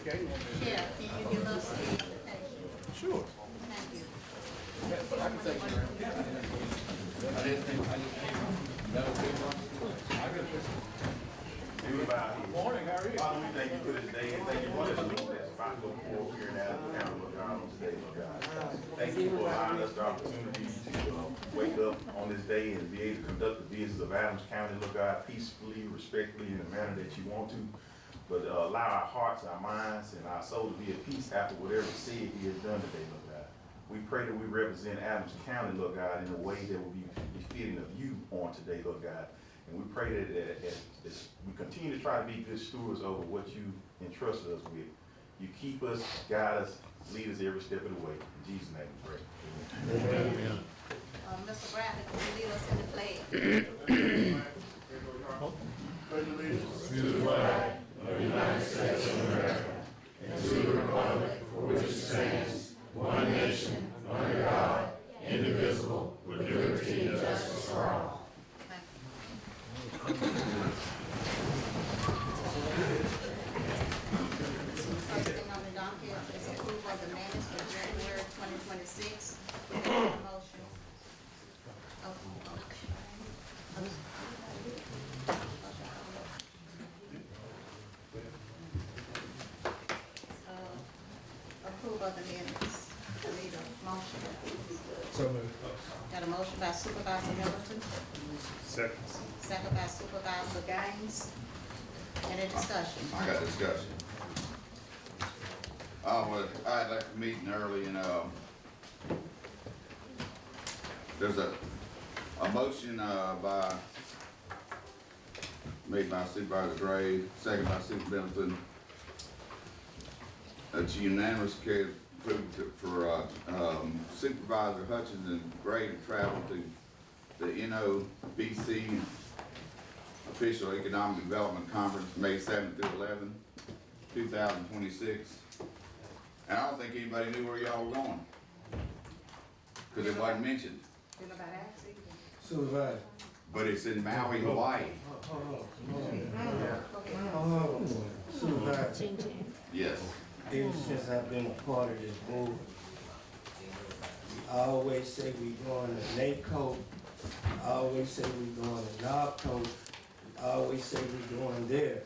Chair, can you give us the invitation? Sure. Thank you. But I can take you around. Morning, how are you? Father, we thank you for this day, and thank you for this meeting that's about to go forward here in Adams County, Lord God, on today, Lord God. Thank you for allowing us the opportunity to wake up on this day and be able to conduct the business of Adams County, Lord God, peacefully, respectfully, in the manner that you want to. But allow our hearts, our minds, and our soul to be at peace after whatever said he has done today, Lord God. We pray that we represent Adams County, Lord God, in a way that will be befitting of you on today, Lord God. And we pray that as we continue to try to be good stewards over what you entrusted us with, you keep us, guide us, lead us every step of the way. In Jesus' name we pray. Amen. Mr. Bradley, can you lead us in the pledge? Pledge allegiance to the flag of the United States of America and to the republic for which it stands, one nation, under God, indivisible, with liberty and justice for all. First thing on the docket is approval of the minutes for January 2026. Can I have a motion? Approval of the minutes. I need a motion. So moved. Got a motion by Supervisor Middleton, Second. second by Supervisor Gaines. Any discussion? I got discussion. I had left the meeting early and, there's a motion, made by Supervisor Gray, second by Supervisor Middleton. It's unanimous carried approved for, Supervisor Hutchins and Gray to travel to the NOBC Official Economic Development Conference, May 7th through 11th, 2026. And I don't think anybody knew where y'all were going, because it wasn't mentioned. Did nobody ask you? Supervisor. But it's in Maui, Hawaii. Supervisor, Yes. ever since I've been a part of this board, I always say we going to NACO, I always say we going to NARCO, I always say we going there.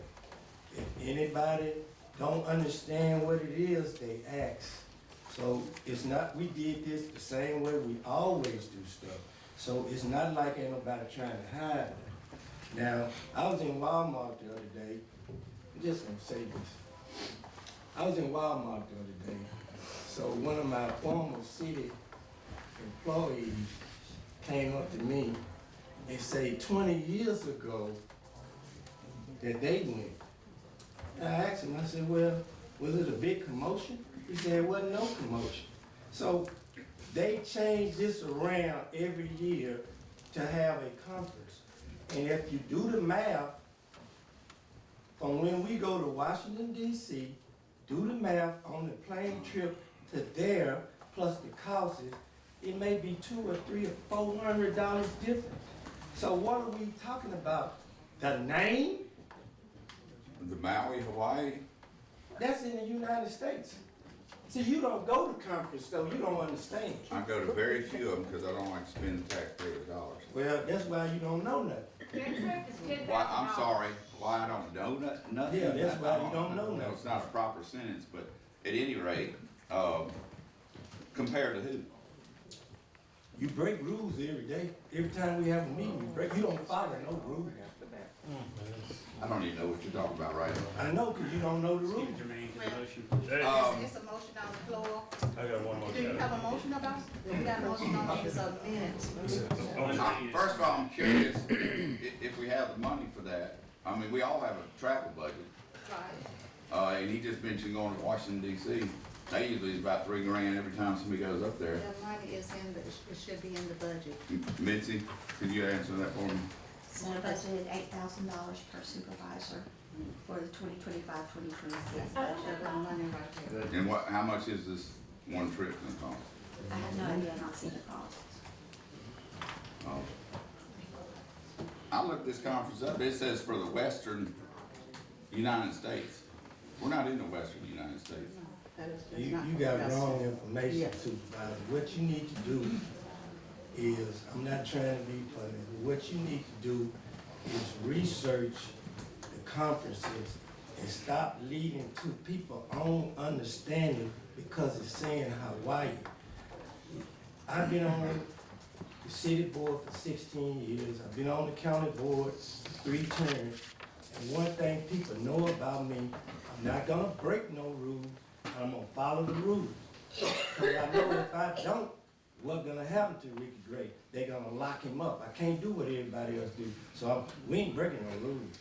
If anybody don't understand what it is, they ask. So it's not, we did this the same way we always do stuff. So it's not like ain't nobody trying to hide it. Now, I was in Walmart the other day, I'm just gonna say this. I was in Walmart the other day, so one of my former city employees came up to me and said 20 years ago that they went. And I asked him, I said, well, was it a big commotion? He said, it wasn't no commotion. So they change this around every year to have a conference. And if you do the math, from when we go to Washington, D.C., do the math on the plane trip to there, plus the costs, it may be $200 or $300 or $400 difference. So what are we talking about? The name? The Maui, Hawaii. That's in the United States. See, you don't go to conference, so you don't understand. I go to very few of them because I don't like to spend taxpayers' dollars. Well, that's why you don't know nothing. Why, I'm sorry, why I don't know nothing? Yeah, that's why you don't know No, nothing. it's not a proper sentence, but at any rate, compared to who? You break rules every day. Every time we have a meeting, you break. You don't follow no rules. I don't even know what you're talking about right now. I know, because you don't know the rules. It's a motion on the floor. I got one more. Do you have a motion about it? We got a motion on these minutes. First of all, I'm curious if we have the money for that. I mean, we all have a travel budget. Right. And he just mentioned going to Washington DC. That usually is about $3 grand every time somebody goes up there. The money is in the, it should be in the budget. Mitzi, could you answer that for me? So budgeted $8,000 per supervisor for the 2025-2026 budget. Money right there. And how much is this one trip gonna cost? I have no idea, I've not seen the cost. Oh. I looked this conference up, it says for the western United States. We're not in the western United States. You got wrong information, Supervisor. What you need to do is, I'm not trying to be funny, but what you need to do is research the conferences and stop leading to people own understanding because it's saying Hawaii. I've been on the city board for 16 years. I've been on the county board 3 terms. And one thing people know about me, I'm not gonna break no rules. I'm gonna follow the rules. Cause I know if I don't, what's gonna happen to Ricky Gray? They're gonna lock him up. I can't do what everybody else do. So we ain't breaking no rules.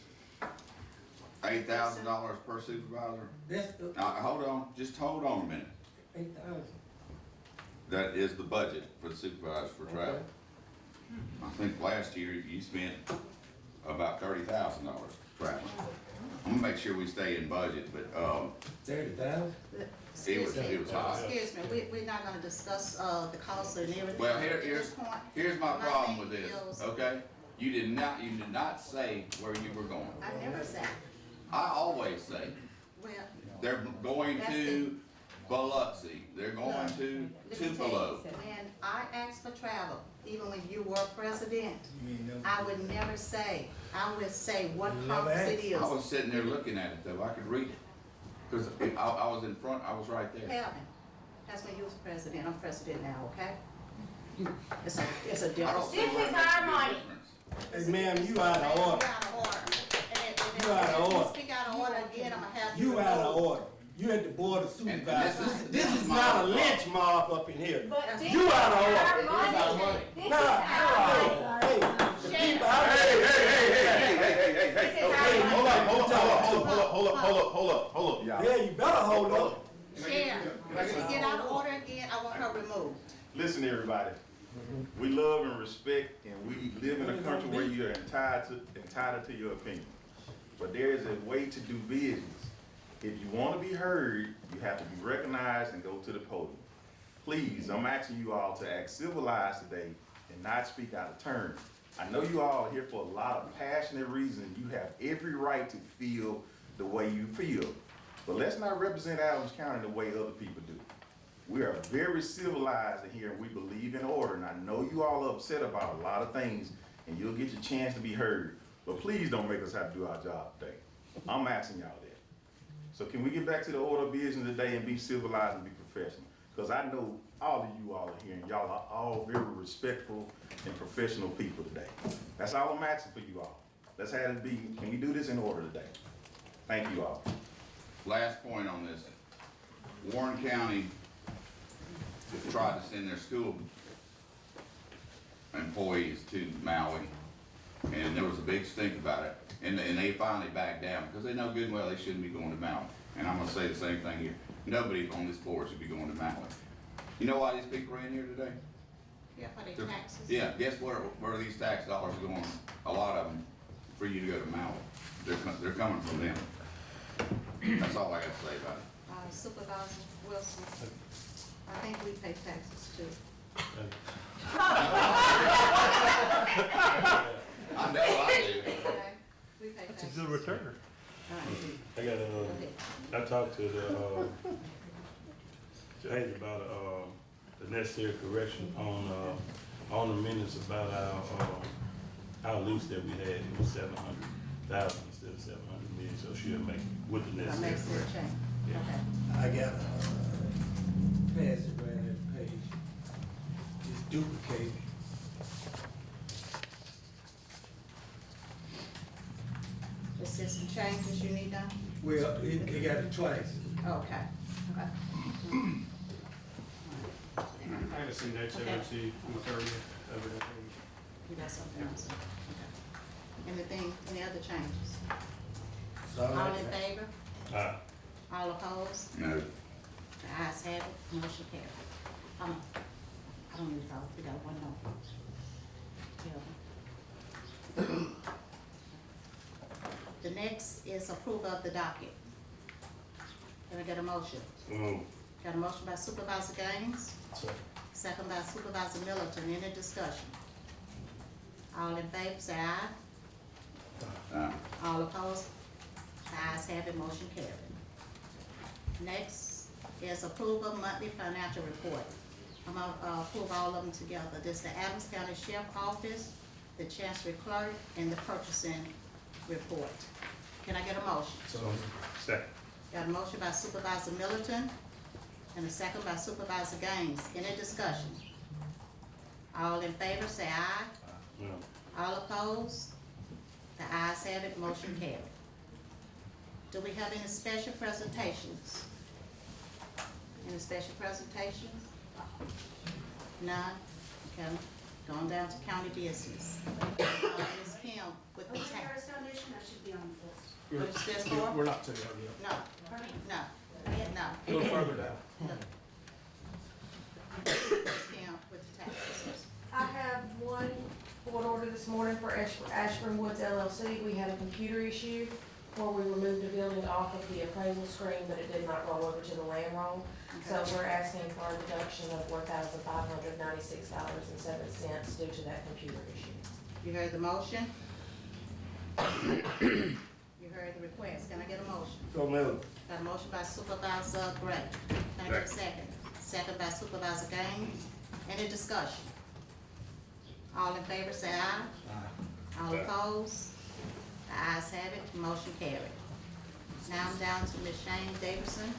$8,000 per supervisor? That's Now, hold on, just hold on a minute. 8,000. That is the budget for the supervisors for travel. I think last year you spent about $30,000 traveling. I'm gonna make sure we stay in budget, but, 30,000? it was high. Excuse me, we're not gonna discuss, the cost and everything. Well, at this point. here's my problem with thing this, is- okay? You did not say where you were going. I never said, I always say, well, they're going That's to Biloxi, they're going to let me tell Tupelo. you, when I asked for travel, even when you were president, You ain't never. I would never say, I would say what You never conference it asked. is. I was sitting there looking at it though, I could read it. Cause I was in front, I was right there. Calvin, that's when you was president, I'm president now, okay? It's a I difference. don't see This where is it makes our any money. difference. Hey, ma'am, you out of order. You out of order. And You out of if you order. speak out of order again, I'm gonna have you. You out of removed. order. You at the board of And supervisors. this is This is my not a problem. lynch mob up in here. But this You is out of order. our This is our money. money. This is Nah, our money. hey, the people out Hey, there. hey, This is our hey, money. hold up, y'all. Yeah, you better hold up. Chair, if you get out of order again, I want her removed. Listen, everybody. We love and respect, and we live in a country where you are entitled to your opinion. But there is a way to do business. If you want to be heard, you have to be recognized and go to the podium. Please, I'm asking you all to act civilized today and not speak out of turn. I know you all are here for a lot of passionate reasons. You have every right to feel the way you feel. But let's not represent Adams County the way other people do. We are very civilized in here and we believe in order. And I know you all are upset about a lot of things and you'll get your chance to be heard. But please don't make us have to do our job today. I'm asking y'all that. So can we get back to the order of business today and be civilized and be professional? Because I know all of you all are here and y'all are all very respectful and professional people today. That's all I'm asking for you all. Let's have it be, can we do this in order today? Thank you all. Last point on this. Warren County tried to send their school employees to Maui, and there was a big stink about it. And they finally backed down, because they know good and well they shouldn't be going to Maui. And I'm gonna say the same thing here. Nobody on this board should be going to Maui. You know why these people are in here today? Yeah, for their taxes. Yeah, guess where these tax dollars are going? A lot of them for you to go to Maui. They're coming from them. That's all I got to say about it. Supervisor Wilson, I think we pay taxes too. I know I do. Okay? We pay It's taxes. a good return. All right. I got, Go ahead. I talked to the Jay about, the necessary correction on the minutes about our lease that we had. It was 700,000 instead of 700 million, so she'll make it with the That necessary makes it correction. change. Yeah. Okay. I got pass it right at the page. Just duplicate it. Is there some changes you need done? Well, it got it twice. Okay. Okay. I haven't seen that, so Okay. I see material over there. You got something else? Okay. Anything, any other changes? So I All like in that. favor? All opposed? No. The ayes have it, motion carried. I don't need to vote, we got one more. Yeah. The next is approval of the docket. Can I get a motion? Got a motion by Supervisor Gaines, second by Supervisor Middleton, any discussion? All in favor, say aye. All opposed? The ayes have it, motion carried. Next is approval monthly financial report. I'm gonna approve all of them together. This is the Adams County Sheriff Office, the Chancery Clerk, and the purchasing report. Can I get a motion? Second. Got a motion by Supervisor Middleton and a second by Supervisor Gaines. Any discussion? All in favor say aye. No. All opposed? The ayes have it, motion carried. Do we have any special presentations? Any special presentations? None? Okay, going down to county business. Ms. Kim with the tax. Foundation, that should be on the list. What's this for? We're not too early yet. No, no, no. A little further down. Ms. Kim with the tax assessment. I have one board order this morning for Ashburn Woods LLC. We had a computer issue where we removed a building off of the appraisal screen, but it did not roll over to the land roll. So we're asking for a reduction of $1,596.07 due to that computer issue. You heard the motion? You heard the request. Can I get a motion? So moved. Got a motion by Supervisor Gray. Can I get a second? Second by Supervisor Gaines. Any discussion? All in favor say aye. All opposed? The ayes have it, motion carried. Now I'm down to Ms. Shane Davidson.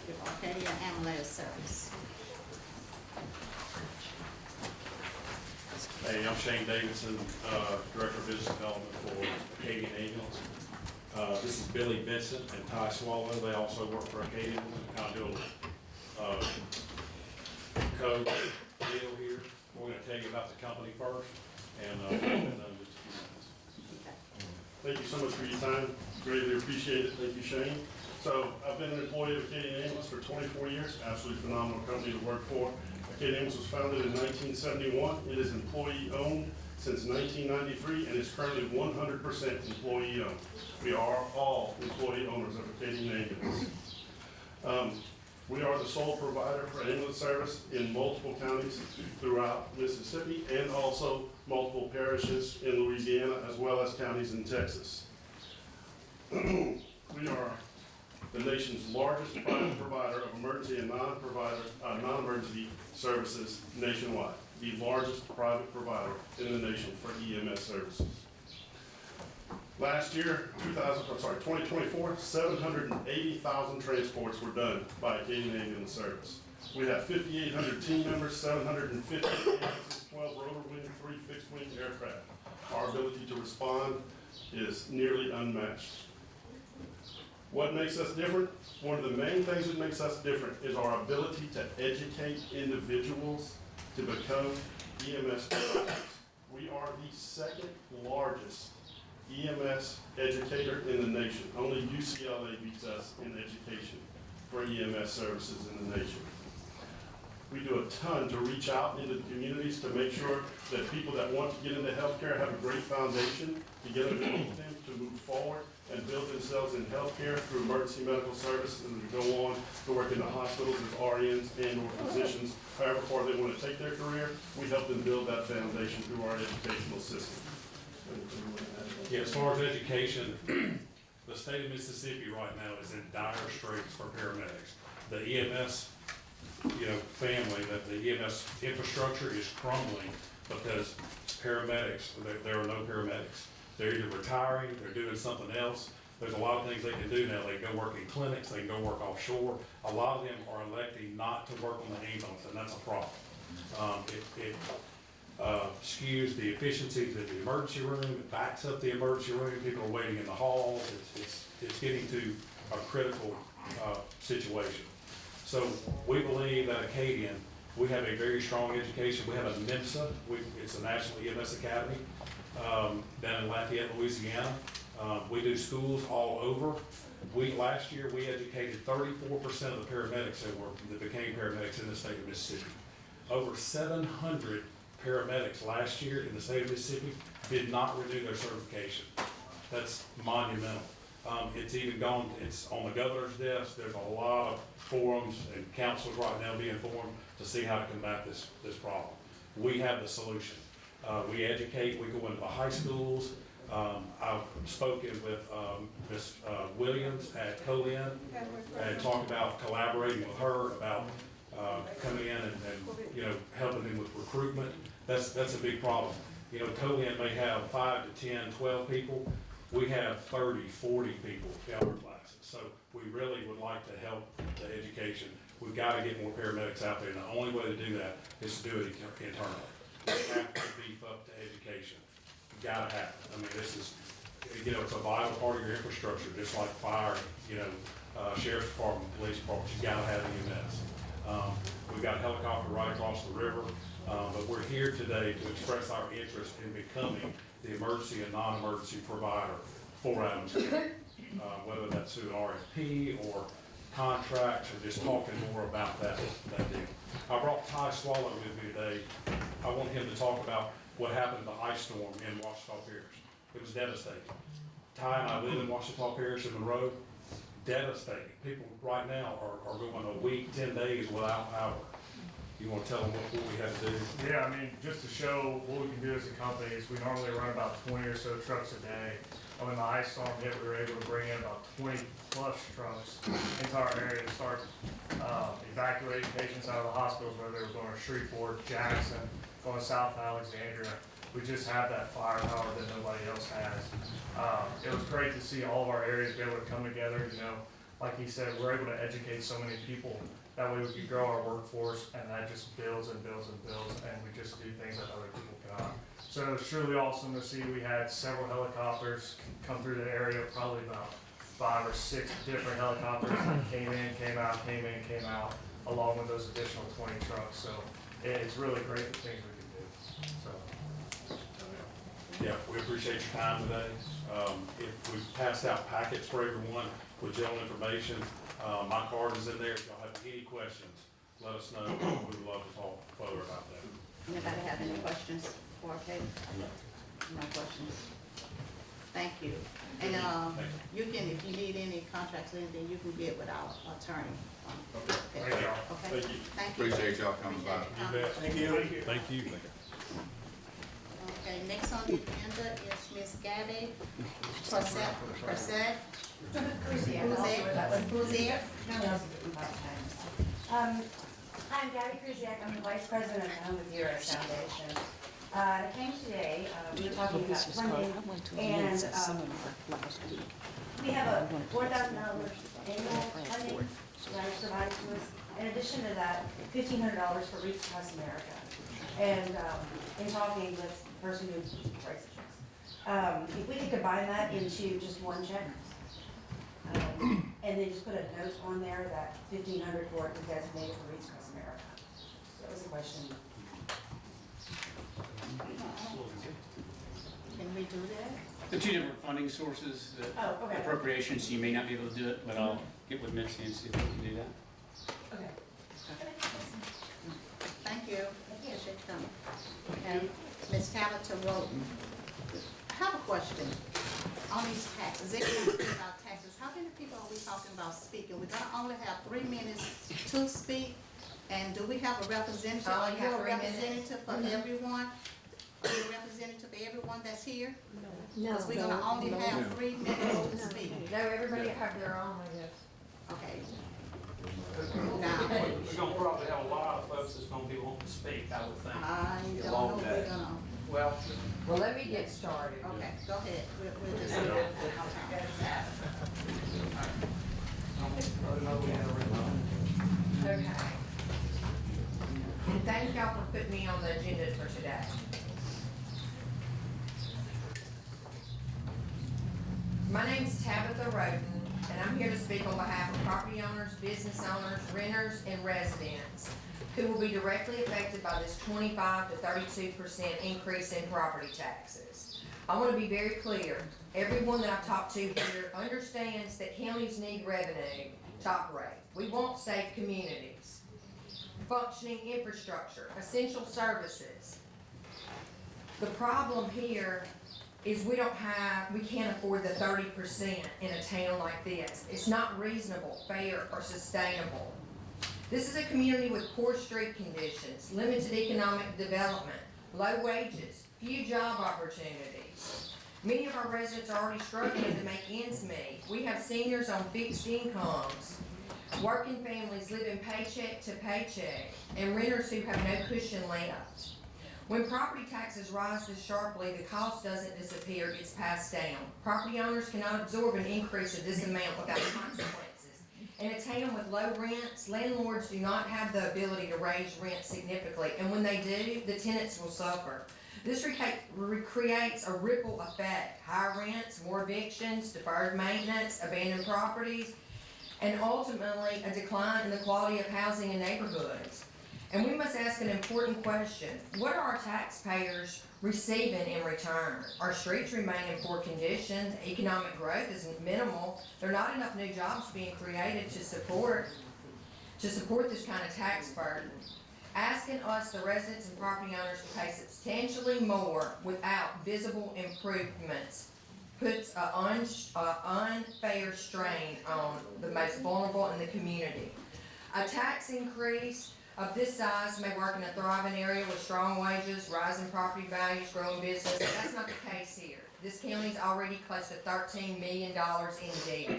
With Arcadia Ambulance Service. Hey, I'm Shane Davidson, Director of Business Development for Acadian Ambulance. This is Billy Vincent and Ty Swallow. They also work for Acadian. Kind of do a code deal here. We're going to tell you about the company first, and we'll get done in just a few minutes. Thank you so much for your time. Greatly appreciate it. Thank you, Shane. So I've been an employee of Acadian Ambulance for 24 years. Absolutely phenomenal company to work for. Acadian Ambulance was founded in 1971. It is employee-owned since 1993 and is currently 100% employee-owned. We are all employee owners of Acadian Ambulance. We are the sole provider for ambulance service in multiple counties throughout Mississippi and also multiple parishes in Louisiana as well as counties in Texas. We are the nation's largest private provider of emergency and non-emergency services nationwide. The largest private provider in the nation for EMS services. Last year, 2024, 780,000 transports were done by Acadian Ambulance Service. We have 5,800 team members, 750 ambulances, 12 rotor wing, 3 fixed wing aircraft. Our ability to respond is nearly unmatched. What makes us different? One of the main things that makes us different is our ability to educate individuals to become EMS providers. We are the second largest EMS educator in the nation. Only UCLA beats us in education for EMS services in the nation. We do a ton to reach out into the communities to make sure that people that want to get into healthcare have a great foundation to get underneath them, to move forward and build themselves in healthcare through emergency medical services and to go on to work in the hospitals as RNs and or physicians. However far they want to take their career, we help them build that foundation through our educational system. Yeah, as far as education, the state of Mississippi right now is in dire straits for paramedics. The EMS, family, that the EMS infrastructure is crumbling because paramedics, there are no paramedics. They're either retiring, they're doing something else. There's a lot of things they can do now. They can go work in clinics, they can go work offshore. A lot of them are electing not to work on the ambulance, and that's a problem. It skews the efficiencies of the emergency room, it backs up the emergency room, people are waiting in the halls, it's getting to a critical situation. So we believe that Acadian, we have a very strong education. We have a NIMSA, it's a National EMS Academy down in Lafayette, Louisiana. We do schools all over. Last year we educated 34% of the paramedics that became paramedics in the state of Mississippi. Over 700 paramedics last year in the state of Mississippi did not renew their certification. That's monumental. It's on the governor's desk. There's a lot of forums and councils right now being formed to see how to combat this problem. We have the solution. We educate, we go into the high schools, I've spoken with Ms. Williams at Colin and talked about collaborating with her about coming in and, you know, helping them with recruitment. That's a big problem. You know, Colin may have 5 to 10, 12 people. We have 30, 40 people in our classes. So we really would like to help the education. We've got to get more paramedics out there. And the only way to do that is to do it internally. We have to beef up the education. Gotta have it. I mean, this is, you know, it's a vital part of your infrastructure, just like fire, you know, sheriff's department, police department, you gotta have EMS. We've got a helicopter right across the river, but we're here today to express our interest in becoming the emergency and non-emergency provider for Adams County. Whether that's through an RFP or contracts or just talking more about that deal. I brought Ty Swallow with me today. I want him to talk about what happened in the ice storm in Washita Parish. It was devastating. Ty and I live in Washita Parish in Monroe. Devastating. People right now are going a week, 10 days without power. You want to tell them what we have to do? Yeah, I mean, just to show what we can do as a company is we normally run about 20 or so trucks a day. And when the ice storm hit, we were able to bring in about 20 plus trucks into our area to start evacuating patients out of the hospitals, whether they were going to Shreveport, Jackson, going south to Alexandria. We just have that firepower that nobody else has. It was great to see all of our areas be able to come together. You know, like he said, we're able to educate so many people. That way we can grow our workforce, and that just builds and builds and builds, and we just do things that other people cannot. So it's truly awesome to see. We had several helicopters come through the area, probably about 5 or 6 different helicopters that came in, came out, came in, came out, along with those additional 20 trucks. So it's really great the things we can do. So. Yeah, we appreciate your time today. If we've passed out packets for everyone with general information, my card is in there. If y'all have any questions, let us know. We would love to talk further about that. Anybody have any questions for Kate? No questions. Thank you. And you can, if you need any contracts or anything, you can get with our attorney. Thank y'all. Okay. Thank you. Thank you. Appreciate y'all coming by. Appreciate your comments. Thank you. Thank you. Okay, next on the agenda is Ms. Gabby Persett. Who's here? I'm Gabby Kruziak, I'm the Vice President of the Home with Heroes Foundation. I came today, we were talking about funding, and we have a $4,000 annual funding that is provided to us. In addition to that, $1,500 for Reach Across America. And in talking with the person who writes the checks, if we could combine that into just one check, and then just put a note on there that $1,500 for it is designated for Reach Across America. So that was the question. Can we do that? The two different funding sources, the Oh, okay. appropriations, you may not be able to do it, but I'll get with Mitzi and see if we can do that. Okay. Thank you. Appreciate you coming. And Ms. Tabitha Roden, I have a question on these taxes. Everyone speaks about taxes. How many people are we talking about speaking? We're gonna only have 3 minutes to speak. And do we have a representative? Are you a representative for everyone? Are you a representative for everyone that's here? No. Because we're gonna only have 3 minutes to speak. No, everybody have their own, I guess. Okay. Now, We're gonna probably have a lot of folks that's gonna be wanting to speak, I would think. I don't know if we're gonna, Well, Well, let me get started. okay, go ahead. We'll just do that. Okay. And thank y'all for putting me on the agenda for today. My name's Tabitha Roden, and I'm here to speak on behalf of property owners, business owners, renters, and residents who will be directly affected by this 25 to 32% increase in property taxes. I want to be very clear. Everyone that I've talked to here understands that counties need revenue to operate. We want safe communities, functioning infrastructure, essential services. The problem here is we can't afford the 30% in a town like this. It's not reasonable, fair, or sustainable. This is a community with poor street conditions, limited economic development, low wages, few job opportunities. Many of our residents are already struggling to make ends meet. We have seniors on fixed incomes, working families living paycheck to paycheck, and renters who have no cushion left. When property taxes rise this sharply, the cost doesn't disappear, it's passed down. Property owners cannot absorb an increase of this amount without consequences. In a town with low rents, landlords do not have the ability to raise rent significantly, and when they do, the tenants will suffer. This creates a ripple effect: higher rents, more evictions, deferred maintenance, abandoned properties, and ultimately a decline in the quality of housing in neighborhoods. And we must ask an important question: what are our taxpayers receiving in return? Our streets remain in poor condition, economic growth is minimal, there are not enough new jobs being created to support this kind of tax burden. Asking us, the residents and property owners, to pay substantially more without visible improvements puts an unfair strain on the most vulnerable in the community. A tax increase of this size may work in a thriving area with strong wages, rising property values, growing business. That's not the case here. This county's already close to $13 million in debt,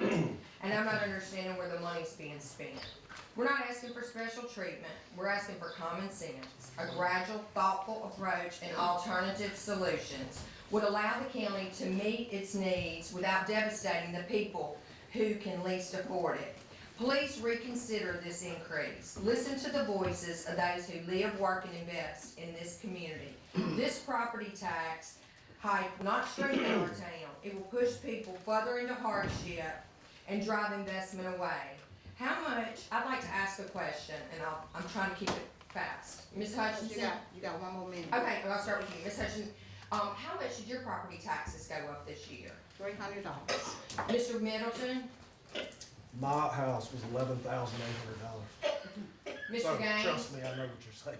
and I'm not understanding where the money's being spent. We're not asking for special treatment. We're asking for common sense. A gradual, thoughtful approach and alternative solutions would allow the county to meet its needs without devastating the people who can least afford it. Please reconsider this increase. Listen to the voices of those who live, work, and invest in this community. This property tax hike will not strengthen our town. It will push people further into hardship and drive investment away. How much, I'd like to ask a question, and I'm trying to keep it fast. Ms. Hutchinson? You got one more minute. Okay, well, I'll start with you. Ms. Hutchinson, how much did your property taxes go up this year? $300. Mr. Middleton? My house was $11,800. Mr. Gaines? Trust me, I know what you're saying.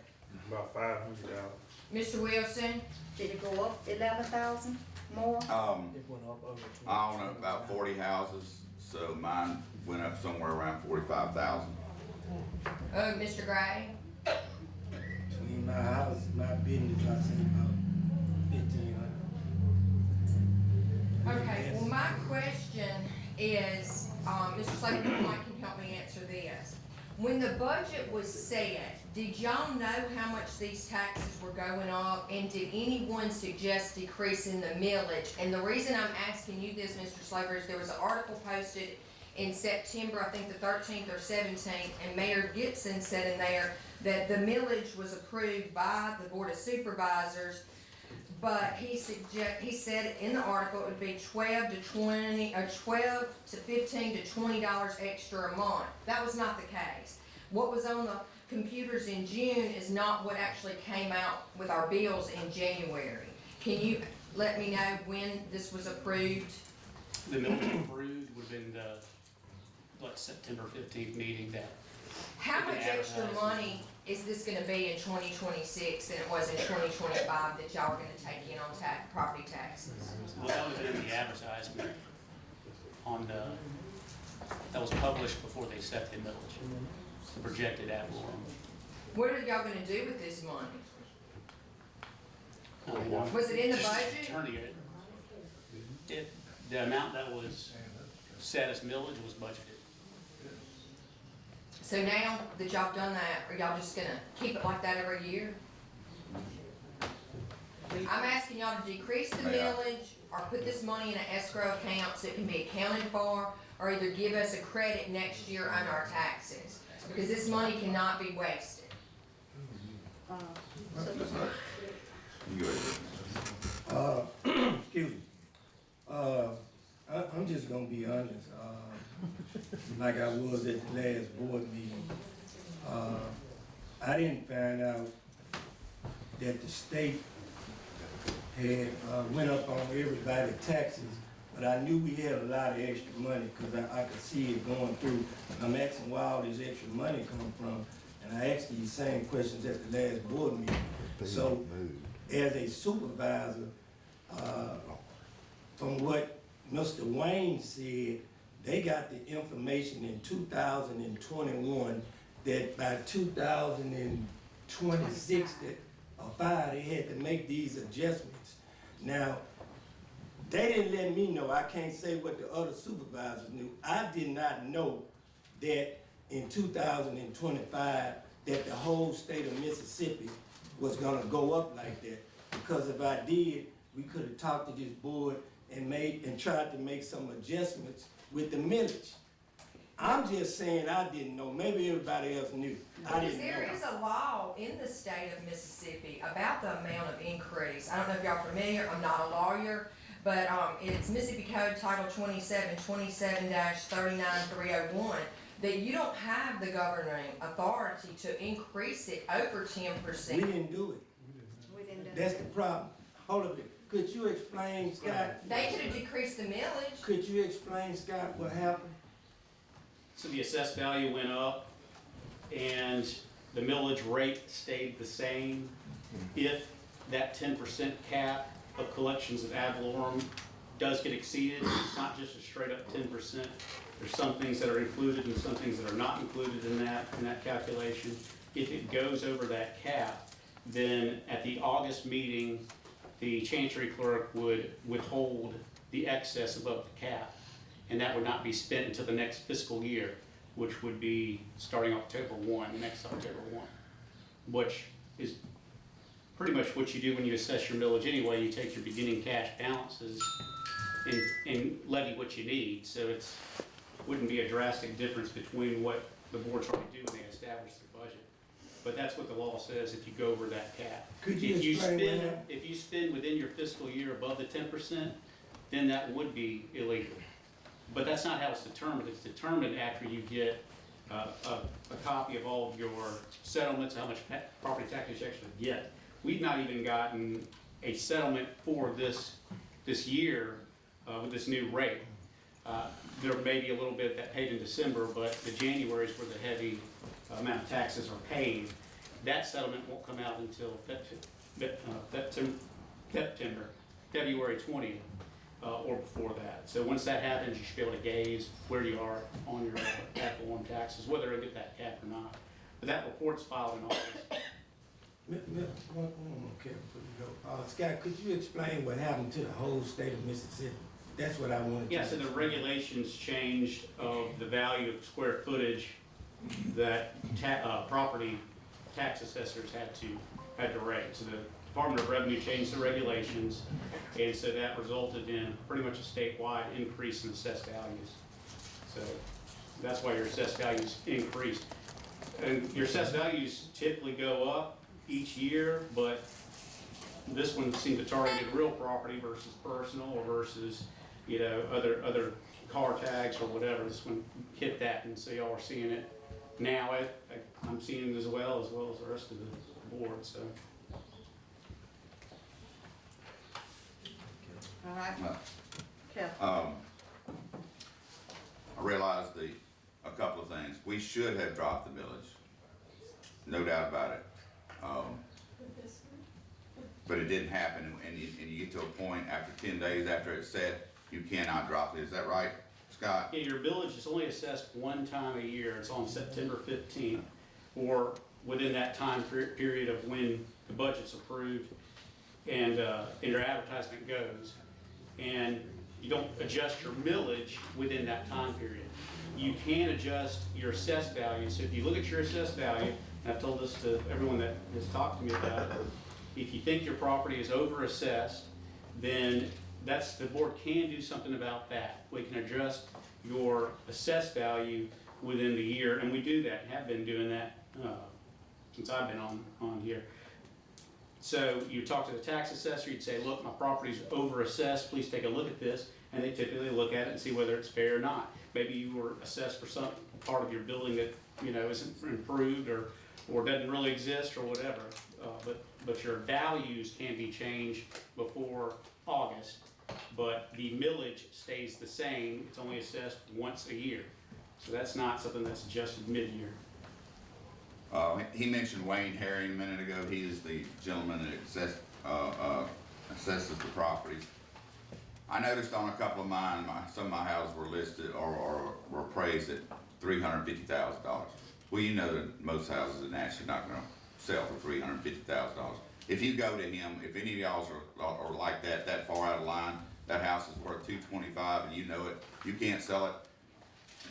About $500. Mr. Wilson? Did it go up 11,000 more? It went up over 20. I own about 40 houses, so mine went up somewhere around 45,000. Mr. Gray? Between my house and my business, I say about 1,500. Okay, well, my question is, Mr. Slater, you might can help me answer this. When the budget was set, did y'all know how much these taxes were going up, and did anyone suggest decreasing the millage? And the reason I'm asking you this, Mr. Slater, is there was an article posted in September, I think the 13th or 17th, and Mayor Gibson said in there that the millage was approved by the Board of Supervisors, but he said in the article it would be $12 to $15 to $20 extra a month. That was not the case. What was on the computers in June is not what actually came out with our bills in January. Can you let me know when this was approved? The millage approved would have been the, September 15th meeting that. How we much can extra advertise. money is this gonna be in 2026 than it was in 2025 that y'all are gonna take in on property taxes? Well, that would have been in the advertisement on the, that was published before they set the millage, the projected ad valorem. What are y'all gonna do with this money? I mean, I'm Was it in the just budget? Turning it, the amount that was set as millage was budgeted. So now that y'all done that, are y'all just gonna keep it like that every year? I'm asking y'all to decrease the millage or put this money in an escrow account so it can be accounted for, or either give us a credit next year on our taxes, because this money cannot be wasted. You go ahead. Excuse me. I'm just gonna be honest, like I was at the last board meeting. I didn't find out that the state had, went up on everybody's taxes, but I knew we had a lot of extra money, cause I could see it going through. I'm asking where all this extra money come from, and I asked these same questions at the last board meeting. So, as a supervisor, from what Mr. Wayne said, they got the information in 2021 that by 2026, they had to make these adjustments. Now, They didn't let me know. I can't say what the other supervisors knew. I did not know that in 2025, that the whole state of Mississippi was gonna go up like that. Because if I did, we could have talked to this board and tried to make some adjustments with the millage. I'm just saying I didn't know. Maybe everybody else knew. I Because didn't there know. is a law in the state of Mississippi about the amount of increase. I don't know if y'all are familiar, I'm not a lawyer, but, it's Mississippi Code Title 27-39-301, that you don't have the governing authority to increase it over 10%. We didn't do it. We didn't do That's the problem. Hold up a bit. Could you explain, Scott? They could have decreased the millage. Could you explain, Scott, what happened? So the assessed value went up and the millage rate stayed the same. If that 10% cap of collections of ad valorem does get exceeded, it's not just a straight up 10%. There's some things that are included and some things that are not included in that calculation. If it goes over that cap, then at the August meeting, the Chancery clerk would withhold the excess above the cap. And that would not be spent until the next fiscal year, which would be starting October 1, next October 1, which is pretty much what you do when you assess your millage anyway. You take your beginning cash balances and levy what you need. So it's wouldn't be a drastic difference between what the board's trying to do when they establish their budget. But that's what the law says if you go over that cap. Could you If you explain what spend, happened? if you spend within your fiscal year above the 10%, then that would be illegal. But that's not how it's determined. It's determined after you get a copy of all of your settlements, how much property taxes you actually get. We've not even gotten a settlement for this year with this new rate. There may be a little bit that paid in December, but the January is where the heavy amount of taxes are paid. That settlement won't come out until September, February 20th. Or before that. So once that happens, you should be able to gauge where you are on your ad valorem taxes, whether it'll get that cap or not. But that report's filed in August. Okay, Scott, could you explain what happened to the whole state of Mississippi? That's what I wanted to. Yeah, so the regulations changed of the value of square footage that property tax assessors had to rate. So the Department of Revenue changed the regulations, and so that resulted in pretty much a statewide increase in assessed values. So that's why your assessed values increased. And your assessed values typically go up each year, but this one seemed to target real property versus personal or versus, other car tags or whatever. This one hit that, and so y'all are seeing it now. I'm seeing it as well as the rest of the board, so. All right, Kev. I realized a couple of things. We should have dropped the millage, no doubt about it. But it didn't happen, and you get to a point after 10 days after it's set, you cannot drop it. Is that right, Scott? Yeah, your millage is only assessed one time a year. It's on September 15th, or within that time period of when the budget's approved and your advertisement goes. And you don't adjust your millage within that time period. You can adjust your assessed value. So if you look at your assessed value, and I've told this to everyone that has talked to me about it, if you think your property is overassessed, then the board can do something about that. We can adjust your assessed value within the year, and we do that, have been doing that since I've been on here. So you talk to the tax assessor, you'd say, look, my property's overassessed, please take a look at this. And they typically look at it and see whether it's fair or not. Maybe you were assessed for some part of your building that, isn't improved or doesn't really exist or whatever. But your values can be changed before August, but the millage stays the same. It's only assessed once a year. So that's not something that's adjusted mid-year. He mentioned Wayne Herring a minute ago. He is the gentleman that assesses the properties. I noticed on a couple of mine, some of my houses were listed or were appraised at $350,000. Well, you know that most houses in Nashville are not going to sell for $350,000. If you go to him, if any of y'all are like that far out of line, that house is worth $225 and you know it, you can't sell it,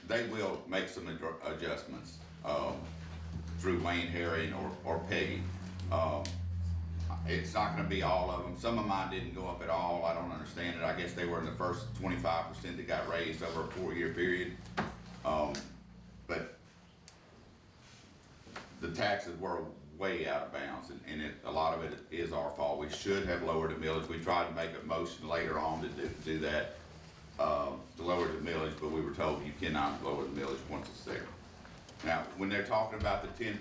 they will make some adjustments, through Wayne Herring or Peggy. It's not gonna be all of them. Some of mine didn't go up at all. I don't understand it. I guess they were in the first 25% that got raised over a 4-year period. But the taxes were way out of bounds, and a lot of it is our fault. We should have lowered the millage. We tried to make a motion later on to do that, to lower the millage, but we were told you cannot lower the millage once it's there. Now, when they're talking about the 10%,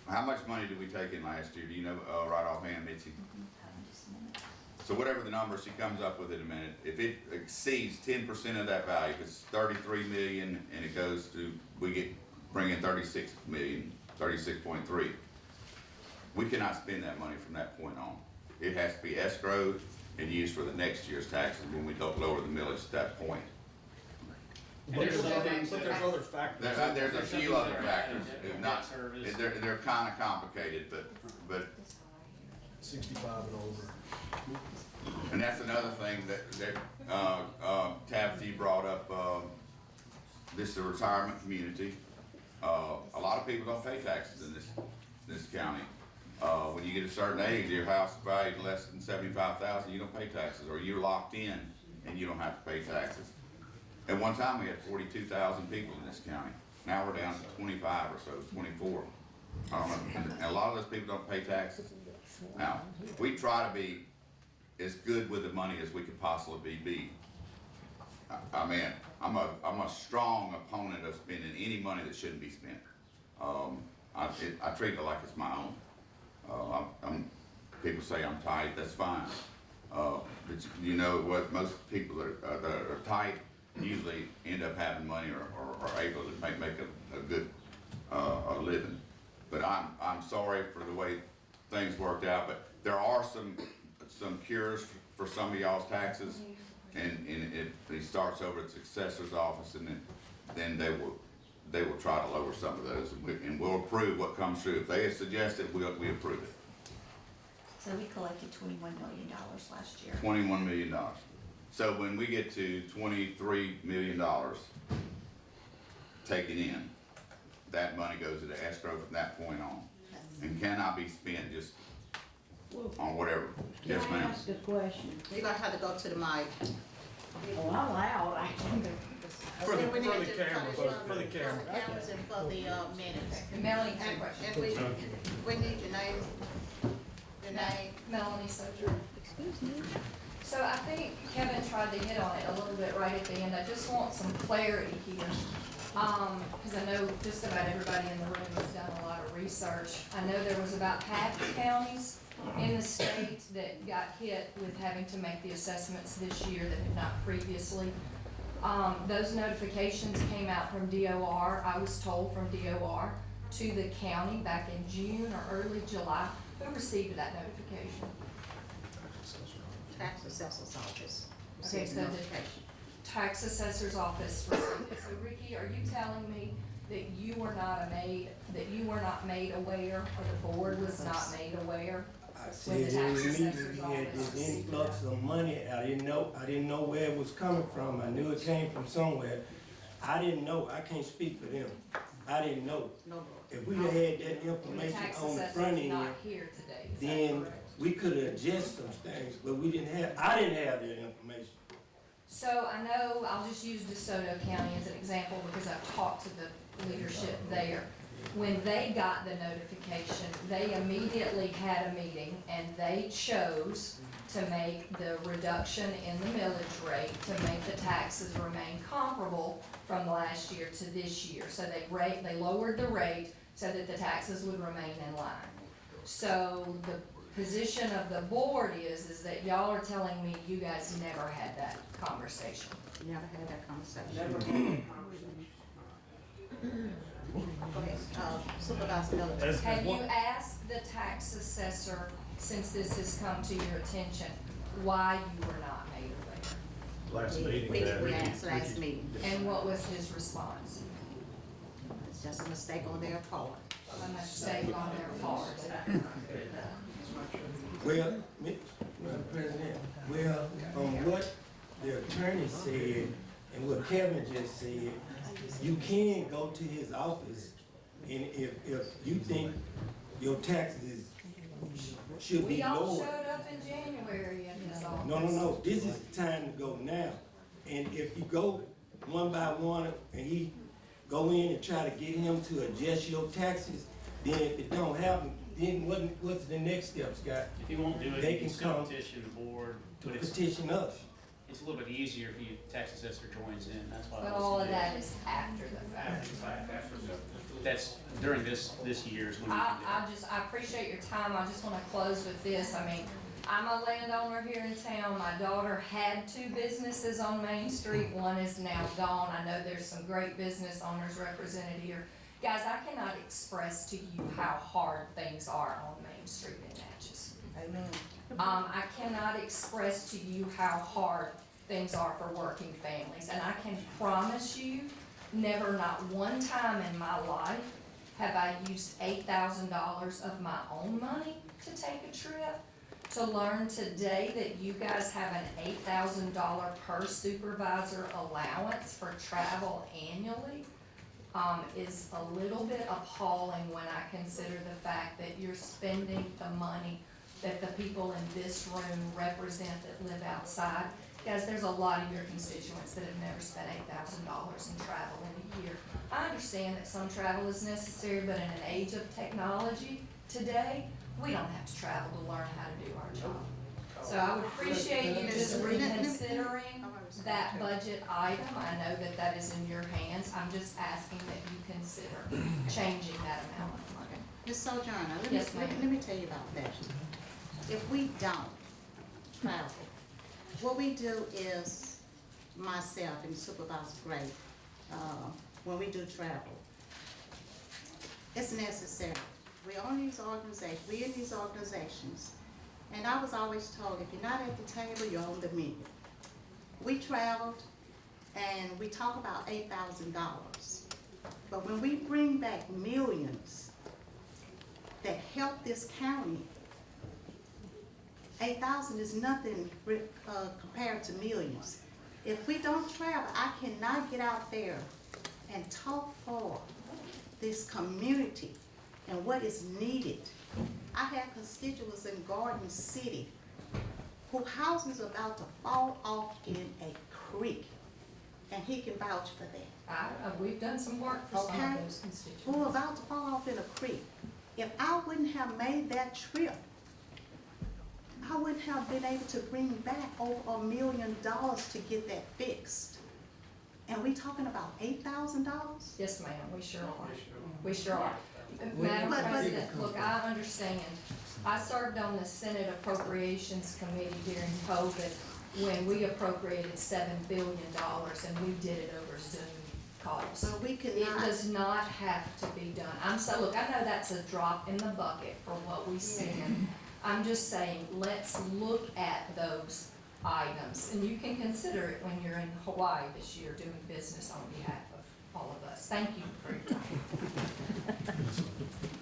how much money did we take in last year? Do you know, right offhand, Mitzi? So whatever the number she comes up with in a minute, if it exceeds 10% of that value, if it's 33 million and it goes to, bring in 36 million, 36.3, we cannot spend that money from that point on. It has to be escrowed and used for the next year's taxes when we don't lower the millage at that point. But there's other factors. There's a few other factors, they're kinda complicated, but 65 and over. and that's another thing that Tabitha brought up, this is a retirement community. A lot of people don't pay taxes in this county. When you get a certain age, your house is valued less than $75,000, you don't pay taxes, or you're locked in and you don't have to pay taxes. At one time, we had 42,000 people in this county. Now we're down to 25 or so, 24. I don't know. And a lot of those people don't pay taxes. Now, we try to be as good with the money as we could possibly be. I mean, I'm a strong opponent of spending any money that shouldn't be spent. I treat it like it's my own. People say I'm tight, that's fine. But you know what, most people that are tight usually end up having money or are able to make a good a living. But I'm sorry for the way things worked out, but there are some cures for some of y'all's taxes, and it starts over at the assessor's office, and then they will try to lower some of those, and we'll approve what comes through. If they suggest it, we approve it. So we collected $21 million last year. $21 million. So when we get to $23 million taken in, that money goes into escrow from that point on, and cannot be spent just on whatever. Yes, Can I ma'am. ask a question? You're gonna have to go to the mic. Oh, I'm loud, I can. For the And we need camera, to- for the camera. For the cameras and for the minutes. Melanie, two questions. And we need your name, Melanie Sojourn. So I think Kevin tried to hit on it a little bit right at the end. I just want some clarity here. Because I know just about everybody in the room has done a lot of research. I know there was about half the counties in the state that got hit with having to make the assessments this year that had not previously. Those notifications came out from DOR, I was told from DOR, to the county back in June or early July. Who received that notification? tax assessor's office. Okay, Received so the notification. tax assessor's office received it. So Ricky, are you telling me that you were not made aware, or the board was not made aware? I said immediately we had this influx of money. I didn't know where it was coming from. I knew it came from somewhere. I didn't know. I can't speak for them. I didn't know. No, If we had that And the information tax on the assessor front is end, not here today, is that then correct? we could have adjusted some things, but I didn't have that information. So I know, I'll just use DeSoto County as an example because I've talked to the leadership there. When they got the notification, they immediately had a meeting and they chose to make the reduction in the millage rate to make the taxes remain comparable from last year to this year. So they lowered the rate so that the taxes would remain in line. So the position of the board is that y'all are telling me you guys never had that conversation. never had that conversation. Go ahead, Supervisor Miller. Have you asked the tax assessor, since this has come to your attention, why you were not made aware? Last meeting. We asked last meeting. And what was his response? That's a mistake on their part. A mistake on their part. Well, Madam President, well, on what the attorney said and what Kevin just said, you can go to his office, and if you think your taxes should be We all lower. showed up in January at his office. No, this is the time to go now. And if you go one by one and he go in and try to get him to adjust your taxes, then if it don't happen, then what's the next step, Scott? If you won't do it, They you can can still come petition the board, to but it's petition us. a little bit easier if you tax assessor joins in, that's why. But I was all of that suggesting. is after the fact. After the fact. That's during this year's when you can do it. I appreciate your time, I just wanna close with this, I mean, I'm a landowner here in town, my daughter had 2 businesses on Main Street, one is now gone, I know there's some great business owners represented here. Guys, I cannot express to you how hard things are on Main Street in Natchez. Amen. I cannot express to you how hard things are for working families, and I can promise you, never, not one time in my life have I used $8,000 of my own money to take a trip. To learn today that you guys have an $8,000 per supervisor allowance for travel annually, is a little bit appalling when I consider the fact that you're spending the money that the people in this room represent that live outside. Guys, there's a lot of your constituents that have never spent $8,000 in travel in a year. I understand that some travel is necessary, but in an age of technology today, we don't have to travel to learn how to do our job. So I would appreciate you just reconsidering that budget item. I know that that is in your hands. I'm just asking that you consider changing that amount of money. Ms. Sojourner, Yes, ma'am. let me tell you about that. If we don't travel, what we do is, myself and Supervisor Gray, when we do travel, it's necessary. We're in these organizations, and I was always told, if you're not at the table, you're on the menu. We traveled, and we talk about $8,000, but when we bring back millions that help this county, 8,000 is nothing compared to millions. If we don't travel, I cannot get out there and talk for this community and what is needed. I have constituents in Garden City whose houses are about to fall off in a creek, and he can vouch for that. We've done some work for some Okay. of those constituents. Who are about to fall off in a creek. If I wouldn't have made that trip, I wouldn't have been able to bring back over $1 million to get that fixed. And we talking about $8,000? Yes, ma'am, we sure are. We sure are. Well, Madam but- President, look, I understand. I served on the Senate Appropriations Committee during COVID when we appropriated $7 billion and we did it over Zoom calls. So we could It not, does not have to be done. Look, I know that's a drop in the bucket for what we spend. I'm just saying, let's look at those items, and you can consider it when you're in Hawaii this year doing business on behalf of all of us. Thank you for your time.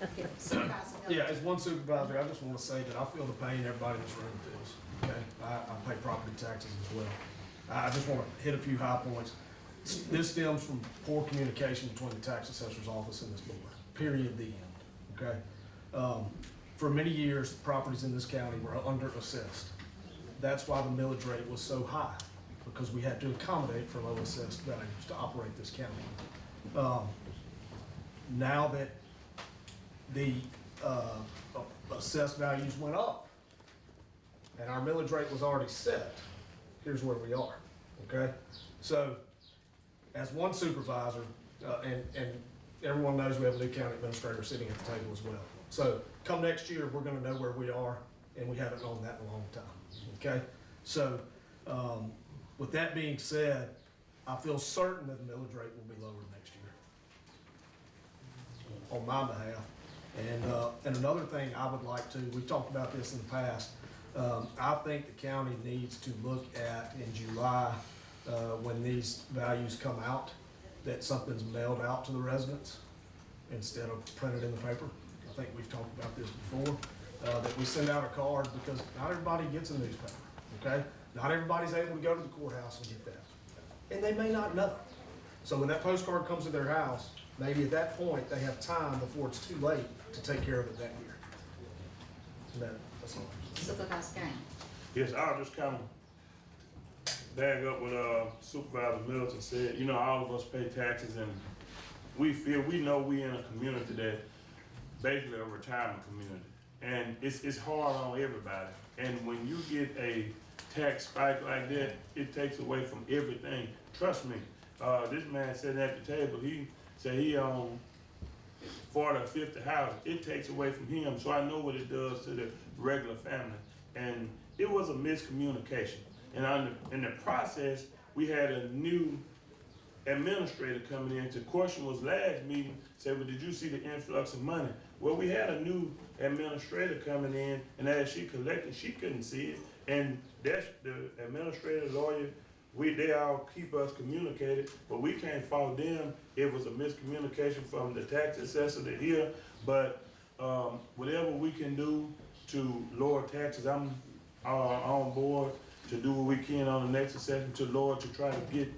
okay, Supervisor Miller. Yeah, as one supervisor, I just want to say that I feel the pain everybody in this room feels, okay? I pay property taxes as well. I just want to hit a few high points. This stems from poor communication between the tax assessor's office and this board, period, the end, okay? For many years, the properties in this county were under assessed. That's why the millage rate was so high, because we had to accommodate for low assessed values to operate this county. Now that the assessed values went up and our millage rate was already set, here's where we are, okay? So, as one supervisor, and everyone knows we have a new county administrator sitting at the table as well. So, come next year, we're gonna know where we are, and we haven't known that in a long time, okay? So, with that being said, I feel certain that the millage rate will be lowered next year on my behalf. And another thing I would like to, we've talked about this in the past, I think the county needs to look at in July, when these values come out, that something's mailed out to the residents. instead of print it in the paper. I think we've talked about this before, that we send out a card because not everybody gets a newspaper, okay? Not everybody's able to go to the courthouse and get that. And they may not know. So when that postcard comes to their house, maybe at that point, they have time before it's too late to take care of it that year. And that's all. Supervisor Gaines. Yes, I'll just kind of bag up what Supervisor Middleton said. You know, all of us pay taxes, and we know we in a community that basically a retirement community, and it's hard on everybody. And when you get a tax spike like that, it takes away from everything. Trust me. This man sitting at the table, he said he owned 40 or 50 houses. It takes away from him, so I know what it does to the regular family. And it was a miscommunication. And in the process, we had a new administrator coming in. The question was last meeting, said, well, did you see the influx of money? Well, we had a new administrator coming in, and as she collected, she couldn't see it. And that's the administrator, lawyer, they all keep us communicated, but we can't fault them. It was a miscommunication from the tax assessor to here, but whatever we can do to lower taxes, I'm on board to do what we can on the next session to try to get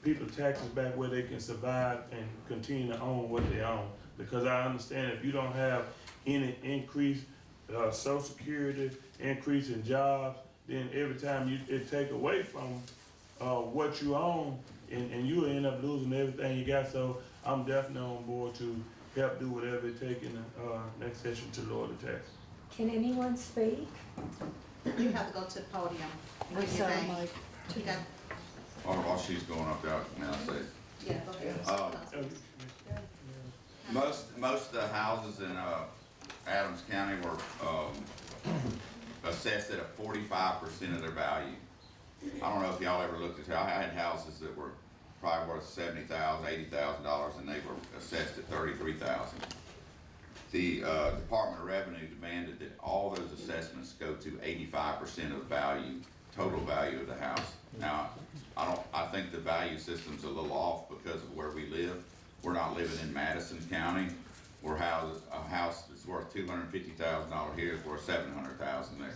people taxes back where they can survive and continue to own what they own. Because I understand if you don't have any increase, Social Security, increase in jobs, then every time it take away from what you own, and you end up losing everything you got. So I'm definitely on board to help do whatever it takes in the next session to lower the tax. Can anyone speak? You have to go to the podium. I'm Give your sorry, name. Mike. You got, While she's going up there, now say, yeah, go ahead. most of the houses in Adams County were assessed at a 45% of their value. I don't know if y'all ever looked at I had houses that were probably worth $70,000, $80,000, and they were assessed at $33,000. The Department of Revenue demanded that all those assessments go to 85% of the value, total value of the house. Now, I think the value system's a little off because of where we live. We're not living in Madison County. We're a house that's worth $250,000 here is worth $700,000 there.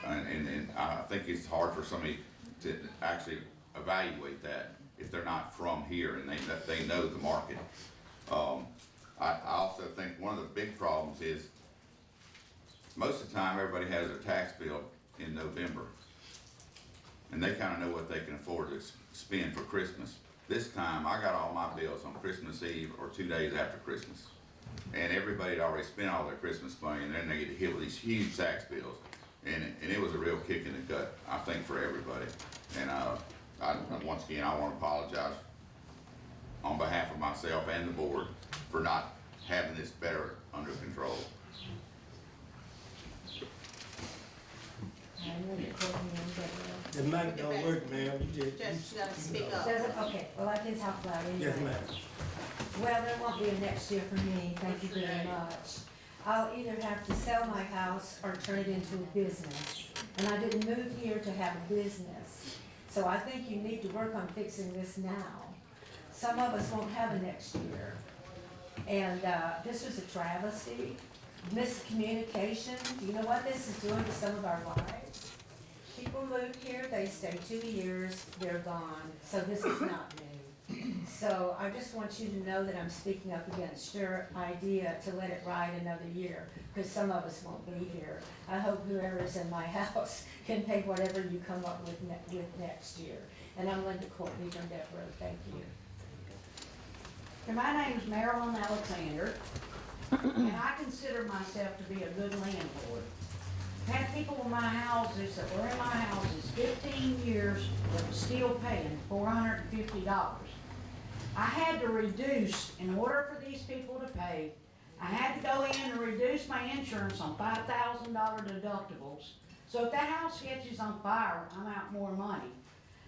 And I think it's hard for somebody to actually evaluate that if they're not from here and they know the market. I also think one of the big problems is most of the time everybody has their tax bill in November, and they kind of know what they can afford to spend for Christmas. This time I got all my bills on Christmas Eve or 2 days after Christmas, and everybody had already spent all their Christmas money, and then they get hit with these huge tax bills. And it was a real kick in the gut, I think, for everybody. And once again, I want to apologize on behalf of myself and the board for not having this better under control. The mic don't work, ma'am. You Just, you gotta speak up. Does it? Okay, well, I can talk about it anyway. Yes, ma'am. Well, there won't be a next year for me, thank you very much. I'll either have to sell my house or turn it into a business. And I didn't move here to have a business. So I think you need to work on fixing this now. Some of us won't have a next year. And this was a travesty, miscommunication. You know what this is doing to some of our lives? People move here, they stay 2 years, they're gone. So this is not new. So I just want you to know that I'm speaking up against your idea to let it ride another year, because some of us won't be here. I hope whoever's in my house can pay whatever you come up with next year. And I'm Linda Courtney from Deborah. Thank you. My name is Marilyn Alexander, and I consider myself to be a good landlord. I've had people in my houses that were in my houses 15 years that were still paying $450. I had to reduce, in order for these people to pay, I had to go in and reduce my insurance on $5,000 deductibles. So if that house catches on fire, I'm out more money.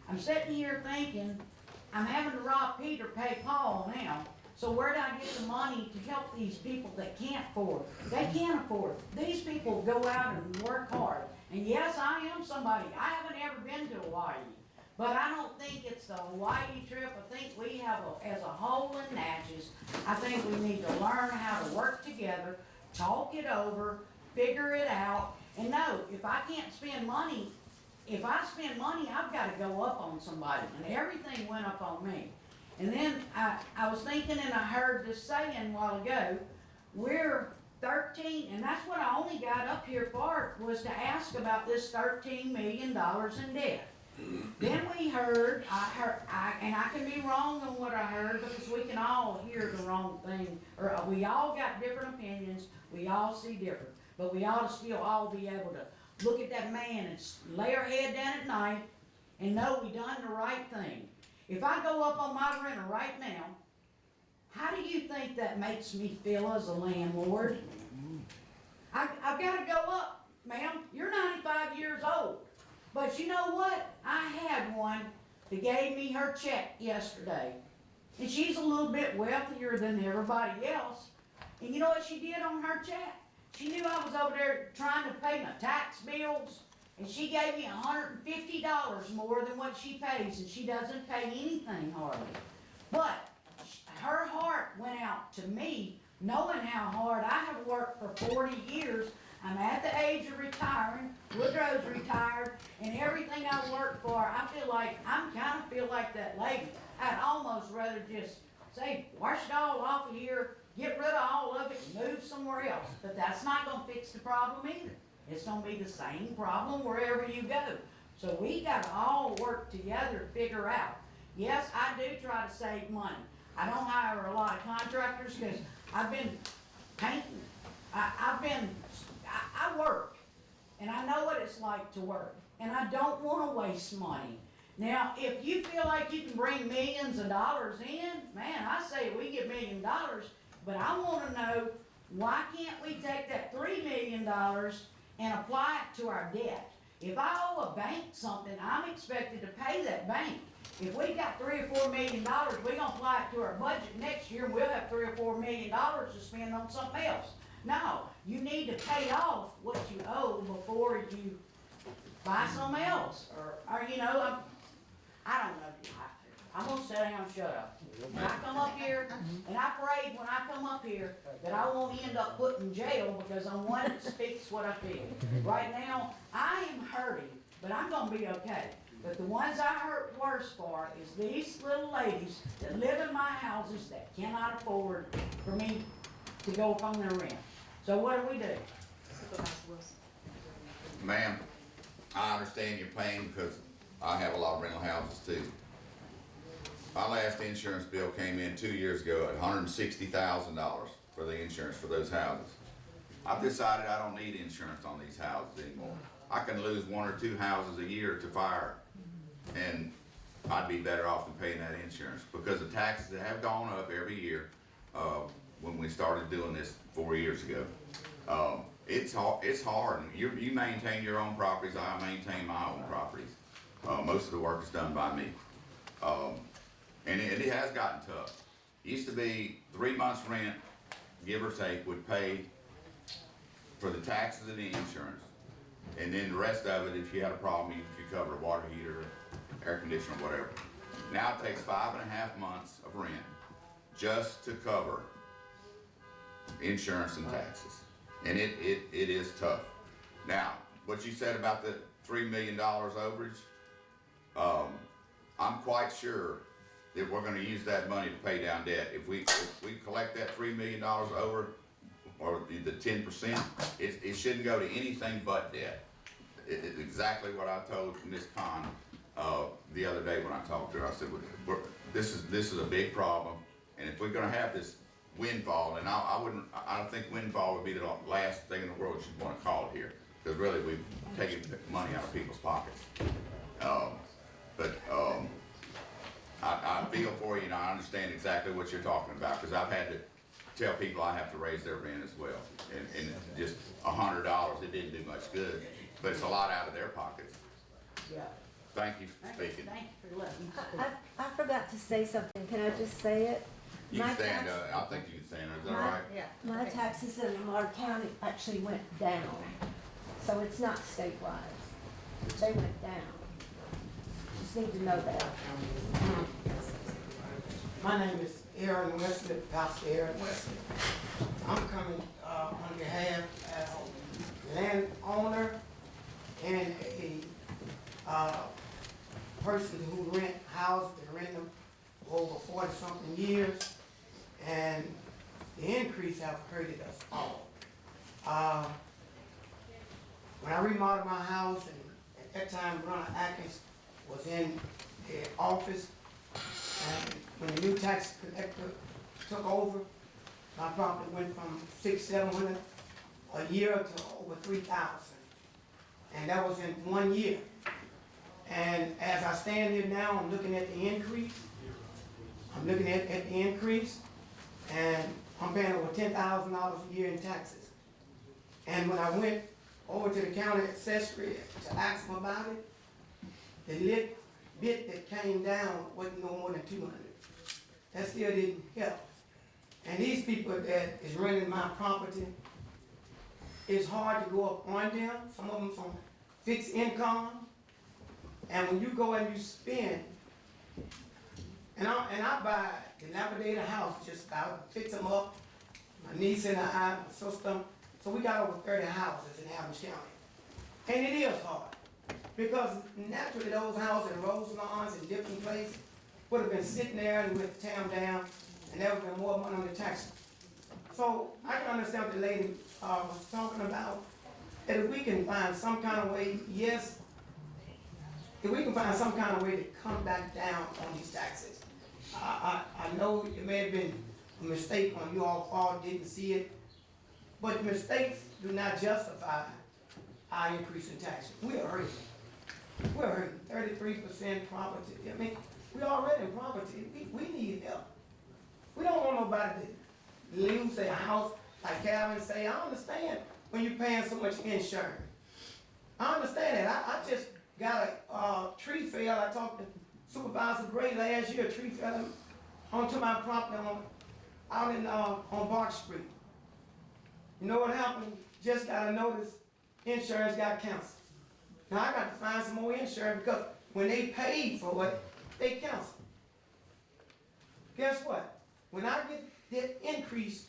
I'm sitting here thinking, I'm having to rob Peter, pay Paul now. So where do I get the money to help these people that can't afford? They can't afford. These people go out and work hard. And yes, I am somebody. I haven't ever been to Hawaii. But I don't think it's the Hawaii trip. I think we have, as a whole in Natchez, I think we need to learn how to work together, talk it over, figure it out. And no, if I can't spend money, if I spend money, I've gotta go up on somebody. And everything went up on me. And then I was thinking and I heard this saying a while ago, we're 13, and that's what I only got up here for, was to ask about this $13 million in debt. Then we heard, and I can be wrong on what I heard because we can all hear the wrong thing, or we all got different opinions, we all see different, but we ought to still all be able to look at that man and lay our head down at night and know we done the right thing. If I go up on my renter right now, how do you think that makes me feel as a landlord? I've got to go up, ma'am. You're 95 years old. But you know what? I had one that gave me her check yesterday. And she's a little bit wealthier than everybody else. And you know what she did on her check? She knew I was over there trying to pay my tax bills. And she gave me $150 more than what she pays. And she doesn't pay anything hardly. But her heart went out to me, knowing how hard I have worked for 40 years. I'm at the age of retiring, Woodrow's retired, and everything I worked for, I feel like that lady. I'd almost rather just say, wash it all off of here, get rid of all of it, and move somewhere else. But that's not gonna fix the problem either. It's gonna be the same problem wherever you go. So we gotta all work together to figure out. Yes, I do try to save money. I don't hire a lot of contractors because I've been painting. I work, and I know what it's like to work, and I don't want to waste money. Now, if you feel like you can bring millions of dollars in, man, I say we get $1 million, but I want to know, why can't we take that $3 million and apply it to our debt? If I owe a bank something, I'm expected to pay that bank. If we got $3 or $4 million, we're gonna apply it to our budget next year, and we'll have $3 or $4 million to spend on something else. No, you need to pay off what you owe before you buy something else, or you know, I don't know. I'm gonna sit down and shut up. When I come up here, and I prayed when I come up here that I won't end up put in jail because I'm one that speaks what I feel. Right now, I am hurting, but I'm gonna be okay. But the ones I hurt worse for is these little ladies that live in my houses that cannot afford for me to go up on their rent. So what do? Supervisor Wilson. Ma'am, I understand your pain because I have a lot of rental houses too. My last insurance bill came in 2 years ago at $160,000 for the insurance for those houses. I've decided I don't need insurance on these houses anymore. I can lose 1 or 2 houses a year to fire, and I'd be better off than paying that insurance because the taxes have gone up every year when we started doing this 4 years ago. It's hard. You maintain your own properties. I maintain my own properties. Most of the work is done by me. And it has gotten tough. Used to be 3 months rent, give or take, would pay for the taxes and the insurance. And then the rest of it, if you had a problem, you cover a water heater, air conditioner, whatever. Now it takes 5.5 months of rent just to cover insurance and taxes. And it is tough. Now, what you said about the $3 million overage, I'm quite sure that we're gonna use that money to pay down debt. If we collect that $3 million over, or the 10%, it shouldn't go to anything but debt. It's exactly what I told Ms. Khan the other day when I talked to her. I said, this is a big problem, and if we're gonna have this windfall, and I don't think windfall would be the last thing in the world you'd want to call it here, because really we've taken money out of people's pockets. I feel for you, and I understand exactly what you're talking about, because I've had to tell people I have to raise their rent as well, and just $100, it didn't do much good, but it's a lot out of their pockets. Yeah. Thank you for speaking. Thank you for letting me speak. I forgot to say something. Can I just say it? You can My stand, tax- I think you can stand, is that all right? Yeah. My taxes in Lamar County actually went down, so it's not statewide. They went down. just need to know that. My name is Aaron Wesley, Pastor Aaron Wesley. I'm coming on behalf as a landowner and a person who rent houses, been renting them for over 40-something years, and the increase have hurted us all. When I remodeled my house, and at that time Ronald Atkins was in the office, and when the new tax collector took over, my property went from $600-700 a year to over $3,000. And that was in 1 year. And as I stand here now, I'm looking at the increase. I'm looking at the increase, and I'm paying over $10,000 a year in taxes. And when I went over to the county assessory to ask them about it, the little bit that came down wasn't no more than $200. That still didn't help. And these people that is renting my property, it's hard to go up on them. Some of them from fixed income. And when you go and you spend, and I buy dilapidated house, just about fix them up. My niece and I, my sister, so we got over 30 houses in Adams County. And it is hard, because naturally those houses in Rose Lawns and different places would have been sitting there and we'd tear them down, and there would have been more money on the tax. So I can understand what the lady was talking about, that if we can find some kind of way, yes, if we can find some kind of way to come back down on these taxes. I know it may have been a mistake on you all part, didn't see it, but mistakes do not justify our increase in taxes. We are hurting. We're hurting. 33% property. I mean, we already in poverty. We need help. We don't want nobody to lose their house, like Calvin say. I understand when you're paying so much insurance. I understand that. I just got a tree fell. I talked to Supervisor Gray last year. A tree fell onto my property out in on Bark Street. You know what happened? Just got a notice. Insurance got canceled. Now I got to find some more insurance, because when they paid for it, they canceled. Guess what? When I get increase,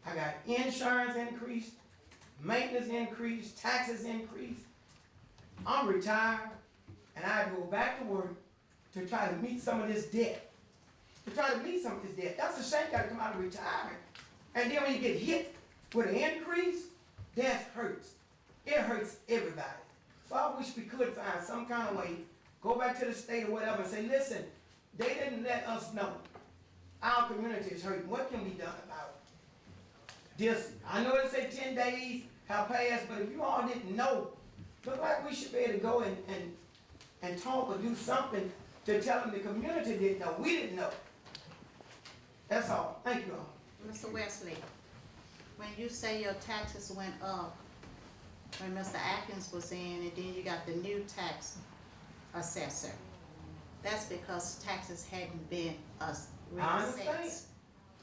I got insurance increase, maintenance increase, taxes increase. I'm retired, and I go back to work to try to meet some of this debt. That's a shame. Got to come out of retirement, and then when you get hit with an increase, that hurts. It hurts everybody. So I wish we could find some kind of way, go back to the state or whatever and say, listen, they didn't let us know. Our community is hurting. What can be done about this? I know they say 10 days have passed, but if you all didn't know, look like we should be able to go and talk or do something to tell them the community didn't know. We didn't know. That's all. Thank you all. Mr. Wesley, when you say your taxes went up, when Mr. Atkins was in, and then you got the new tax assessor, that's because taxes hadn't been I understand. reassessed.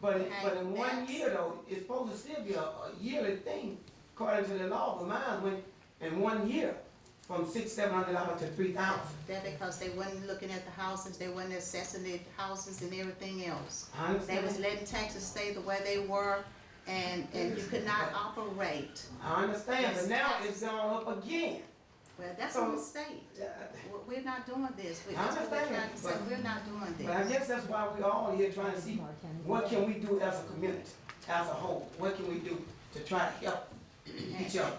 But in 1 year though, it's supposed to still be a yearly thing according to the law. But mine went in 1 year from $600-700 to $3,000. That's because they wasn't looking at the houses, they wasn't assessing the houses and everything else. I understand. They was letting taxes stay the way they were, and you could not operate. I understand, but now it's gone up again. Well, that's So- a mistake. We're not doing this. I That's what we're understand, trying to say. We're not doing But I this. guess that's why we're all here trying to see what can we do as a community, as a whole. What can we do to try to help each other?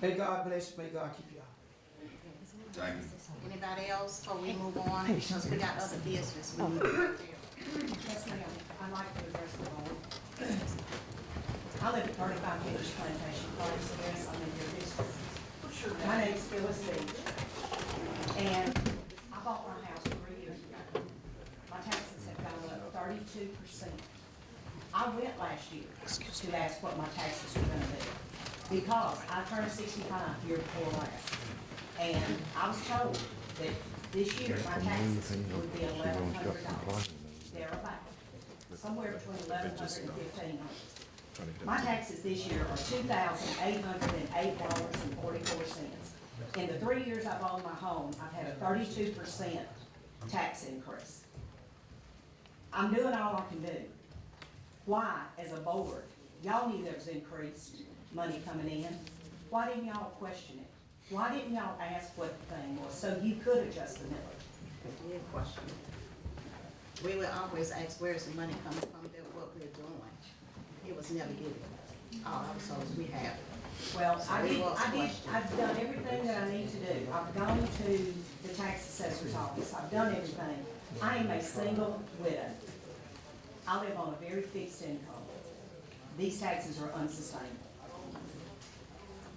May God bless you. May God keep you all. Thank you. Anybody else before we move on? Because we got other business. We need to go to. Yes, ma'am. I'd like to address the board. I live at 35 Beach Plantation Place, yes, I'm in your district. My name's Phyllis Beach, and I bought my house 3 years ago. My taxes have gone up 32%. I went last year to ask what my taxes were gonna be, because I turned 65 year before last. And I was told that this year my taxes would be $1,100, thereabout, somewhere between $1,100 and $1,500. My taxes this year are $2,808.44. In the 3 years I've owned my home, I've had a 32% tax increase. I'm doing all I can do. Why, as a board, y'all knew there was increased money coming in. Why didn't y'all question it? Why didn't y'all ask what the thing was so you could adjust the millage? We didn't question it. We would always ask, where's the money coming from, that what we're doing. It was never given. All I was told is we have it. Well, So it was questioned. I've done everything that I need to do. I've gone to the tax assessor's office, I've done everything. I am a single widow. I live on a very fixed income. These taxes are unsustainable.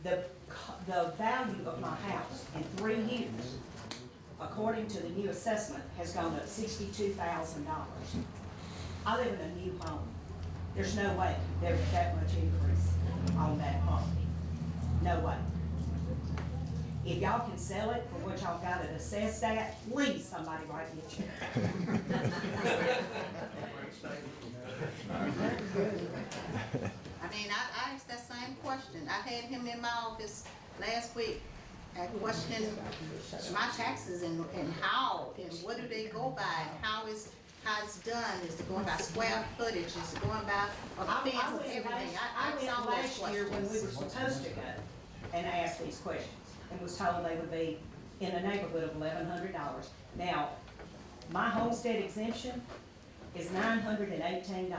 The value of my house in 3 years, according to the new assessment, has gone up $62,000. I live in a new home. There's no way there's that much increase on that property. No way. If y'all can sell it for what y'all got it assessed at, please, somebody write me a check. I mean, I asked that same question. I had him in my office last week and questioning my taxes and how, and what do they go by, and how it's done, is it going by square footage, is it going by a fence, everything. I asked all those last year when we were questions. supposed to go and ask these questions, and was told they would be in a neighborhood of $1,100. Now, my homestead exemption is $918.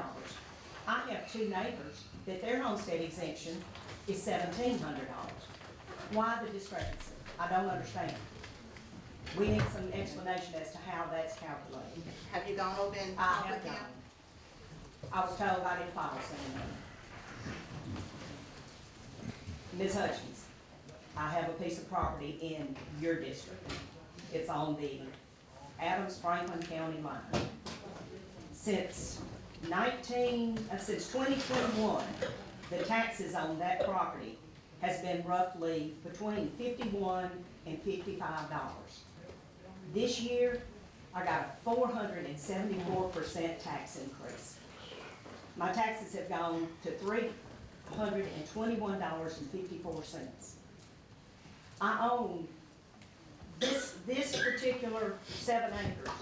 I have two neighbors that their homestead exemption is $1,700. Why the discrepancy? I don't understand. We need some explanation as to how that's calculated. Have you gone over and I talked have with him? I was told I didn't file something. Ms. Hutchins, I have a piece of property in your district. It's on the Adams-Franklin County line. Since 2021, the taxes on that property has been roughly between $51 and $55. This year, I got a 474% tax increase. My taxes have gone to $321.54. I own, this particular 7 acres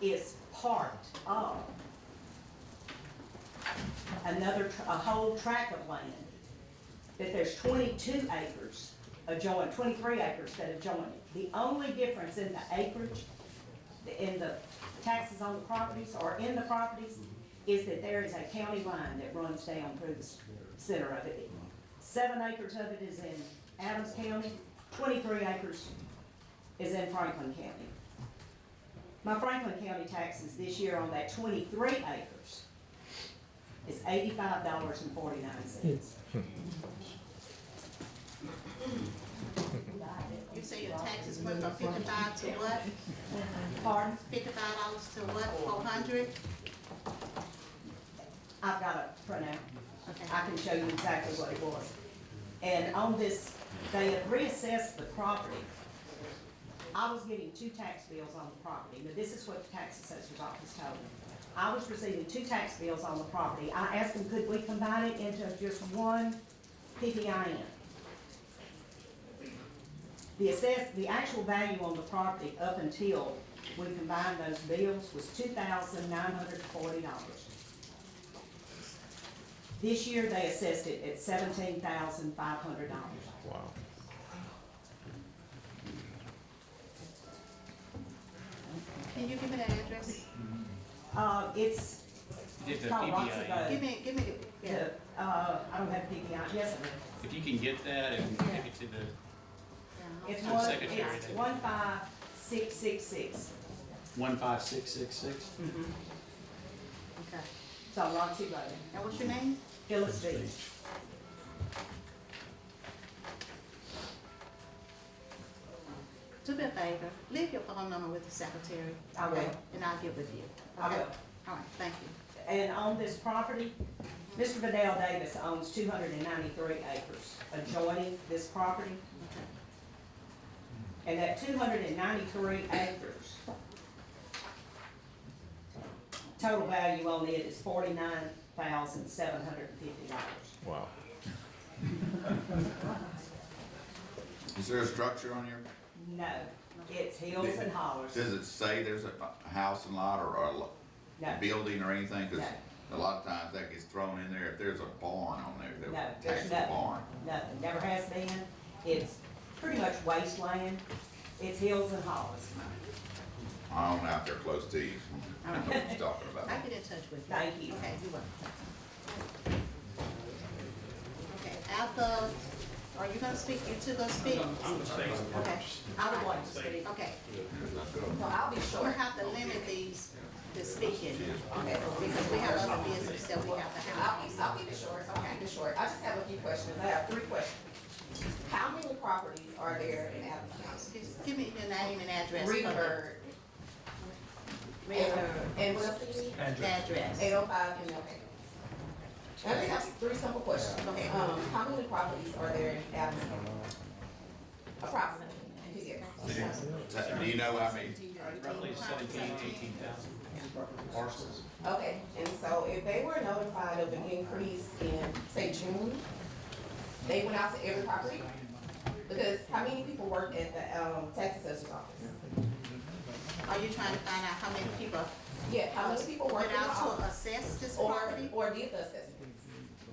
is part of a whole tract of land that there's 22 acres adjoined, 23 acres that adjoin it. The only difference in the acreage, in the taxes on the properties or in the properties, is that there is a county line that runs down through the center of it. 7 acres of it is in Adams County, 23 acres is in Franklin County. My Franklin County taxes this year on that 23 acres is $85.49. You say your taxes went from 55 to what? Pardon? $55 to what, 400? I've got a printout. Okay. I can show you exactly what it was. And on this, they had reassessed the property. I was getting 2 tax bills on the property, but this is what the tax assessor's office told me. I was receiving 2 tax bills on the property. I asked them, could we combine it into just one PPIN? The actual value on the property up until we combined those bills was $2,940. This year, they assessed it at $17,500. Wow. Can you give me that address? It's Get the called Roxy PPI. Road. Give me, yeah. I don't have PPI, yes, I do. If you can get that and take it to the, It's To the one, secretary it's then. 15666. 15666. Okay. It's on Roxy Road. Now, what's your name? Phyllis Beach. Do me a favor, leave your phone number with the secretary. I will. okay? And I'll get with you. I okay? will. All right, thank you. And on this property, Mr. Vidal Davis owns 293 acres adjoining this property. And that 293 acres, total value on it is $49,750. Wow. Is there a structure on your, No, it's hills and hollers. does it say there's a house and lot or No. building or anything? Cause No. a lot of times that gets thrown in there. If there's a barn on there, No, they'll there's tax the nothing. barn. Nothing, never has been. It's pretty much wasteland. It's hills and hollers. I own out there close to you. I know what you're talking about. I'll get in touch with you. Thank you. Okay, you're welcome. Okay, after, are you gonna speak? You two gonna speak? I'm gonna speak. Okay. I would like to speak. Okay. So I'll be We'll short. have to limit these, the speaking, because we have other business that we have to have. I'll keep it short, I'll keep it short. I just have a few questions. I have 3 questions. How many properties are there in Adams County? Just give me your name and address. Greenberg. And what else do you need? Address. 805 MLK. I just have 3 simple questions. Okay, how many properties are there in Adams County? Approximately. Yes. Do you know how many? Roughly 18,000 parcels. Okay, and so if they were notified of an increase in, say, June, they went out to every property? Because how many people work at the tax assessor's office? Are you trying to find out how many people Yeah, how many people work went in the out to office? assess this property? Or did the assessments?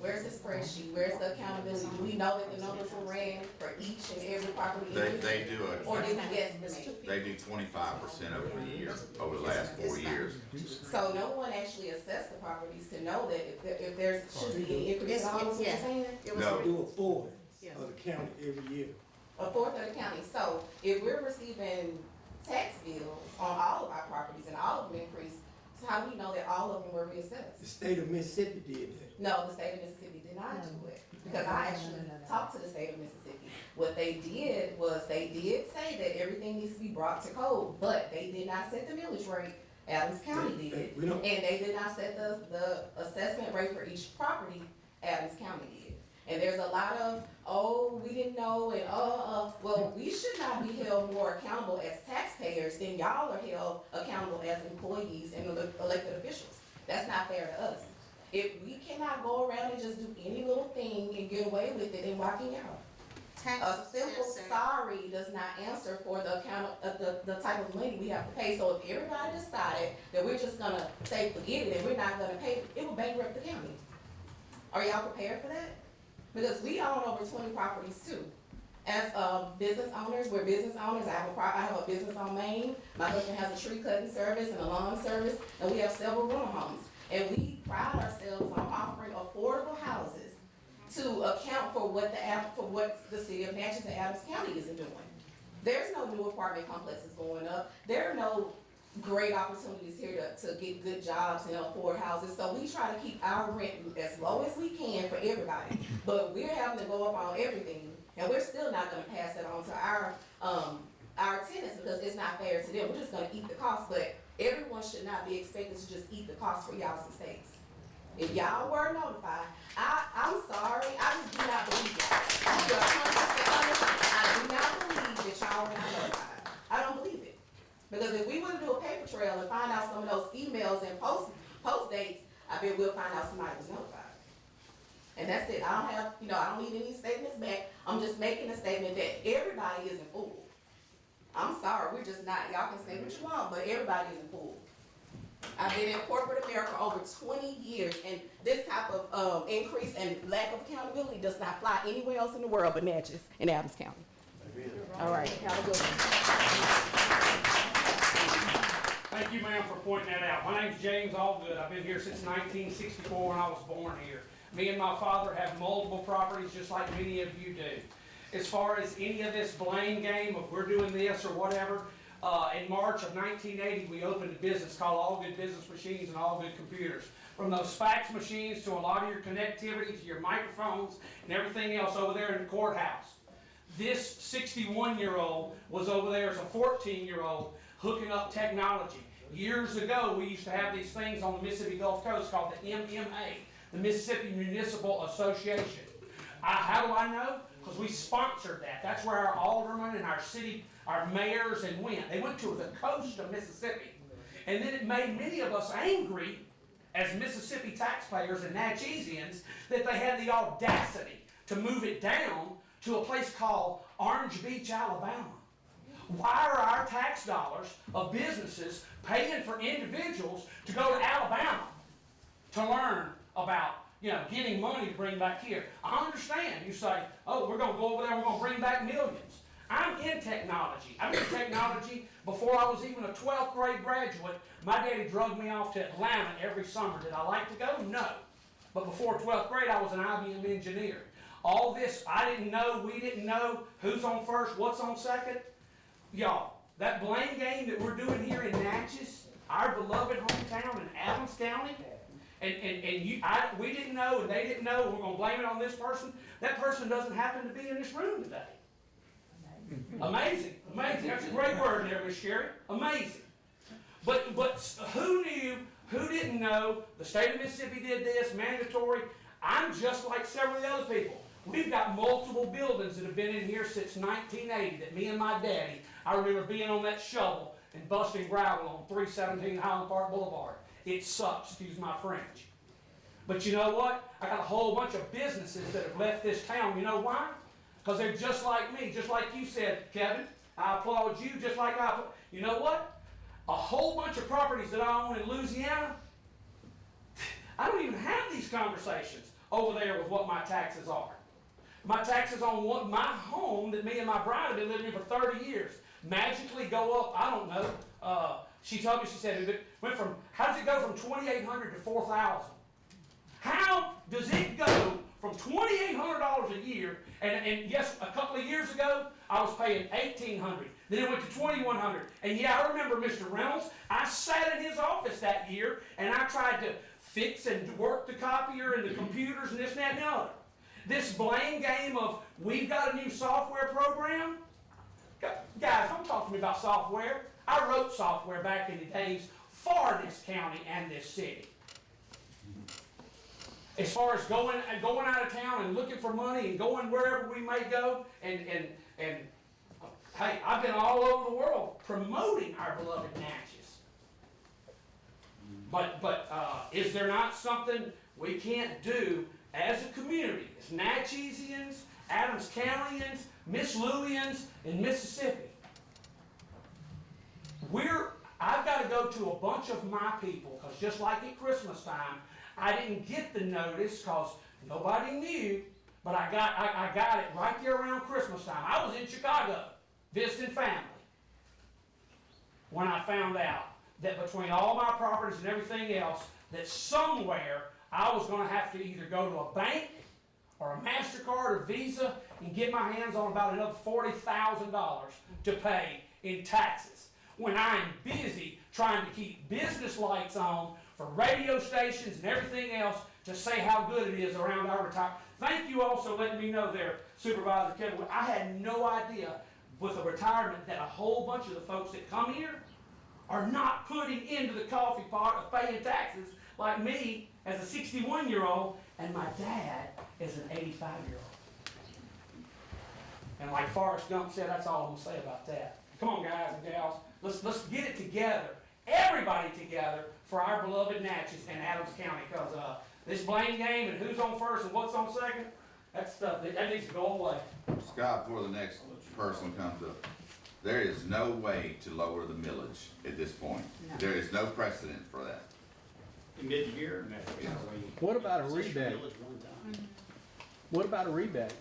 Where's the spreadsheet? Where's the accountability? Do we know that the numbers were ran for each and every property? They do Or it. did we guesstimate? They do 25% over the year, over the last 4 years. So no one actually assessed the properties to know that if there's, should be any increase in all of what you're saying? It was No. Do a fourth Yeah. of the county every year. A fourth of the county. So if we're receiving tax bills on all of our properties and all of them increased, so how do we know that all of them were The reassessed? state of Mississippi did that. No, the state of Mississippi did not do it, because I actually talked to the state of Mississippi. What they did was, they did say that everything needs to be brought to code, but they did not set the millage rate, Adams County did. We don't, And they did not set the assessment rate for each property, Adams County did. And there's a lot of, oh, we didn't know, and well, we should not be held more accountable as taxpayers than y'all are held accountable as employees and elected officials. That's not fair to us. If we cannot go around and just do any little thing and get away with it, then why can y'all? Tax A simple assessor. sorry does not answer for the the type of money we have to pay. So if everybody decided that we're just gonna say forget it and we're not gonna pay, it will bankrupt the county. Are y'all prepared for that? Because we own over 20 properties too. As business owners, we're business owners. I have a business on Main. My husband has a tree cutting service and a lawn service, and we have several rental homes. And we pride ourselves on offering affordable houses to account for what the city of Natchez and Adams County isn't doing. There's no new apartment complexes going up. There are no great opportunities here to get good jobs and afford houses. So we try to keep our rent as low as we can for everybody. But we're having to go up on everything, and we're still not gonna pass that on to our tenants because it's not fair to them. We're just gonna eat the cost, but everyone should not be expected to just eat the cost for y'all's mistakes. If y'all were notified, I'm sorry, I just do not believe y'all. I'm gonna be 100% honest, I do not believe that y'all were not notified. I don't believe it. Because if we were to do a paper trail and find out some of those emails and post dates, I bet we'll find out somebody was notified. And that's it. I don't need any statements back. I'm just making a statement that everybody isn't fooled. I'm sorry, we're just not. Y'all can say what you want, but everybody isn't fooled. I've been in corporate America over 20 years, and this type of increase and lack of accountability does not fly anywhere else in the world but Natchez and Adams County. All right, have a good one. Thank you, ma'am, for pointing that out. My name's James Allgood. I've been here since 1964 when I was born here. Me and my father have multiple properties just like many of you do. As far as any of this blame game of we're doing this or whatever, in March of 1980, we opened a business called All Good Business Machines and All Good Computers. From those fax machines to a lot of your connectivity to your microphones and everything else over there in the courthouse. This 61-year-old was over there as a 14-year-old hooking up technology. Years ago, we used to have these things on the Mississippi Gulf Coast called the MMA, the Mississippi Municipal Association. How do I know? Because we sponsored that. That's where our aldermen and our city, our mayors and went. They went to the coast of Mississippi. And then it made many of us angry as Mississippi taxpayers and Natchezians that they had the audacity to move it down to a place called Orange Beach, Alabama? Why are our tax dollars of businesses paying for individuals to go to Alabama to learn about, getting money to bring back here? I understand. You say, oh, we're going to go over there, we're going to bring back millions. I'm in technology. I'm in technology before I was even a 12th grade graduate. My daddy drugged me off to Atlanta every summer. Did I like to go? No. But before 12th grade, I was an IBM engineer. All this, I didn't know, we didn't know who's on first, what's on second. Y'all, that blame game that we're doing here in Natchez, our beloved hometown in Adams County, we didn't know and they didn't know, we're going to blame it on this person. That person doesn't happen to be in this room today. Amazing, amazing. That's a great word there, Miss Sherry. Amazing. But who knew, who didn't know, the state of Mississippi did this, mandatory. I'm just like several of the other people. We've got multiple buildings that have been in here since 1980 that me and my daddy, I remember being on that shovel and busting gravel on 317 Highland Park Boulevard. It sucks, excuse my French. But you know what? I got a whole bunch of businesses that have left this town. You know why? Because they're just like me, just like you said, Kevin. I applaud you just like you know what? A whole bunch of properties that I own in Louisiana, I don't even have these conversations over there with what my taxes are. My taxes on my home that me and my bride have been living in for 30 years magically go up, I don't know. She told me, she said, how does it go from $2,800 to $4,000? How does it go from $2,800 a year, and yes, a couple of years ago, I was paying $1,800. Then it went to $2,100. And yeah, I remember Mr. Reynolds. I sat in his office that year, and I tried to fix and work the copier and the computers and this, that, and the other. This blame game of, we've got a new software program. Guys, don't talk to me about software. I wrote software back in the days for this county and this city. As far as going out of town and looking for money and going wherever we may go, and hey, I've been all over the world promoting our beloved Natchez. But is there not something we can't do as a community, as Natchezians, Adams Countyans, Miss Louians, and Mississippi? I've got to go to a bunch of my people, because just like at Christmas time, I didn't get the notice because nobody knew, but I got it right there around Christmas time. I was in Chicago visiting family when I found out that between all my properties and everything else, that somewhere I was going to have to either go to a bank or a MasterCard or Visa and get my hands on about another $40,000 to pay in taxes, when I'm busy trying to keep business lights on for radio stations and everything else to say how good it is around our retirement. Thank you also letting me know there, Supervisor Kevin. I had no idea with a retirement that a whole bunch of the folks that come here are not putting into the coffee pot of paying taxes like me as a 61-year-old and my dad as an 85-year-old. And like Forrest Gump said, that's all I'm going to say about that. Come on, guys and gals. Let's get it together, everybody together, for our beloved Natchez and Adams County, because this blame game and who's on first and what's on second, that stuff, that needs to go away. Scott, before the next person comes up, there is no way to lower the millage at this point. No. There is no precedent for that. Mid-year? What about a rebate? What about a rebate?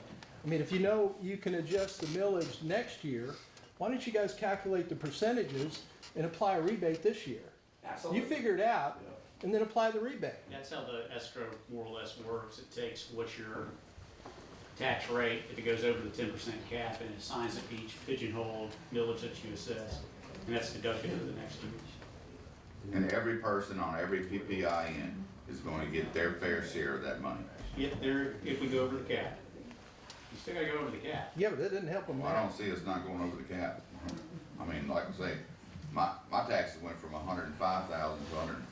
I mean, if you know you can adjust the millage next year, why don't you guys calculate the percentages and apply a rebate this year? Absolutely. You figure it out and then apply the rebate. That's how the escrow more or less works. It takes what's your tax rate, if it goes over the 10% cap, and it assigns it to each pigeonhole millage that you assess, and that's deducted over the next year. And every person on every PPIN is going to get their fair share of that money. If we go over the cap. You still gotta go over the cap. Yeah, but that didn't help them. Well, I don't see us not going over the cap. I mean, like I say, my taxes went from $105,000 to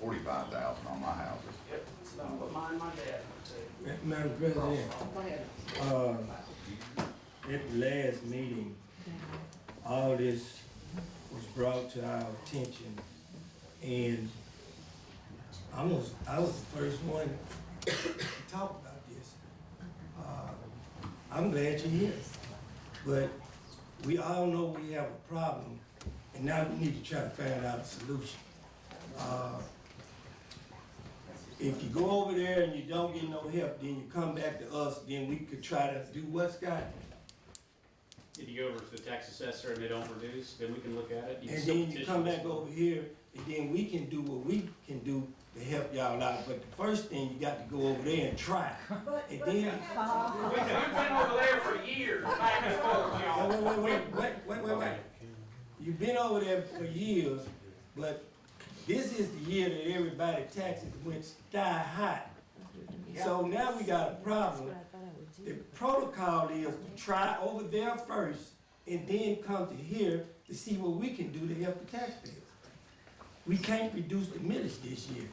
$145,000 on my houses. Yep, that's about what mine and my dad went to. Madam President, Go ahead. at the last meeting, all this was brought to our attention, and I was the first one to talk about this. I'm glad you're here. But we all know we have a problem, and now we need to try to find out a solution. If you go over there and you don't get no help, then you come back to us, then we could try to do what, Scott? If you go over to the tax assessor and they don't reduce, then we can look at it. And then you come back over here, and then we can do what we can do to help y'all out. But the first thing, you got to go over there and try. And then, We've been over there for years, back and forth, y'all. wait. You've been over there for years, but this is the year that everybody taxes went sky high. So now we got a problem. The protocol is to try over there first and then come to here to see what we can do to help the taxpayers. We can't reduce the millage this year.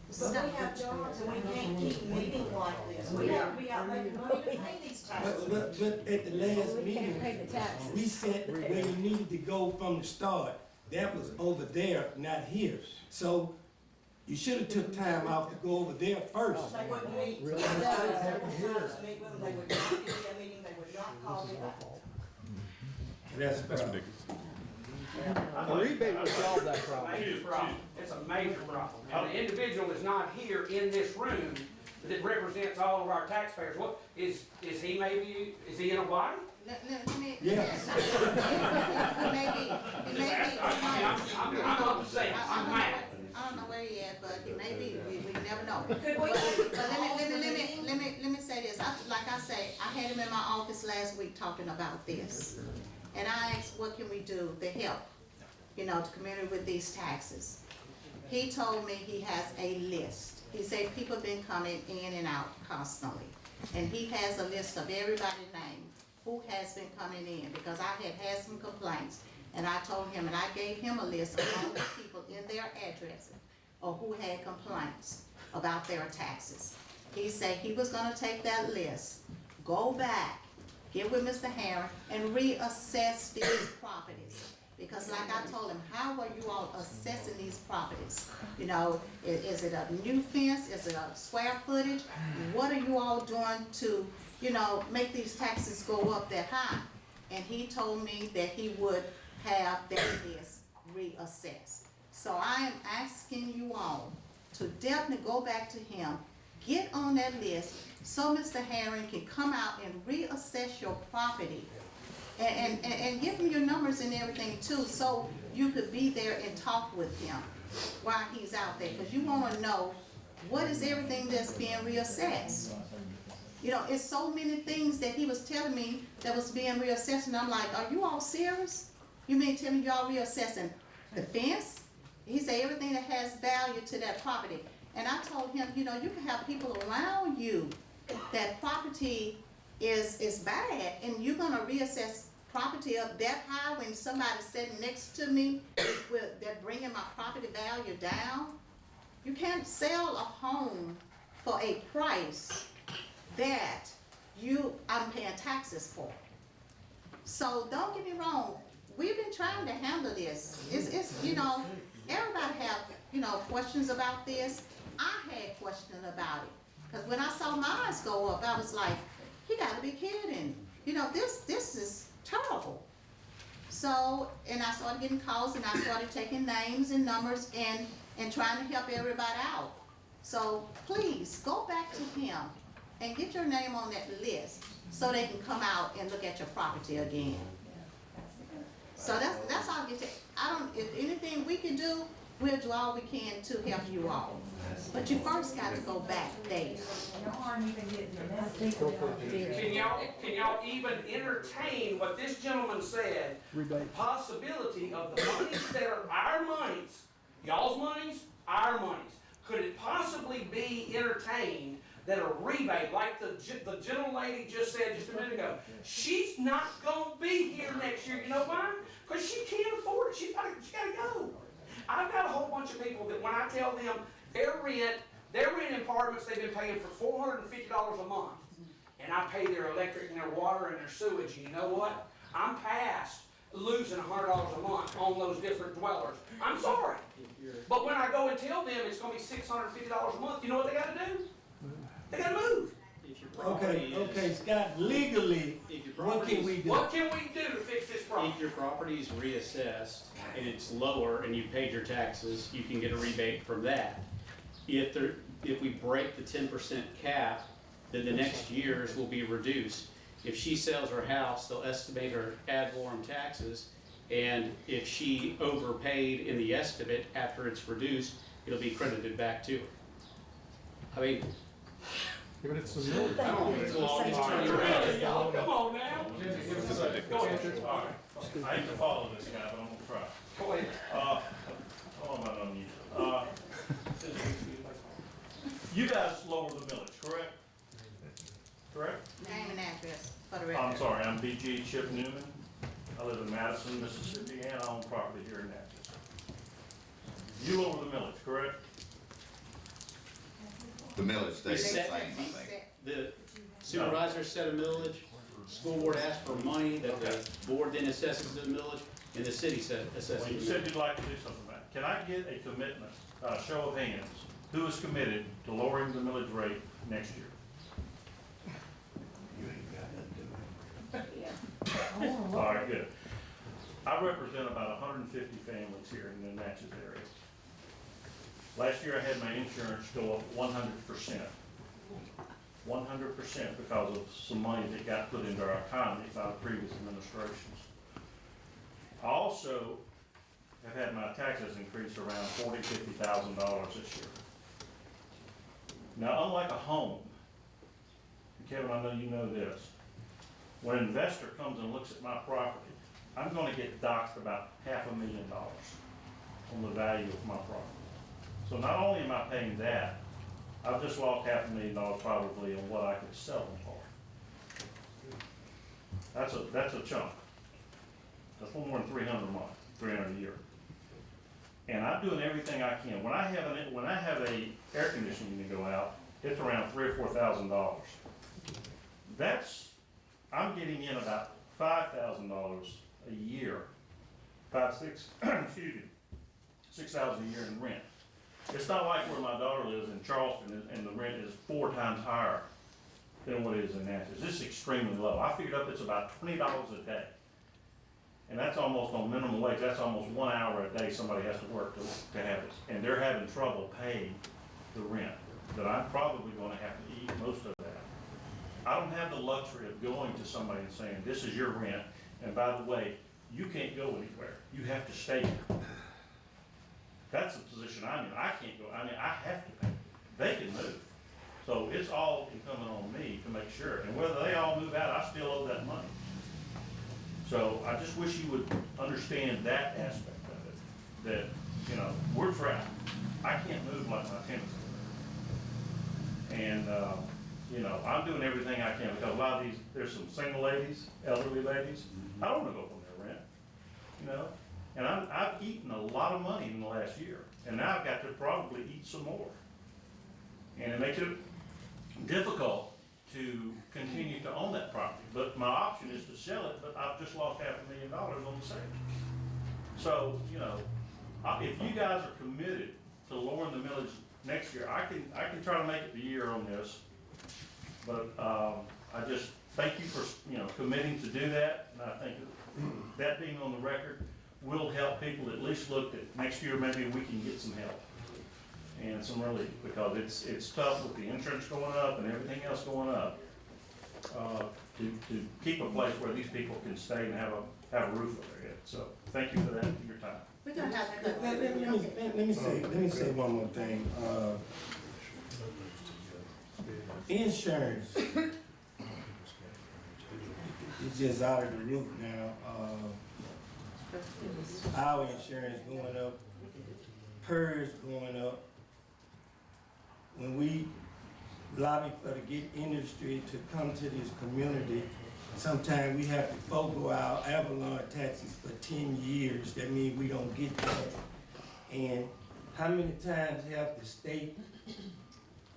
But we have jobs and we can't keep meeting like this. We have to be out making money to pay these taxes. But at the last meeting, we said where you needed to go from the start. That was over there, not here. So you should have took time off to go over there first. They wouldn't meet. They would not give me a meeting, they would not call me back. That's the problem. A rebate would solve that problem. Major problem. It's a major problem. And the individual is not here in this room that represents all of our taxpayers. What, is he maybe, is he in Hawaii? Yes. I'm upset, I'm mad. I don't know where he at, but maybe, we never know. Could we- But let me say this, like I say, I had him in my office last week talking about this. And I asked, what can we do to help, the community with these taxes? He told me he has a list. He said people been coming in and out constantly. And he has a list of everybody's name who has been coming in, because I had some complaints. And I told him, and I gave him a list of all the people in their addresses or who had complaints about their taxes. He said he was gonna take that list, go back, get with Mr. Herring, and reassess these properties. Because like I told him, how are you all assessing these properties? Is it a new fence? Is it a square footage? What are you all doing to, make these taxes go up that high? And he told me that he would have that list reassessed. So I am asking you all to definitely go back to him, get on that list, so Mr. Herring can come out and reassess your property. And give him your numbers and everything too, so you could be there and talk with him while he's out there, because you wanna know what is everything that's being reassessed. It's so many things that he was telling me that was being reassessed, and I'm like, are you all serious? You mean tell me y'all reassessing the fence? He said everything that has value to that property. And I told him, you can have people around you that property is bad, and you're gonna reassess property up that high when somebody's sitting next to me, they're bringing my property value down. You can't sell a home for a price that I'm paying taxes for. So don't get me wrong, we've been trying to handle this. It's everybody have, questions about this. I had questions about it. Because when I saw mine go up, I was like, he gotta be kidding. This is terrible. So, and I started getting calls, and I started taking names and numbers and trying to help everybody out. So please, go back to him and get your name on that list so they can come out and look at your property again. So that's all I get to. If anything we can do, we'll do all we can to help you all. But you first got to go back there. Can y'all even entertain what this gentleman said? The possibility of the monies that are our monies, y'all's monies, our monies. Could it possibly be entertained that a rebate, like the gentlelady just said just a minute ago, she's not gonna be here next year. You know why? Because she can't afford it. She gotta go. I've got a whole bunch of people that when I tell them they're renting apartments they've been paying for $450 a month. And I pay their electric and their water and their sewage. And you know what? I'm past losing $100 a month on those different dwellers. I'm sorry. But when I go and tell them it's going to be $650 a month, you know what they got to do? They got to move. Okay, Scott, legally, what can we do? What can we do to fix this problem? If your property is reassessed and it's lower and you paid your taxes, you can get a rebate from that. If we break the 10% cap, then the next years will be reduced. If she sells her house, they'll estimate her ad valorem taxes, and if she overpaid in the estimate after it's reduced, it'll be credited back to her. I mean, But it's the millage. I don't think it's law, just turn around. Y'all, come on now. All right, I hate to follow this guy, but I'm gonna try. Go ahead. Hold on, I'm on you guys lower the millage, correct? Correct? Name and address for the record. I'm sorry, I'm BG Chip Newman. I live in Madison, Mississippi, and I own property here in Natchez. You lower the millage, correct? The millage stays the same, I Reset. think. The supervisor set a millage, school board asked for money that the board then assesses the millage, and the city assesses Well, the you said millage. you'd like to do something about it. Can I get a commitment, show of hands, who is committed to lowering the millage rate next year? All right, good. I represent about 150 families here in the Natchez area. Last year I had my insurance go up 100%. 100% because of some money that got put into our economy by the previous administrations. I also have had my taxes increase around $40,000 to $50,000 this year. Now, unlike a home, and Kevin, I know you know this, when an investor comes and looks at my property, I'm gonna get docked about $500,000 on the value of my property. So not only am I paying that, I've just lost $500,000 probably on what I could sell them for. That's a chunk. That's a little more than $300 a month, $300 a year. And I'm doing everything I can. When I have a air conditioning unit go out, it's around $3,000 or $4,000. I'm getting in about $5,000 a year, excuse me, $6,000 a year in rent. It's not like where my daughter lives in Charleston and the rent is 4 times higher than what it is in Natchez. This is extremely low. I figured up it's about $20 a day. And that's almost on minimum wage. That's almost 1 hour a day somebody has to work to have it. And they're having trouble paying the rent that I'm probably gonna have to eat most of that. I don't have the luxury of going to somebody and saying, this is your rent, and by the way, you can't go anywhere. You have to stay here. That's the position I'm in. I can't go, I have to pay. They can move. So it's all incumbent on me to make sure. And whether they all move out, I still owe that money. So I just wish you would understand that aspect of it, that, we're trapped. I can't move like my tenants do. And, I'm doing everything I can because a lot of there's some single ladies, elderly ladies, I don't wanna go from their rent, and I've eaten a lot of money in the last year, and now I've got to probably eat some more. And it makes it difficult to continue to own that property, but my option is to sell it, but I've just lost $500,000 on the sale. So, if you guys are committed to lowering the millage next year, I can try to make it the year on this, but, I just thank you for, committing to do that, and I think that being on the record will help people at least look at next year, maybe we can get some help and some relief, because it's tough with the insurance going up and everything else going up, to keep a place where these people can stay and have a roof over their head. So thank you for that, for your time. We're gonna have to. Let me say one more thing. Insurance is just out of the roof now. Our insurance going up, PERS going up. When we lobby for the gig industry to come to this community, sometimes we have to forego our Avalon taxes for 10 years. That means we don't get that. And how many times have the state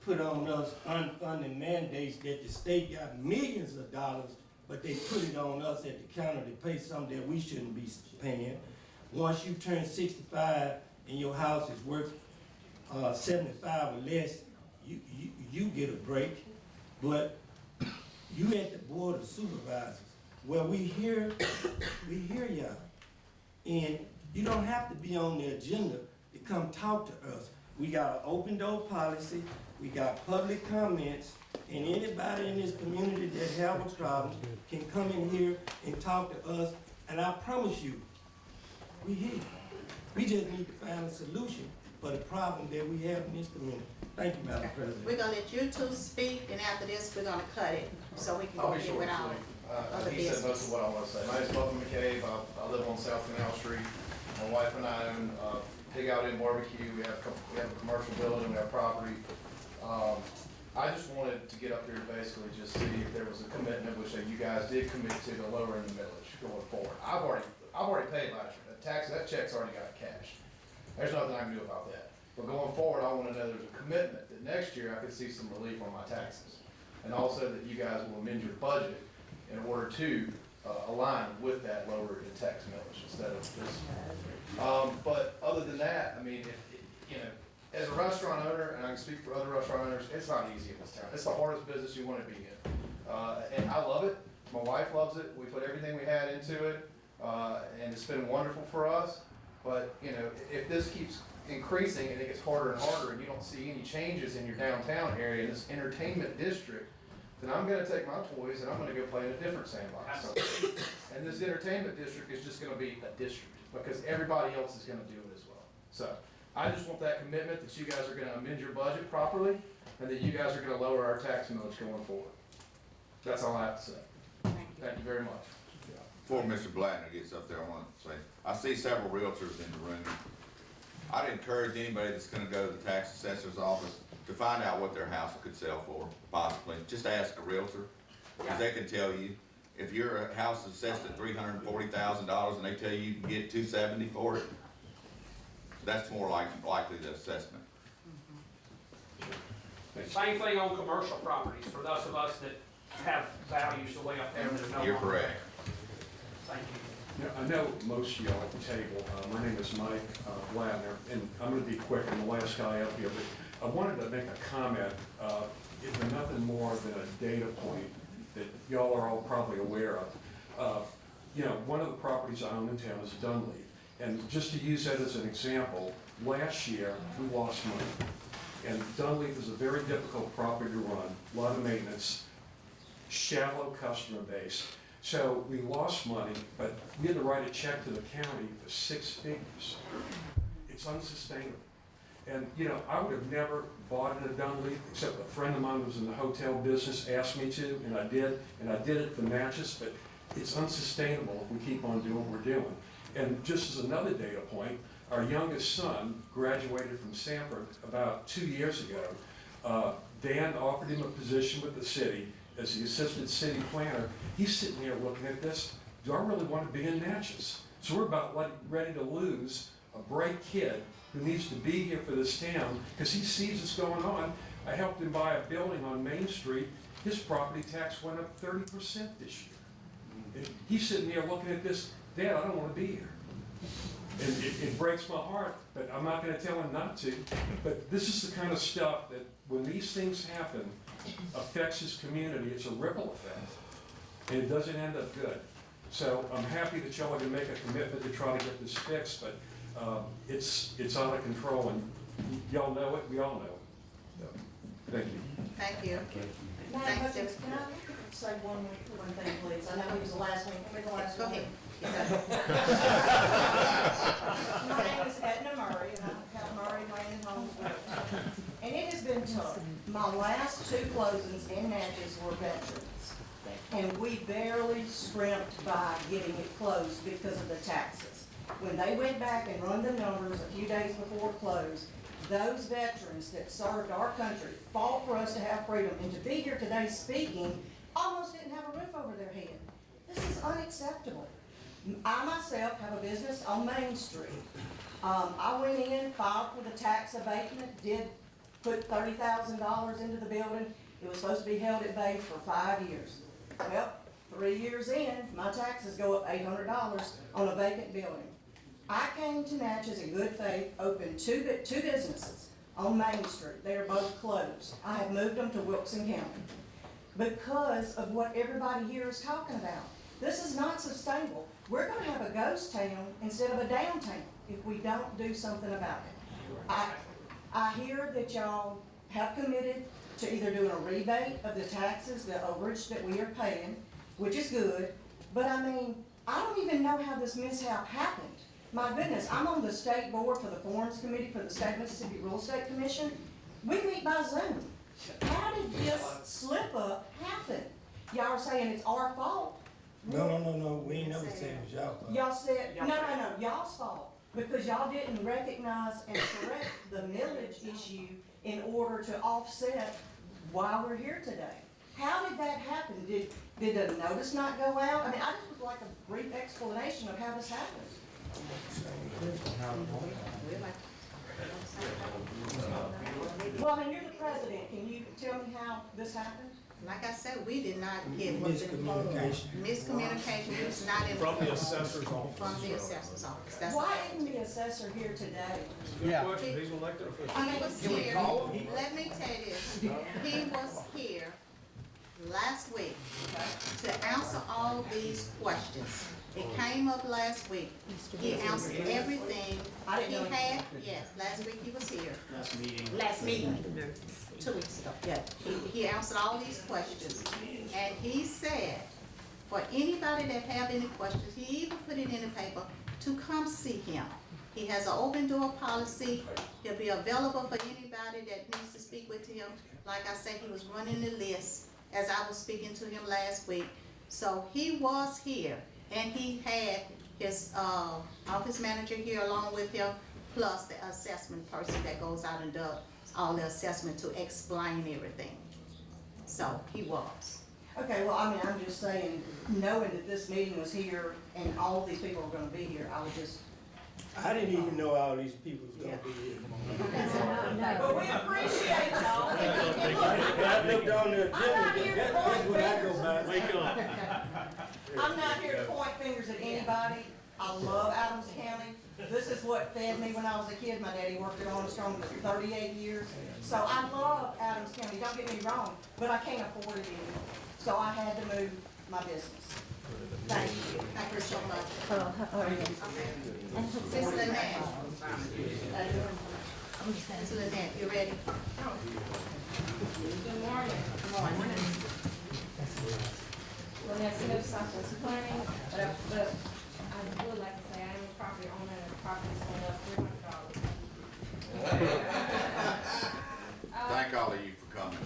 put on us unfunded mandates that the state got millions of dollars, but they put it on us at the counter to pay something that we shouldn't be paying. Once you turn 65 and your house is worth 75 or less, you get a break. But you at the Board of Supervisors, where we hear y'all. And you don't have to be on the agenda to come talk to us. We got an open door policy, we got public comments, and anybody in this community that have a problem can come in here and talk to us, and I promise you, we hear you. We just need to find a solution for the problem that we have in this community. Thank you, Madam President. We're gonna let you two speak, and after this, we're gonna cut it, so we can I'll go be ahead short with and our sweet. other He said most business. of what I want to say. My name's Bubba McCabe. I live on South Canal Street. My wife and I own Pig Out In Barbecue. We have a commercial building, we have property. I just wanted to get up here to basically just see if there was a commitment, which you guys did commit to lowering the millage going forward. I've already paid last year. That check's already got cashed. There's nothing I can do about that. But going forward, I want to know there's a commitment that next year I could see some relief on my taxes. And also that you guys will amend your budget in order to align with that lower in tax millage instead of this. But other than that, I mean, as a restaurant owner, and I can speak for other restaurant owners, it's not easy in this town. It's the hardest business you want to be in. And I love it. My wife loves it. We put everything we had into it. And it's been wonderful for us. But, if this keeps increasing and it gets harder and harder and you don't see any changes in your downtown area, in this entertainment district, then I'm gonna take my toys and I'm gonna go play in a different sandbox. And this entertainment district is just gonna be a district, because everybody else is gonna do it as well. So, I just want that commitment that you guys are gonna amend your budget properly, and that you guys are gonna lower our tax millage going forward. That's all I have to say. Thank you very much. Before Mr. Blattner gets up there, I want to say, I see several realtors in the room. I'd encourage anybody that's gonna go to the tax assessor's office to find out what their house could sell for, possibly. Just ask a realtor, because they can tell you. If your house is assessed at $340,000 and they tell you can get $270 for it, that's more likely the assessment. Same thing on commercial properties, for those of us that have values the way up there that are no longer. You're correct. Thank you. I know most of y'all at the table. My name is Mike Blattner, and I'm going to be quick, I'm the last guy up here, but I wanted to make a comment, if nothing more than a data point that y'all are all probably aware of. One of the properties I own in town is Dunleavy, and just to use that as an example, last year we lost money. And Dunleavy is a very difficult property to run, a lot of maintenance, shallow customer base. So we lost money, but we had to write a check to the county for 6 figures. It's unsustainable. And, I would have never bought in a Dunleavy, except a friend of mine who was in the hotel business asked me to, and I did it for matches, but it's unsustainable if we keep on doing what we're doing. And just as another data point, our youngest son graduated from Sanford about 2 years ago. Dan offered him a position with the city as the assistant city planner. He's sitting there looking at this. Do I really want to be in Natchez? So we're about ready to lose a bright kid who needs to be here for this town because he sees what's going on. I helped him buy a building on Main Street. His property tax went up 30% this year. And he's sitting there looking at this. Dad, I don't want to be here. And it breaks my heart, but I'm not going to tell him not to. But this is the kind of stuff that when these things happen, affects his community. It's a ripple effect, and it doesn't end up good. So I'm happy that y'all are going to make a commitment to try to get this fixed, but it's out of control, and y'all know it, we all know it. So, thank you. Thank you. Madam Thanks, President, Jim. can I say one thing, please? I know he was the last one. Can we the last Go one? ahead. My name is Edna Murray, and I have Murray Land Homes with. And it has been tough. My last 2 closings in Natchez were veterans. And we barely scrimped by getting it closed because of the taxes. When they went back and run the numbers a few days before close, those veterans that served our country, fought for us to have freedom, and to be here today speaking, almost didn't have a roof over their head. This is unacceptable. I myself have a business on Main Street. I went in, filed for the tax abatement, did put $30,000 into the building. It was supposed to be held at bay for 5 years. Well, 3 years in, my taxes go up $800 on a vacant building. I came to Natchez in good faith, opened two businesses on Main Street. They are both closed. I have moved them to Wilkes County. because of what everybody here is talking about. This is not sustainable. We're gonna have a ghost town instead of a downtown if we don't do something about it. I hear that y'all have committed to either doing a rebate of the taxes, the overage that we are paying, which is good, but I mean, I don't even know how this mishap happened. My goodness, I'm on the state board for the Forums Committee for the State Mississippi Real Estate Commission. We meet by Zoom. How did this slip up happen? Y'all are saying it's our fault. No, we ain't never said it was y'all fault. Y'all said, no, y'all's fault, because y'all didn't recognize and correct the millage issue in order to offset why we're here today. How did that happen? Did the notice not go out? I mean, I just would like a brief explanation of how this happened. Well, I mean, you're the president. Can you tell me how this happened? Like I said, we did not get what miscommunication. We was not in. From the assessor's office. From the assessor's office. That's Why isn't the assessor here today? Yeah. He's an elected official. He was here, let me tell you this, he was here last week to answer all these questions. It came up last week. He answered everything that he had. Yes, last week he was here. Last meeting. 2 weeks ago. Yeah. He answered all these questions. And he said, for anybody that have any questions, he even put it in the paper, to come see him. He has an open door policy. He'll be available for anybody that needs to speak with him. Like I said, he was running the list as I was speaking to him last week. So he was here, and he had his office manager here along with him, plus the assessment person that goes out and does all the assessment to explain everything. So he was. Okay, well, I mean, I'm just saying, knowing that this meeting was here and all these people were gonna be here, I would just. I didn't even know all these people was gonna be here. But we appreciate y'all. I looked on the agenda, that's what I go by. Wake up. I'm not here to point fingers at anybody. I love Adams County. This is what fed me when I was a kid. My daddy worked at Armstrong for 38 years. So I love Adams County, don't get me wrong, but I can't afford it anymore. So I had to move my business. Thank you. Thank you so much. Ms. Lynette. Ms. Lynette, you ready? Good morning. Good morning. Lynette Smith, Southwest Planning, but I would like to say I am a property owner and the property is going up $300. Thank all of you for coming.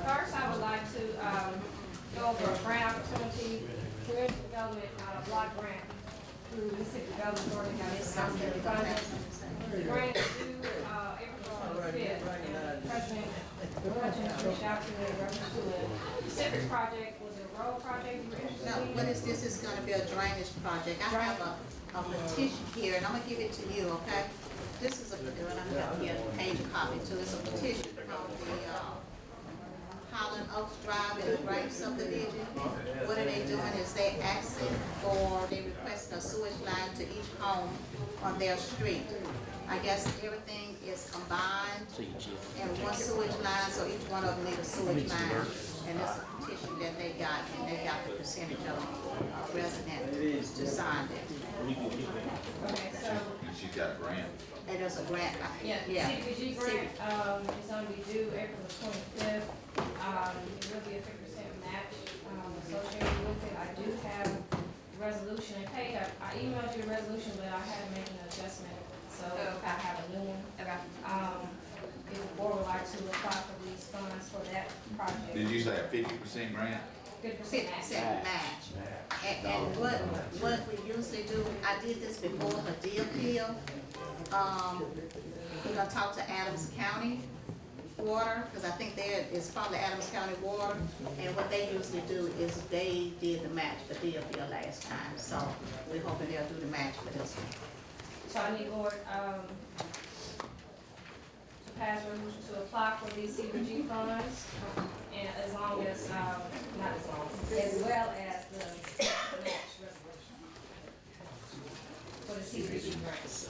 First, I would like to go over a grant opportunity, community development block grant through Mississippi Development Authority, County Project. The grant is due April 5th, and President Hutchins reached out to me in reference to a specific project. Was it a road project you were interested No, in? what is this? It's gonna be a drainage project. I have a petition here, and I'm gonna give it to you, okay? This is a, and I'm gonna get a page copy too. It's a petition from the, Highland Oaks Drive in the Grave subdivision. What are they doing is they asking for, they request a sewage line to each home on their street. I guess everything is combined in one sewage line, so each one of them need a sewage line. And it's a petition that they got, and they got the percentage of residents to sign it. Okay, so. And she's got a grant. And there's a grant. Yeah, CDBG grant, is gonna be due April the 25th. It will be a 50% match, associated with it. I do have the resolution, and Paige, I emailed you a resolution, but I had to make an adjustment, so I have a new one. If the board would like to apply for these funds for that project. Did you say a 50% grant? 50% match. And what we usually do, I did this before for deal. We're gonna talk to Adams County Water, because I think there is probably Adams County Water, and what they usually do is they did the match for Deerfield last time, so we're hoping they'll do the match for this one. So I need board, to pass resolution to apply for these CDBG funds, and as long as, not as long, as well as the match resolution for the CDBG grants.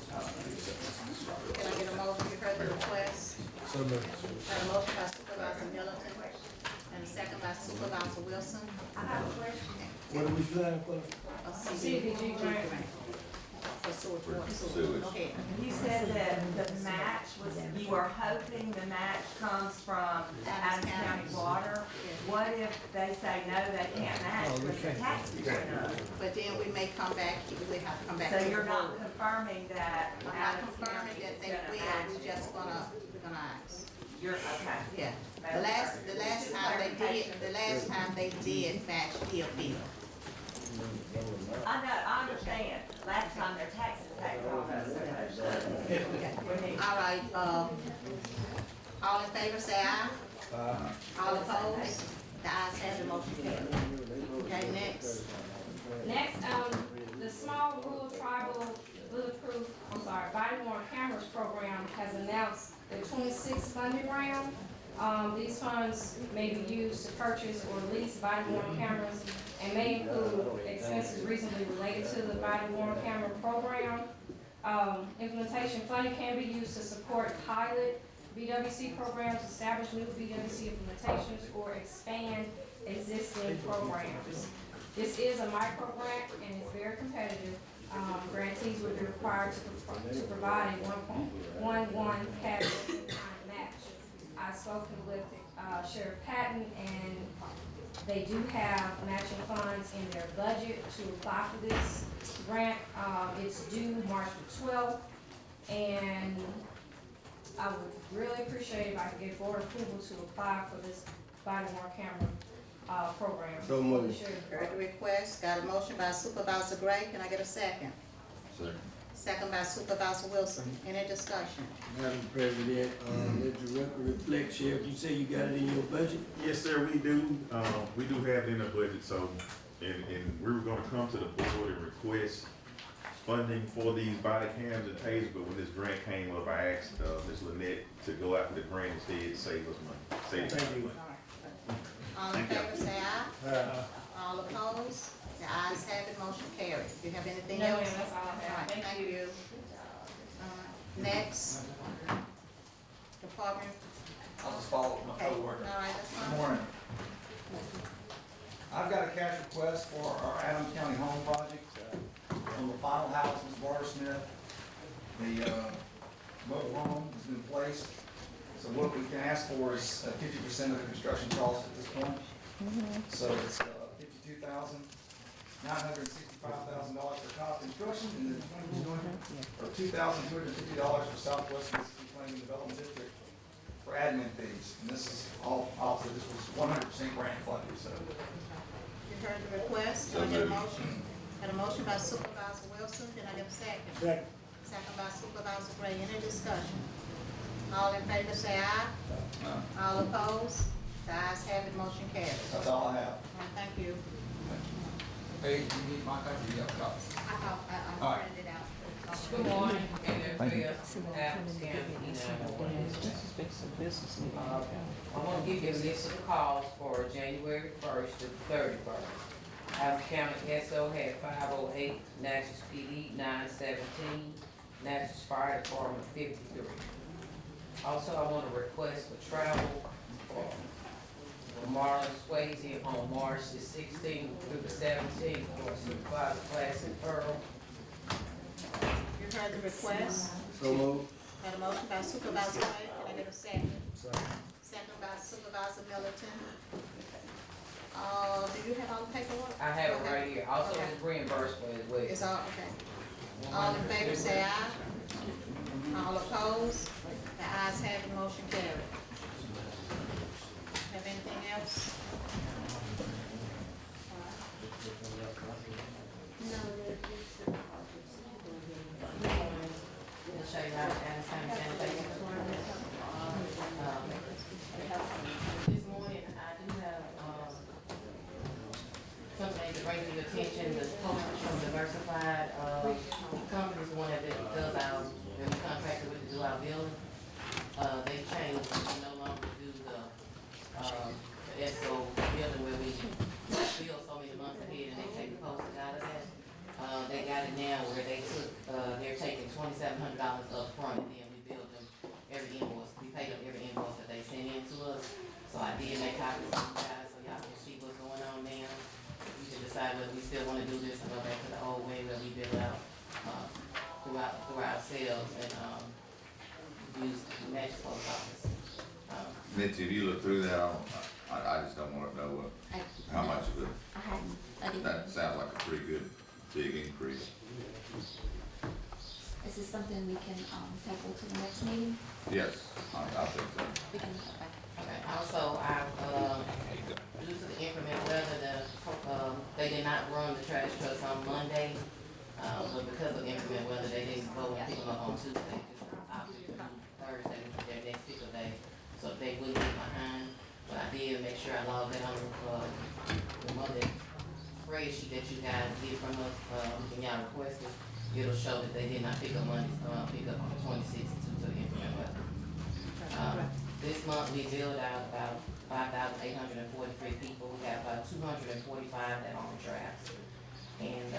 Can I get a motion? You heard the request. So moved. Got a motion by Supervisor Middleton, and a second by Supervisor Wilson. I have a question. What are we flying for? A CDBG grant. For sewage, water, Sewage. sewage. Go ahead. You said that the match was, you were hoping the match comes from Adams County Water. What if they say no, they can't match because the taxes went up? But then we may come back, we have to come back. So to the you're not board. confirming that I'm not Adams confirming County that is they gonna will, match? we're just gonna ask. You're, okay. Yeah, the last time they did match Deerfield. I understand. Last time their taxes paid on us. All right, all in favor, say aye. All opposed? The ayes have the motion carried. Okay, next. Next, the small rural tribal bulletproof, body-worn cameras program has announced the 26th funding round. These funds may be used to purchase or lease body-worn cameras and may include expenses reasonably related to the body-worn camera program. Implementation funding can be used to support pilot BWC programs, establish new BWC implementations, or expand existing programs. This is a micro grant and is very competitive. Grantees would be required to provide a 1.11 cash match. I've spoken with Sheriff Patton, and they do have matching funds in their budget to apply for this grant. It's due March the 12th, and I would really appreciate if I could get board approval to apply for this body-worn camera program. So moved. Heard the request, got a motion by Supervisor Gray, can I get a second? Second by Supervisor Wilson, any discussion? Madam President, let the record reflect, Sheriff, you say you got it in your budget? Yes, sir, we do. We do have it in the budget, so, and we were gonna come to the board and request funding for these body cams and tasers, but when this grant came up, I asked, Ms. Lynette to go after the grant instead to save us money. Save us Thank you. money. All in favor, say aye. Aye. All opposed? The ayes have it, motion carried. Do you have anything No, else? ma'am, that's all I have. All right, thank you. Next. Department. I'll just follow up with my Okay, coworker. all right, that's fine. Good morning. I've got a cash request for our Adams County home project, on the final house, Ms. Barbara Smith. The, mobile home has been placed. So what we can ask for is 50% of the construction cost at this point. So it's, $52,965,000 for top construction, and then or $2,250 for Southwest Mississippi Planning and Development District for admin fees. And this is all, also, this was 100% grant funded, so. You heard the request, can I get a motion? Got a motion by Supervisor Wilson, can I get a second? Second. Second by Supervisor Gray, any discussion? All in favor, say aye. All opposed? The ayes have it, motion carries. That's all I have. All right, thank you. Hey, you need my copy? You got a copy? I All right. printed it out. Good morning. I want to give you a list of calls for January 1st to 31st. Adams County SO had 508, Natchez PD 917, Natchez Fire Department 53. Also, I want to request for travel for Marlon Swayze on March the 16th through the 17th for a supervisor class in Pearl. You heard the request, So moved. got a motion by Supervisor Gray, can I get a second? Second by Supervisor Middleton. Do you have all the paperwork? I have it Okay. right here. Also, Okay. it's reimbursable as well. It's all, okay. All in favor, say aye. All opposed? The ayes have it, motion carried. Have anything else? We'll show you how to add sanitation. they got it now where they took, they're taking $2,700 up front and then we billed them every invoice. We paid them every invoice that they sent in to us. So I did make copies of you guys so y'all can see what's going on now. You can decide whether we still wanna do this and go back to the old way where we bill out, through ourselves and, use the match post office. Mitzi, if you look through that, I just don't wanna know how much of it. That sounds like a pretty good, big increase. Is this something we can, table to the next meeting? Yes, I think so. We can, Okay, also, due to the inclement weather, they did not run the trash trucks on Monday, but because of inclement weather, they didn't go and pick them up on Tuesday, just opted to do Thursday, which is their next pickup day, so they wouldn't get behind. But I did make sure I logged that on the Monday spreadsheet that you guys get from us, and y'all requested. It'll show that they did not pick up Monday's pickup on the 26th due to the inclement weather. This month we billed out about 5,843 people. We got about 245 that are on drafts. And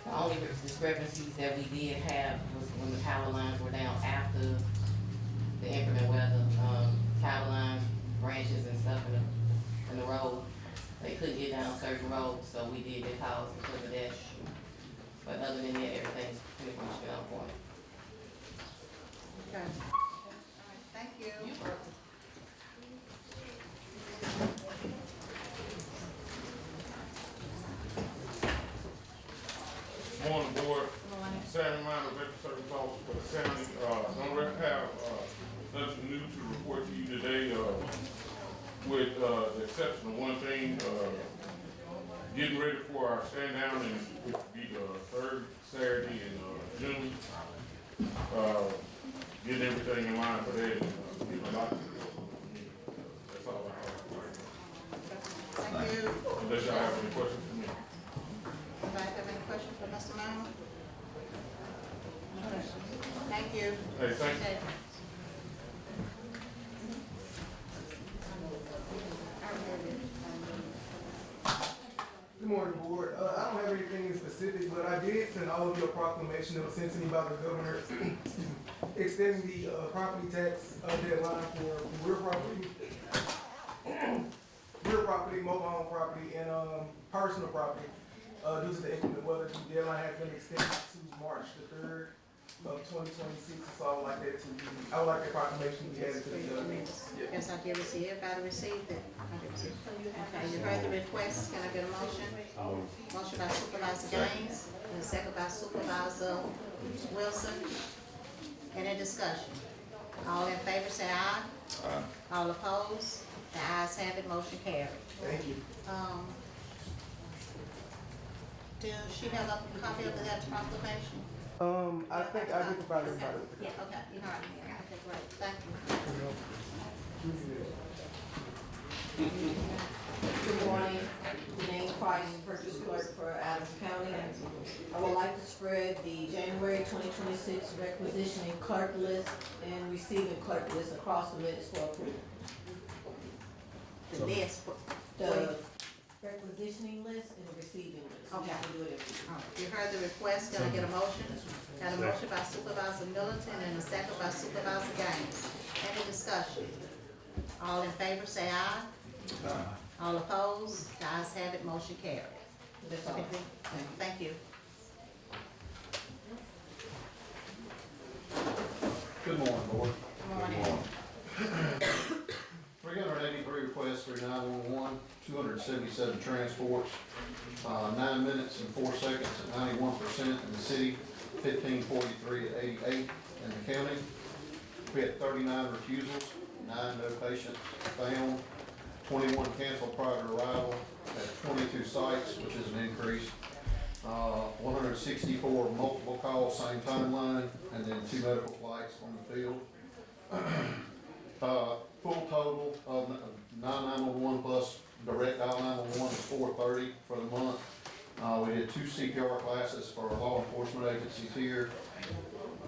the only discrepancies that we did have was when the power lines were down after the inclement weather. Power lines, branches and stuff in the road. They couldn't get down certain roads, so we did get calls because of that. But other than that, everything's pretty much been on point. Okay. All right, thank you. Morning, board. Sammy Minor, Veteran Service Officer for the county. Don't have nothing new to report to you today, with the exception of one thing, getting ready for our stand down, and it will be the third Saturday in June. Getting everything in line for that, and getting a lot of that's all I have. Thank you. Unless y'all have any questions for me. Anybody have any questions for Mr. Mann? Thank you. Hey, thank you. Okay. Good morning, board. I don't have anything in specific, but I did send all of you a proclamation that was sent to me by the governor extending the property tax deadline for real property, mobile home property, and personal property. Due to the inclement weather, the deadline has been extended to March the 3rd of 2026. So I would like that proclamation to be added to the Yes, I did receive, everybody received it. I did receive it. Okay, you heard the request, can I get a motion? Motion by Supervisor Gaines, and a second by Supervisor Wilson. Any discussion? All in favor say aye. Aye. All opposed? The ayes have it, motion carried. Thank you. Does she have a copy of that proclamation? I think I did provide everybody with the Yeah, okay, you heard me, okay, great, thank you. Good morning, Jane Price, Purchase Clerk for Adams County. I would like to spread the January 2026 requisitioning clerk list and receiving clerk list across the minutes for approval. The list. The requisitioning list and the receiving list. Okay. We have to do it every year. All right, you heard the request, can I get a motion? Got a motion by Supervisor Middleton and a second by Supervisor Gaines. Any discussion? All in favor say aye. Aye. All opposed? The ayes have it, motion carried. That's all. Thank you. Good morning, board. Good morning. 383 requests for 911, 277 transports, 9 minutes and 4 seconds at 91% in the city, 1543 at 88 in the county. We had 39 refusals, 9 no patients found, 21 canceled prior to arrival at 22 sites, which is an increase. 164 multiple calls, same timeline, and then 2 medical flights on the field. Full total of 911 plus direct dial 911 is 430 for the month. We did 2 CPR classes for our law enforcement agencies here.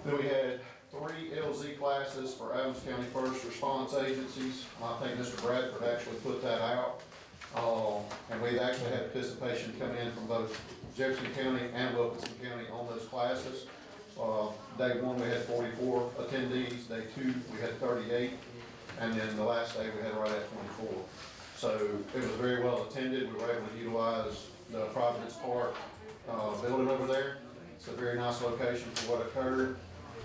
Then we had 3 LZ classes for Adams County First Response Agencies. I think Mr. Bradford actually put that out. And we've actually had participation come in from both Jefferson County and Wilkinson County on those classes. Day one, we had 44 attendees. Day two, we had 38. And then the last day, we had right at 24. So it was very well attended. We were able to utilize the Providence Park building over there. It's a very nice location for what occurred.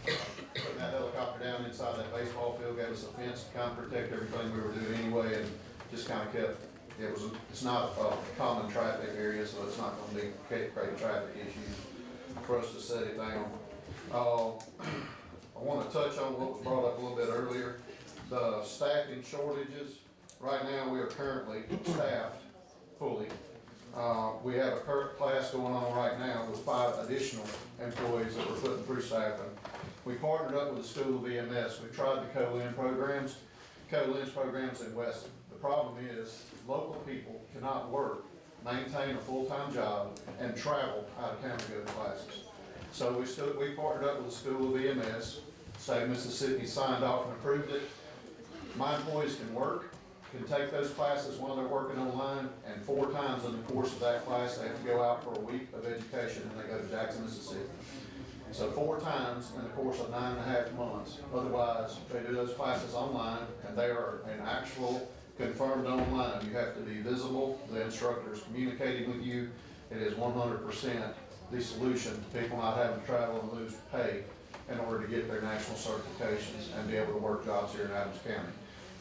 Putting that helicopter down inside that baseball field gave us a fence to kind of protect everything we were doing anyway, and just kind of kept, it's not a common traffic area, so it's not gonna be create traffic issues for us to set it down. I wanna touch on what was brought up a little bit earlier, the staffing shortages. Right now, we are currently staffed fully. We have a current class going on right now with 5 additional employees that we're putting through staffing. We partnered up with the School of EMS. We tried the co-lin programs, in Weston. The problem is, local people cannot work, maintain a full-time job, and travel out of town to go to classes. So we partnered up with the School of EMS. State of Mississippi signed off and approved it. My employees can work, can take those classes while they're working online, and 4 times in the course of that class, they have to go out for a week of education, and they go to Jackson, Mississippi. So 4 times in the course of 9.5 months. Otherwise, they do those classes online, and they are an actual confirmed online. You have to be visible. The instructor is communicating with you. It is 100% the solution to people not having to travel and lose pay in order to get their national certifications and be able to work jobs here in Adams County.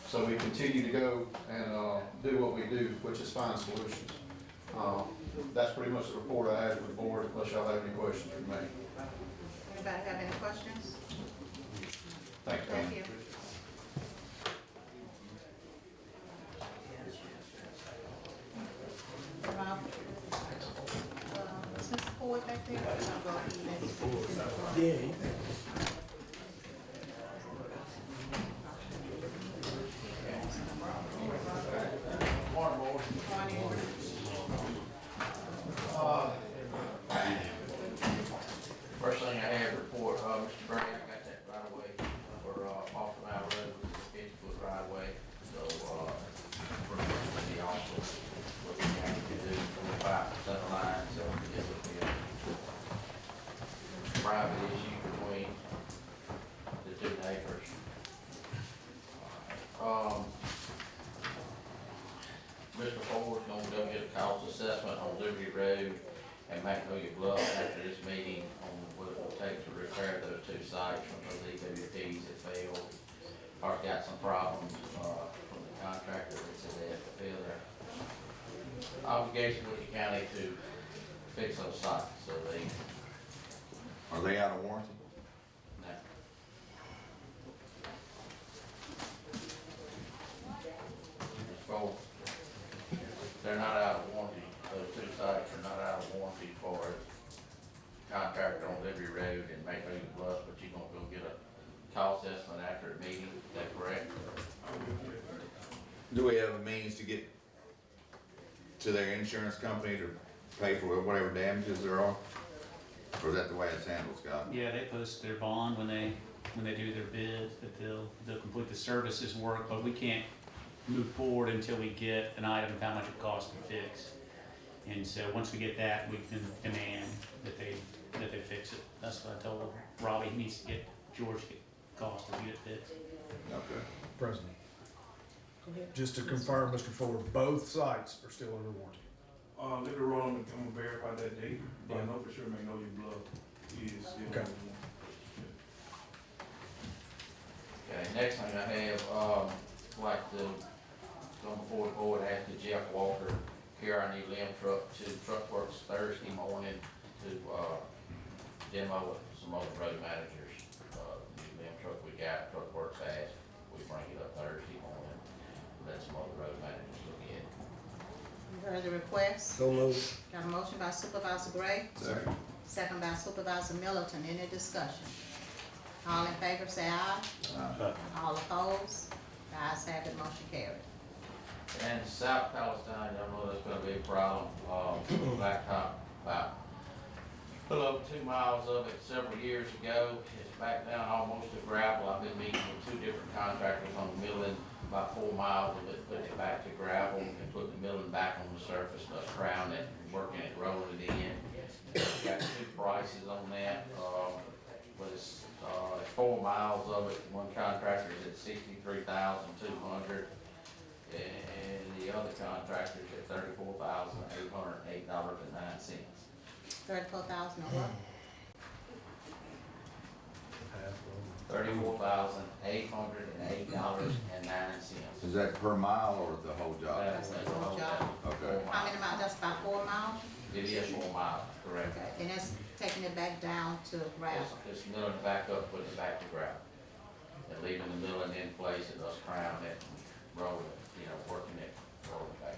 So we continue to go and do what we do, which is find solutions. That's pretty much the report I have for the board, unless y'all have any questions for me. Anybody have any questions? Thank you. Thank you. Rob, is Mr. Ford back there? I'll go to the next. Yeah. First thing I have to report, Mr. Brady, I got that right away for off the Mile Road, 50-foot right away. So, the also what we have to do, 25% of line, so it would be a private issue between the 2 neighbors. Mr. Ford's gonna go get a cost assessment on Liberty Road and Magnolia Bluff after this meeting on what it will take to repair those 2 sites from those EWPs that failed. Or got some problems, from the contractor that said they have to fill their obligation with the county to fix those sites, so they. Are they out of warranty? No. So, they're not out of warranty, those 2 sites are not out of warranty for a contractor on Liberty Road and Magnolia Bluff, but you're gonna go get a cost estimate after the meeting, is that correct? Do we have a means to get to their insurance company to pay for whatever damages there are? Or is that the way it's handled, Scott? Yeah, they post their bond when they do their bid, that they'll complete the services work, but we can't move forward until we get an item of how much it costs to fix. And so once we get that, we can demand that they fix it. That's what I told Robbie, he needs to get George to get cost to get it fixed. Okay. President, just to confirm, Mr. Ford, both sites are still under warranty. Liberty Road, I'm gonna verify that date, but I know for sure Magnolia Bluff is still. Okay. Okay, next thing I have, like the, going before the board, I asked the Jeff Walker, carry our new limb truck to Truck Works Thursday morning to, demo with some other road managers. New limb truck we got, Truck Works asked, we bring it up Thursday morning, let some other road managers look at it. You heard the request? So moved. Got a motion by Supervisor Gray, Second. second by Supervisor Middleton. Any discussion? All in favor say aye. All opposed? The ayes have it, motion carried. And South Palestine, y'all know that's gonna be a problem, blacktop, about a little over 2 miles of it several years ago. It's back down almost to gravel. I've been meeting with 2 different contractors on the milling, about 4 miles of it, putting it back to gravel and putting the milling back on the surface, crowning it, working it, rolling it in. got two prices on that, but it's 4 miles of it. One contractor is at $63,200, and the other contractor is at $34,808.09. 34,000 or what? $34,808.09. Is that per mile or the whole job? That's the whole job. Okay. How many miles? That's about 4 miles? It is 4 miles, correct. Okay, and that's taking it back down to gravel. It's milling it back up, putting it back to gravel. And leaving the milling in place and us crowning it, rolling it, working it, rolling it back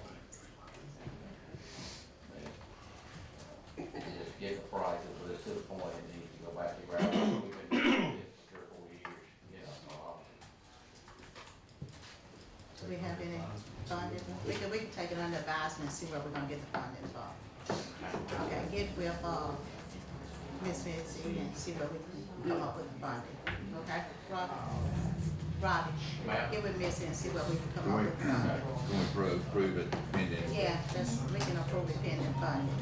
in. Just get the prices, but it's to the point it needs to go back to gravel. We've been doing it for 3 or 4 years, Do we have any funding? We can take it under advisement and see where we're gonna get the funding from. Okay, get with, Ms. Mitzi and see where we can come up with the funding, okay? Robbie, get with Missy and see where we can come up with the funding. Can we approve it pending? Yeah, we can approve it pending funding.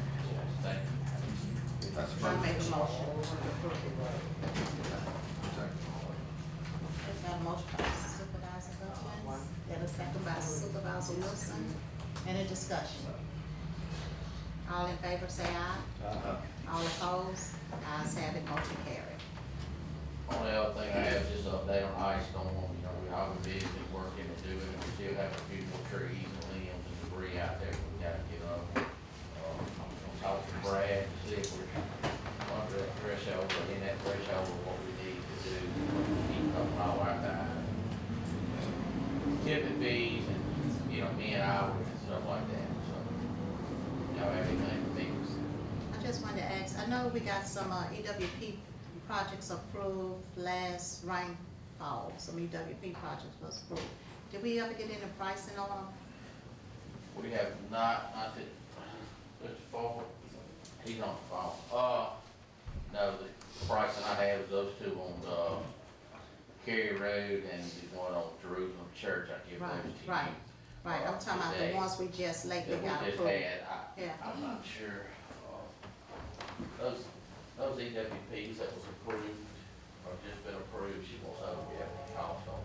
That's I make a motion. Second. Got a motion by Supervisor Hutchins, and a second by Supervisor Wilson. Any discussion? All in favor say aye. All opposed? Ayes have it, motion carried. Only other thing I have is just an update on ice storm. We all been busy working and doing, and we still have a few more trees and limbs and debris out there we gotta get up. I'm gonna talk to Brad to see if we're under that threshold, or in that threshold of what we need to do to keep up all our time. Tipping fees and, men hours and stuff like that, so. Y'all have anything for me? I just wanted to ask, I know we got some EWP projects approved last rainfall, some EWP projects was approved. Did we ever get any pricing on them? We have not that, Mr. Ford, he's on the phone. No, the pricing I have is those two on, Cary Road and the one on Jerusalem Church. I give those to you. Right, I'm talking about the ones we just lately That we got just approved. had. I'm not sure, those EWPs that was approved, or just been approved, she wants to know if we have any cost on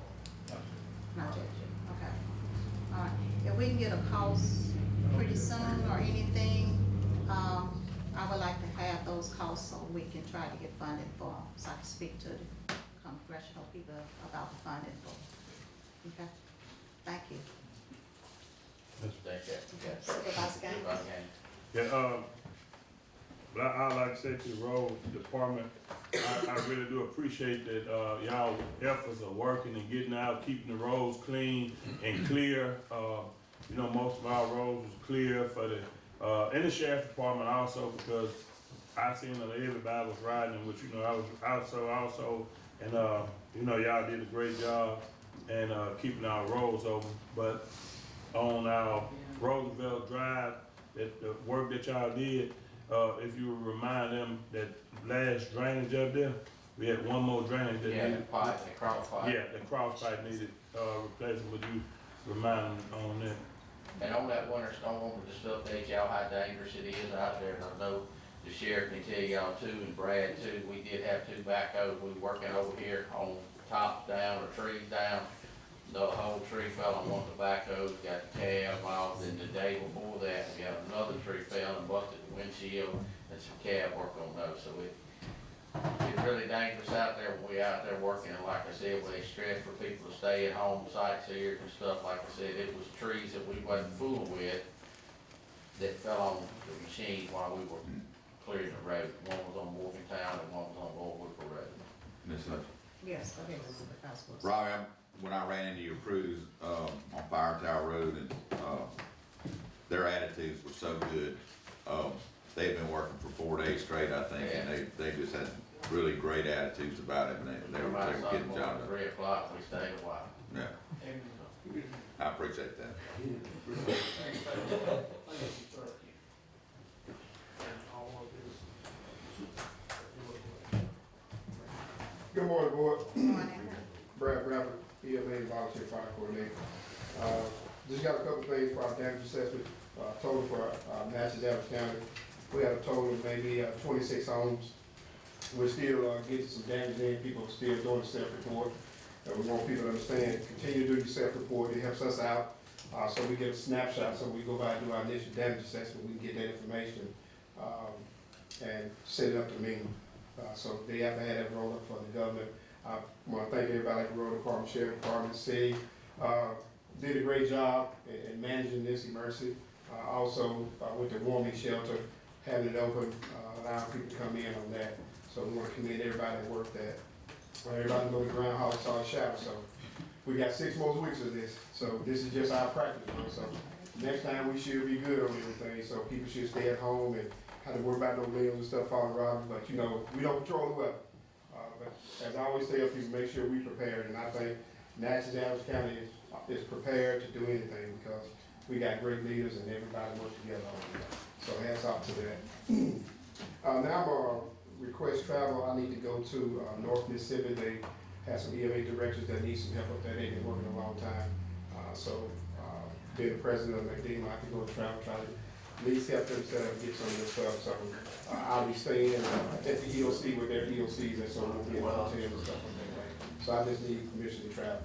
them. Not yet, okay. All right, if we can get a cost pretty soon or anything, I would like to have those costs so we can try to get funding for them, so I can speak to the congressional people about the funding for them. Okay, thank you. Supervisor Gaines? Yeah, but I'd like to say to the road department, I really do appreciate that, y'all efforts of working and getting out, keeping the roads clean and clear. Most of our roads was clear for the, in the sheriff's department also, because I seen that everybody was riding, which, I was also, and, y'all did a great job and, keeping our roads open. But on our Roosevelt Drive, that the work that y'all did, if you remind them that last drainage up there, we had one more drainage that needed. The pipe, the cross pipe. Yeah, the cross pipe needed, replacing. Would you remind them on that? And on that winter storm, just to update y'all how dangerous it is out there, and I know the sheriff can tell y'all too, and Brad too, we did have 2 backhoes, we were working over here on top down or trees down. The whole tree fell on one of the backhoes, got the cab off, then the day before that, we had another tree fell and busted the windshield, and some cab work on those, so it's really dangerous out there when we out there working, and like I said, we stress for people to stay at home, sightseers and stuff, like I said, it was trees that we wasn't fooling with that fell on the machine while we were clearing the road. One was on Morgantown and one was on Old Whipple Road. Ms. Hutchins? Yes, go ahead, Supervisor Wilson. Robbie, when I ran into your crews, on Fire Tower Road, and, their attitudes were so good. They've been working for 4 days straight, I think, and they just had really great attitudes about it, and they were getting the job done. 3 o'clock, we stayed a while. Yeah. I appreciate that. Good morning, board. Good morning. Brad Bradford, EMA Volunteer Fire Coordinator. Just got a couple things for our damage assessment, total for Natchez Adams County. We have a total of maybe 26 homes. We're still getting some damage in, people are still doing the self-report. We want people to understand, continue to do your self-report, it helps us out. So we get a snapshot, so we go by and do our initial damage assessment, we can get that information and send it up to me. So they have to have that rolled up for the government. I want to thank everybody like the road department, sheriff department, city, did a great job in managing this emergency. Also with the warming shelter, having it open, allowing people to come in on that. So we want to commend everybody that worked that. Everybody knows the groundhog saw a shadow, so we got 6 more weeks of this. So this is just our practice run. So next time we should be good on everything. So people should stay at home and have to worry about no limbs and stuff falling around. But you know, we don't control the weather. But as I always tell people, make sure we prepared. And I think Natchez Adams County is prepared to do anything because we got great leaders and everybody works together on that. So hats off to that. Now I'm gonna request travel. I need to go to North Mississippi. They have some EMA directors that need some help up there. They've been working a long time. Being the president of McDean, I can go to travel, try to at least help them set up and get some of this stuff. So I'll be staying at the EOC with their EOCs and so we'll be in hotels and stuff like that. So I just need permission to travel.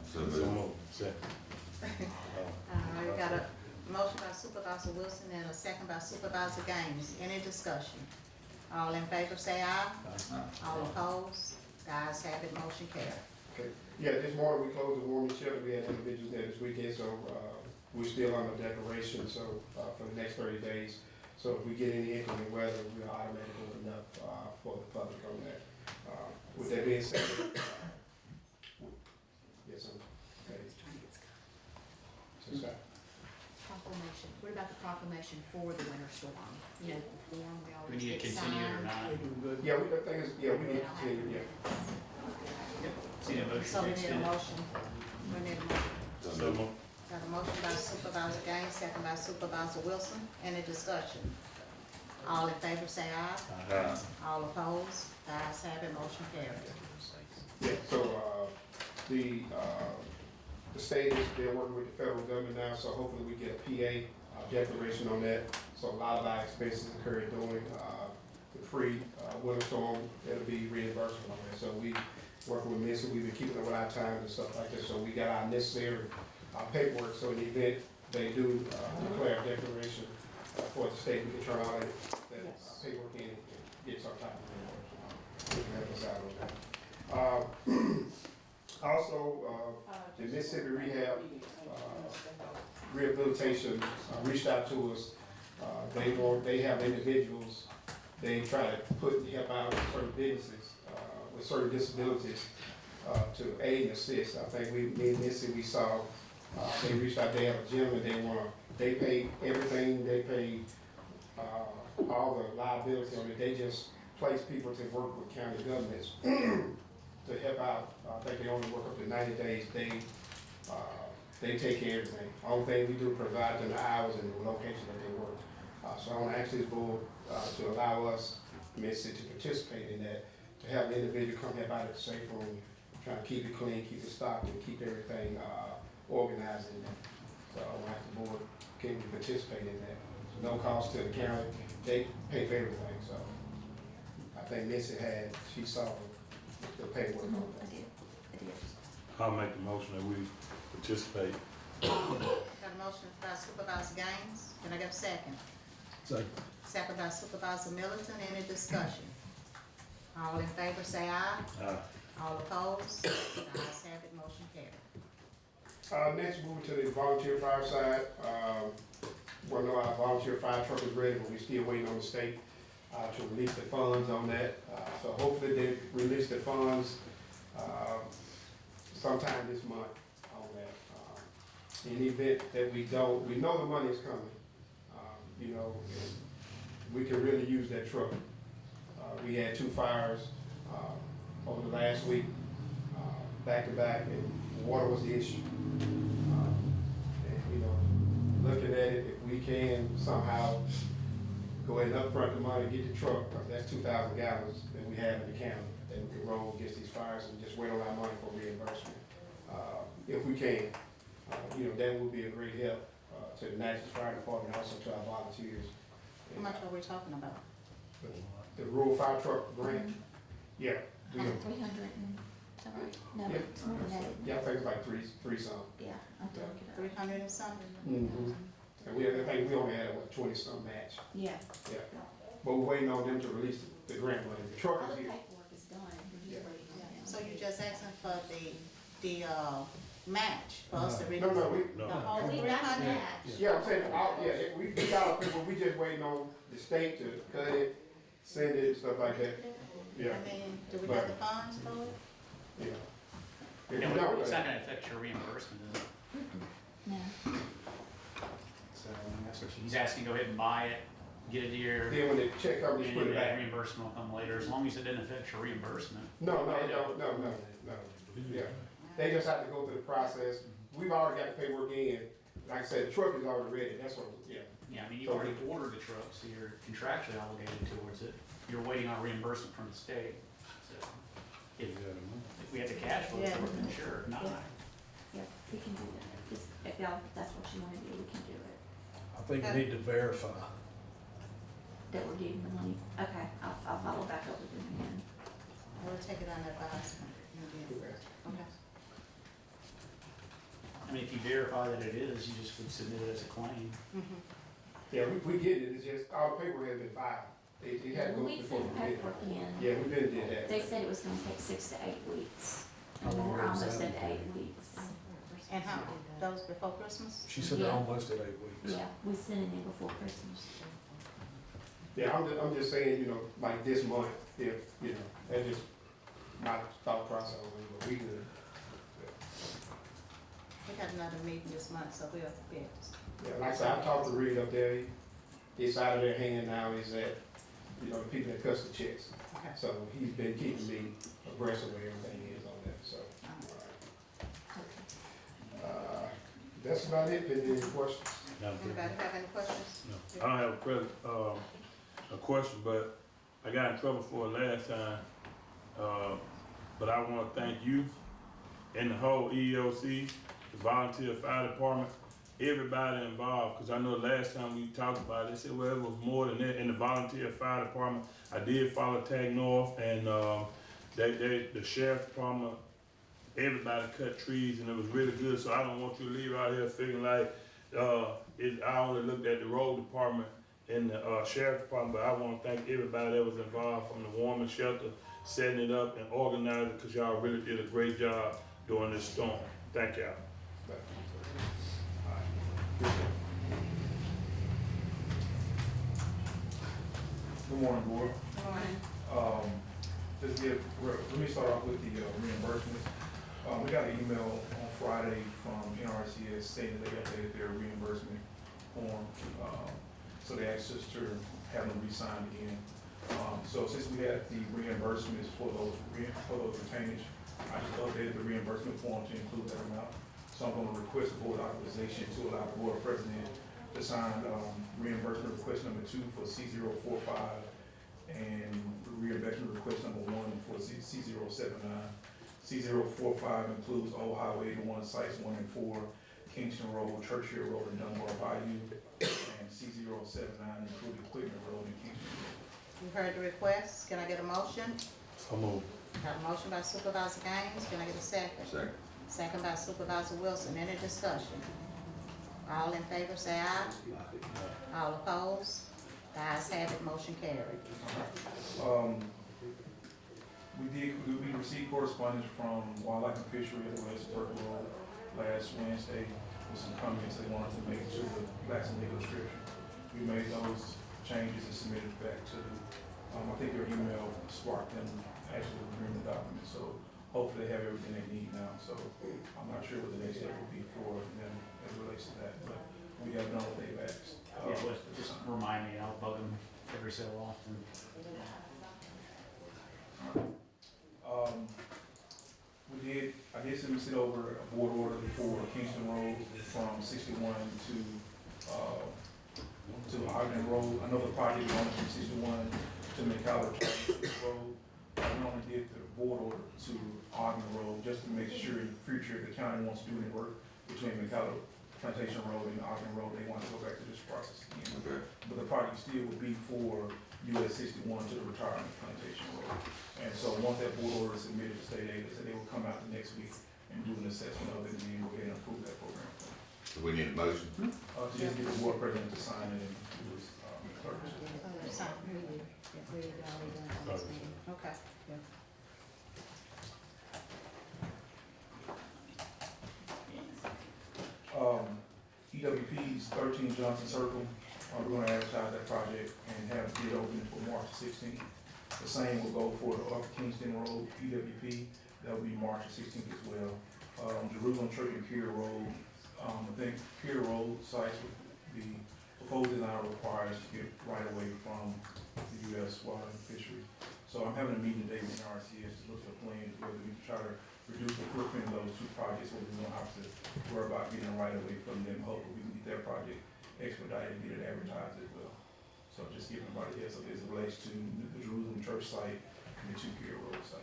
We got a motion by Supervisor Wilson and a second by Supervisor Gaines. Any discussion? All in favor say aye. All opposed? The ayes have it, motion carried. Okay. Yeah, this morning we closed the warming shelter. We had individuals there this weekend, so we're still on the declaration. So for the next 30 days. So if we get any inclement weather, we'll automatically open up for the public on that. With that being said, yes, sir. Okay. So, sir. Proclamation, what about the proclamation for the winter storm? You know, the form we We always need get to continue or signed. not? Yeah, the thing is, yeah, we need to continue, yeah. See that motion So we need a extended? motion. We need a motion. Got a motion by Supervisor Gaines, second by Supervisor Wilson. Any discussion? All in favor say aye. All opposed? The ayes have it, motion carried. Yeah, so, the state is, they're working with the federal government now, so hopefully we get a PA declaration on that. So a lot of our expenses incurred during, the winter storm, it'll be reimbursement on that. So we working with Missy, we've been keeping up with our times and stuff like this, so we got our necessary, paperwork, so in the event they do, declare a declaration for the state, we can turn all that paperwork in and get some type of reimbursement. We can help us out on that. Also, the Mississippi Rehabilitation reached out to us. They have individuals, they try to help out certain businesses with certain disabilities to aid and assist. I think me and Missy, we saw, they reached out, they have a gentleman, they pay everything, they pay all the liability on it. They just place people to work with county governments to help out. I think they only work up to 90 days. They take care of everything. Only thing we do is provide them the hours and the location that they work. So I want to ask this board to allow us, Mississippi, to participate in that, to have the individual come help out at the safe room, trying to keep it clean, keep it stocked, and keep everything organized in there. So I want to ask the board, can you participate in that? No cost to the county. They pay for everything. So I think Missy she saw the paperwork on that. I'll make the motion that we participate. Got a motion by Supervisor Gaines. Can I get a second? Second. Second by Supervisor Middleton. Any discussion? All in favor say aye. All opposed? The ayes have it, motion carried. Next, moving to the volunteer fire side. Well, no, our volunteer fire truck is ready, but we're still waiting on the state to release the funds on that. So hopefully they release the funds sometime this month on that. In the event that we don't, we know the money is coming. You know, we can really use that truck. We had 2 fires over the last week, back to back, and water was the issue. And, you know, looking at it, if we can somehow go ahead and upfront the money, get the truck, that's 2,000 gallons that we have in the county that we can roll against these fires and just wait on our money for reimbursement. If we can, you know, that would be a great help to the Natchez Fire Department, also to our volunteers. How much are we talking about? the rural fire truck grant, yeah. we- 300 and, is that right? No, Yeah. it's more than that. isn't it? Yeah, I think it's like three something. Yeah, I'm telling you. 300 and something? Mm-hmm. And we, I think we only had, what, 20-some match, Yeah. yeah. But we're waiting on them to release the grant money. The truck All is the here. paperwork is done, we're just waiting on them. So you just asking for the match for us to release? No, The whole We got 300? that. yeah, I'm saying, we got our people, we just waiting on the state to cut it, send it, and stuff like that. Yeah, I mean, do we have the funds for it? yeah. If Yeah, we don't, it's not gonna affect your reimbursement, is it? No. So that's what he's asking, go ahead and buy it, get a deer, then when the check comes, we and put it that back. reimbursement will come later, as long as it didn't affect your reimbursement. No. Yeah, they just have to go through the process. We've already got the paperwork in. Like I said, the truck is already ready. That's what, yeah. Yeah, I mean, you already ordered the truck, so you're contractually obligated towards it. You're waiting on reimbursement from the state. So if we had the cash flow, Yeah. for it, then sure, if not. Yeah, we can do that. If y'all, if that's what you wanna do, we can do it. I think we need to verify. That we're getting the money. Okay, I'll follow back up with them again. We'll take it under advisement. Okay. I mean, if you verify that it is, you just would submit it as a claim. Mhm. Yeah, we get it. It's just, all the paperwork has been filed. It had to go We before sent we did it. paperwork in. Yeah, we been did that. They said it was gonna take 6 to 8 weeks. How And long we're was almost that? at 8 weeks. And how, those before Christmas? She said they're Yeah. almost at 8 weeks. Yeah, we sent it in before Christmas. Yeah, I'm just saying, you know, like this month, if, you know, that's just my thought process, but we good. We got another meeting this month, so we'll be able to. Yeah, like I said, I talked to Reed up there. It's out of their hand now, is that, you know, the people that cuss the checks. Okay. So he's been keeping me abreast of where everything is on that, so. That's about it. Any questions? Anybody have any questions? No, I don't have a question, but I got in trouble for it last time. But I wanna thank you and the whole EEOC, the volunteer fire department, everybody involved, cause I know last time we talked about it, they said, well, it was more than that. In the volunteer fire department, I did follow Tag North, and the sheriff department, everybody cut trees, and it was really good. So I don't want you to leave out here feeling like I only looked at the road department and the sheriff department, but I want to thank everybody that was involved, from the warming shelter, setting it up and organizing it, because y'all really did a great job during this storm. Thank y'all. Good morning, board. Good morning. Let me start off with the reimbursements. We got an email on Friday from NRCS stating they updated their reimbursement form. So they asked us to have them re-signed again. So since we had the reimbursements for those retainage, I just updated the reimbursement form to include that amount. So I'm gonna request board authorization to allow the board president to sign reimbursement request number 2 for C045 and reimbursement request number 1 for C079. C045 includes Old Highway 81 sites 1 and 4, Kingston Road, Churchill Road, and Dunbar Bayou, and C079 included Equipment Road and Kingston Road. You heard the request. Can I get a motion? So moved. Got a motion by Supervisor Gaines. Can I get a second? Second. Second by Supervisor Wilson. Any discussion? All in favor, say aye. All opposed? The ayes have it, motion carried. We received correspondence from Wildlife and Fishery at the West Circle Road last Wednesday with some comments they wanted to make to the Blacks and Legal description. We made those changes and submitted back to the, I think your email sparked them actually reviewing the document, so hopefully they have everything they need now, so I'm not sure what the next step will be for them as it relates to that, but we have done what they've asked. Just remind me, and I'll bug them every so often. I did send over a board order for Kingston Road from 61 to Ogden Road. I know the project runs from 61 to McCallum Road. I only did the board order to Ogden Road just to make sure in the future if the county wants to do any work between McCallum Plantation Road and Ogden Road, they want to go back to this process again. Okay. But the project still would be for US 61 to the retirement plantation road. And so once that board order is submitted to state aid, they will come out the next week and do an assessment of it and then go ahead and approve that program. So we need a motion. To just get the board president to sign it and do his clerk. Okay. EWP's 13 Johnson Circle, we're gonna advertise that project and have it open for March 16th. The same will go for the Upper Kingston Road, EWP, that will be March 16th as well. Jerusalem Church and Pier Road, I think Pier Road sites, the proposed design requires to get right away from the U.S. Water and Fisheries. So I'm having a meeting today with NRCS to look at a plan whether we can try to reduce the footprint of those two projects, so we don't have to worry about getting right away from them. Hopefully we can get their project expedited and get it advertised as well. So just giving everybody else as it relates to the Jerusalem Church site and the two Pier Road site.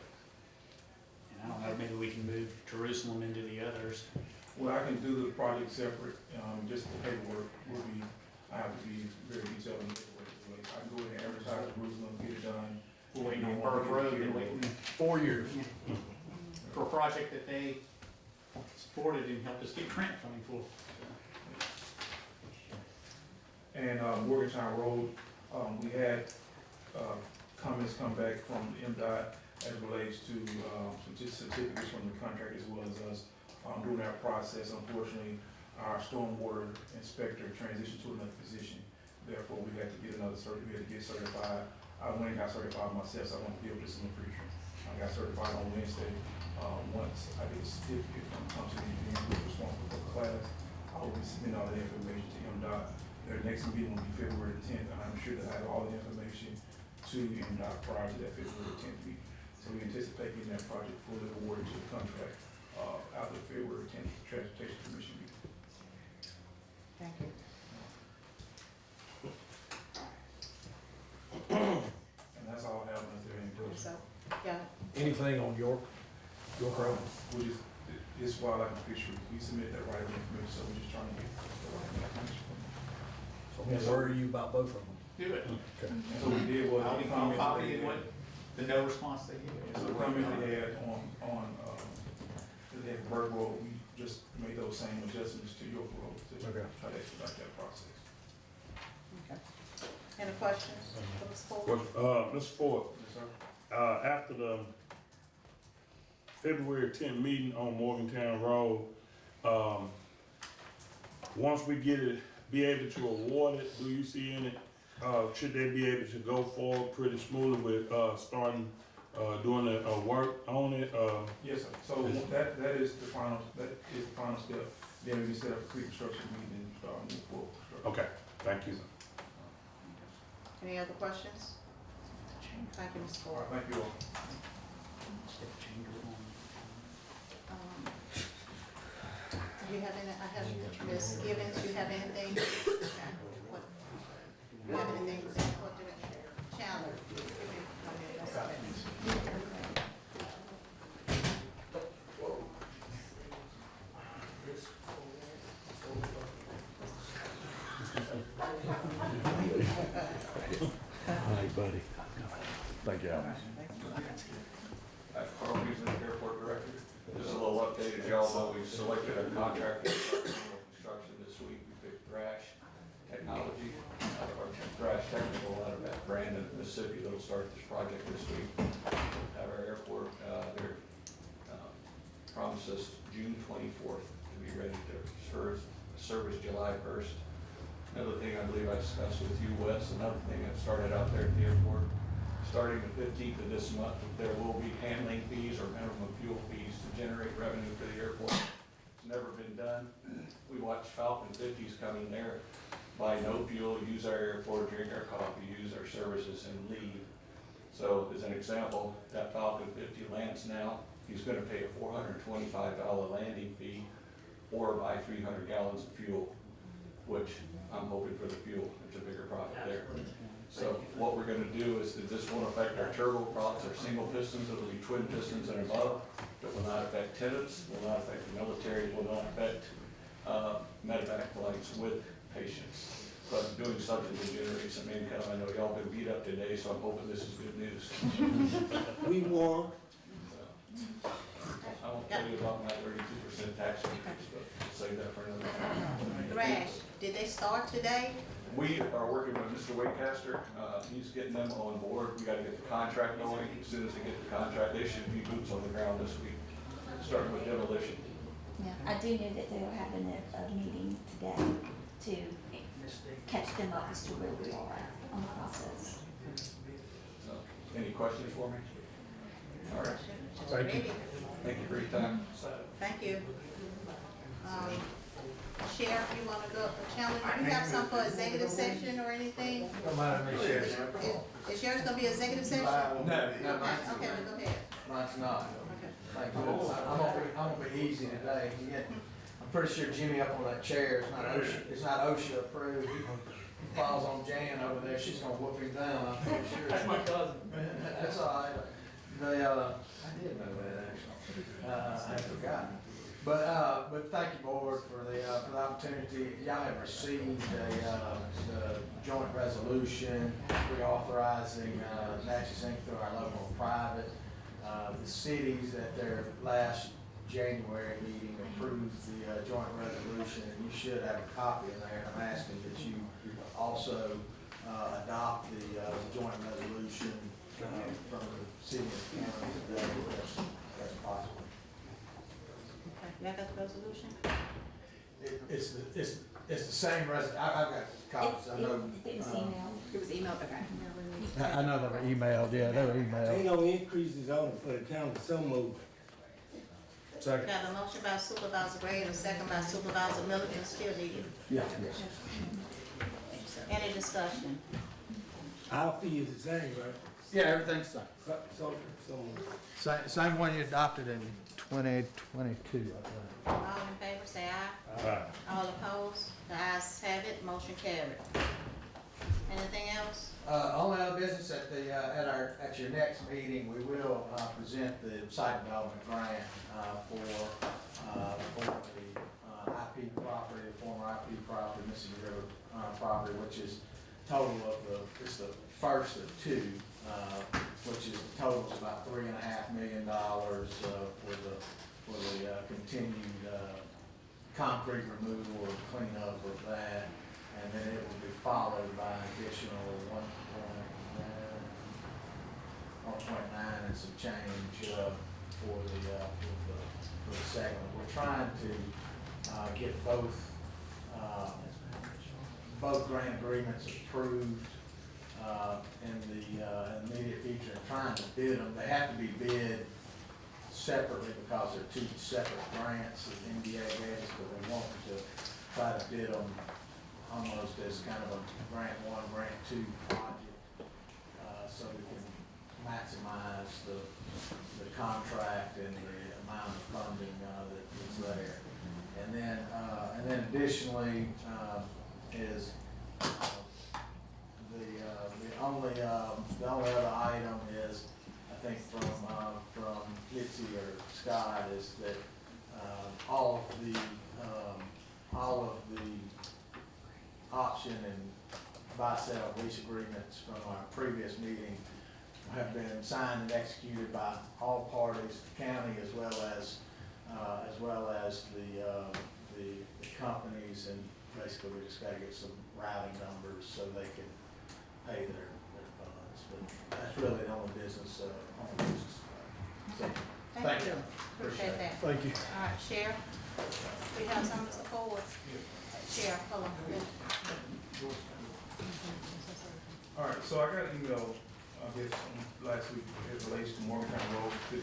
And I don't know, maybe we can move Jerusalem into the others. Well, I can do the project separate, just the paperwork will be, I have to be very detailed in the paperwork as well. I can go ahead and advertise Jerusalem, get it done. We're waiting on Burke Road, been waiting 4 years for a project that they supported and helped us get grant funding for. And Morgantown Road, we had comments come back from MDOT as it relates to some certificates from the contractor as well as us during that process. Unfortunately, our stormwater inspector transitioned to another position. Therefore, we had to get another we had to get certified. I went and got certified myself, so I want to build this in the future. I got certified on Wednesday. Once I get a certificate from Thompson Engineering, who's responsible for the class, I will be submitting all the information to MDOT. Their next meeting will be February 10th, and I'm sure that I have all the information to MDOT prior to that February 10th meeting. So we anticipate getting that project fully awarded to the contract after the February 10th Transportation Commission meeting. Thank you. And that's all I have, unless there are any questions. So, yeah, Anything on York Road? We just, it's wildlife and fisheries, we submitted that right away information, so we're just trying to get the right information. So where are you about both of them? Do it. Okay. And so we did what any comments Copy they and what, had. the no response they gave. So the comment they had on, they had Burke Road, we just made those same adjustments to York Road to Okay. try to expedite that process. okay. Any questions for Ms. Ford? Mr. Ford, Yes, sir. after the February 10th meeting on Morgantown Road, once we get it, be able to award it, do you see in it, should they be able to go forward pretty smoothly with, starting, doing the, work on it, Yes, sir. So that is the final step. Then we set up a pre-construction meeting and start moving forward. with construction. okay, thank you. Any other questions? Thank you, Ms. All Ford. right, thank you all. Do you have any, I have Ms. Givens, you have anything? What? You have anything to say? What do it? Chandler? Okay, that's okay. Hi, buddy. Thank you, Alan. Carl Houston, Airport Director. Just a little update, as y'all know, we selected a contractor for construction this week. We picked Thrash Technology, or Thrash Technical out of Brandon, Mississippi. They'll start this project this week at our airport. They're promised us June 24th to be ready to service July 1st. Another thing I believe I discussed with you, Wes, another thing that started out there at the airport, starting the 15th of this month, there will be handling fees or minimum fuel fees to generate revenue for the airport. It's never been done. We watch Falcon 50s come in there, buy no fuel, use our airport, drink our coffee, use our services, and leave. So as an example, that Falcon 50 lands now, he's gonna pay a $425 landing fee or buy 300 gallons of fuel, which I'm hoping for the fuel, it's a bigger profit there. So what we're gonna do is that this won't affect our turboprops, our single pistons, it'll be twin pistons and above. It will not affect tenants, will not affect the military, will not affect medevac flights with patients. but doing something to generate some income. I know y'all been beat up today, so I'm hoping this is good news. We won. I won't tell you about my 32% tax increase, but save that for another time. Thrash, did they start today? We are working with Mr. Wakecaster. He's getting them on board. We gotta get the contract going. As soon as they get the contract, they should be boots on the ground this week, starting with demolition. Yeah, I do know that they were having a meeting today to catch them up as to where we are on the process. So, any questions for me? All right. Thank you. Thank you for your time. Thank you. Sheriff, you wanna go, Chandler, do you have some for executive session or anything? Don't mind me, Sheriff. Is yours gonna be executive session? No, mine's, Okay, well, go ahead. mine's not. Okay. Thank you. I'm gonna be easy today. I'm pretty sure Jimmy up on that chair, it's not OSHA approved. He falls on Jan over there, she's gonna whoop him down, I'm pretty sure. That's my cousin. That's all right. I did know that actually. I had forgotten. But thank you, board, for the opportunity. Y'all have received the joint resolution reauthorizing Natchez Inc. through our local and private. The cities at their last January meeting approved the joint resolution, and you should have a copy in there. I'm asking that you also adopt the joint resolution from the city and county today, if that's possible. Y'all got the resolution? It's the same I've got copies, I know. It was emailed. It was emailed, okay. I know they were emailed, yeah, they were emailed. Ain't no increases on it for the county, so moved. Second. Got a motion by Supervisor Gray and a second by Supervisor Milliken, still needed. Yeah. Any discussion? Our fee is the same, right? Yeah, everything's the same. So Same one you adopted in 2022, I All in favor, say aye. Aye. All opposed? The ayes have it, motion carried. Anything else? Only other business at your next meeting, we will present the site development grant for the IP property, the former IP property, Mississippi River property, which is total of it's the first of two, which is total is about $3.5 million for the continued concrete removal or cleanup of that. And then it will be followed by an additional 1.9 and some change for the segment. We're trying to get both grant agreements approved in the immediate future, and trying to bid them. They have to be bid separately because they're two separate grants that NBA gave us, but we want to try to bid them almost as kind of a grant one, grant two project, so we can maximize the contract and the amount of funding that's there. And then additionally is the only other item is, I think from Mitzi or Scott, is that all of the option and buy-sell lease agreements from our previous meeting have been signed and executed by all parties, the county as well as the companies, and basically we just gotta get some routing numbers so they can pay their funds. But that's really the only business. So, thank you. Appreciate that. Thank you. All right, Sheriff, we have something to forward. Sheriff, hold on. All right, so I got an email, I guess, last week, as it relates to Morgantown Road, to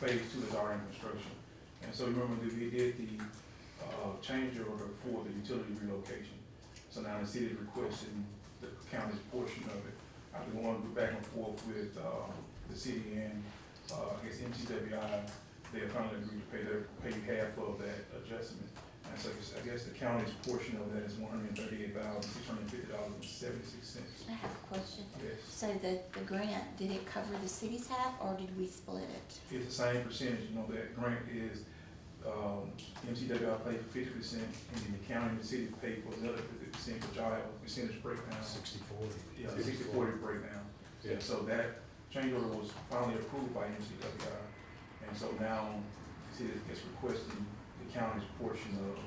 phase 2 is already in construction. And so remember that we did the change order for the utility relocation. So now the city is requesting the county's portion of it. I've been going back and forth with the city and I guess MTWI. They have finally agreed to pay half of that adjustment. And so I guess the county's portion of that is $138,650.76. I have a question. Yes. So the grant, did it cover the city's half or did we split it? It's the same percentage, you know, that grant is MCW I pay for 50%, and then the county and the city pay for another 50%, which I have a percentage breakdown. 60/40. Yeah, 60/40 breakdown. Yeah, so that change order was finally approved by MCWI, and so now the city is requesting the county's portion of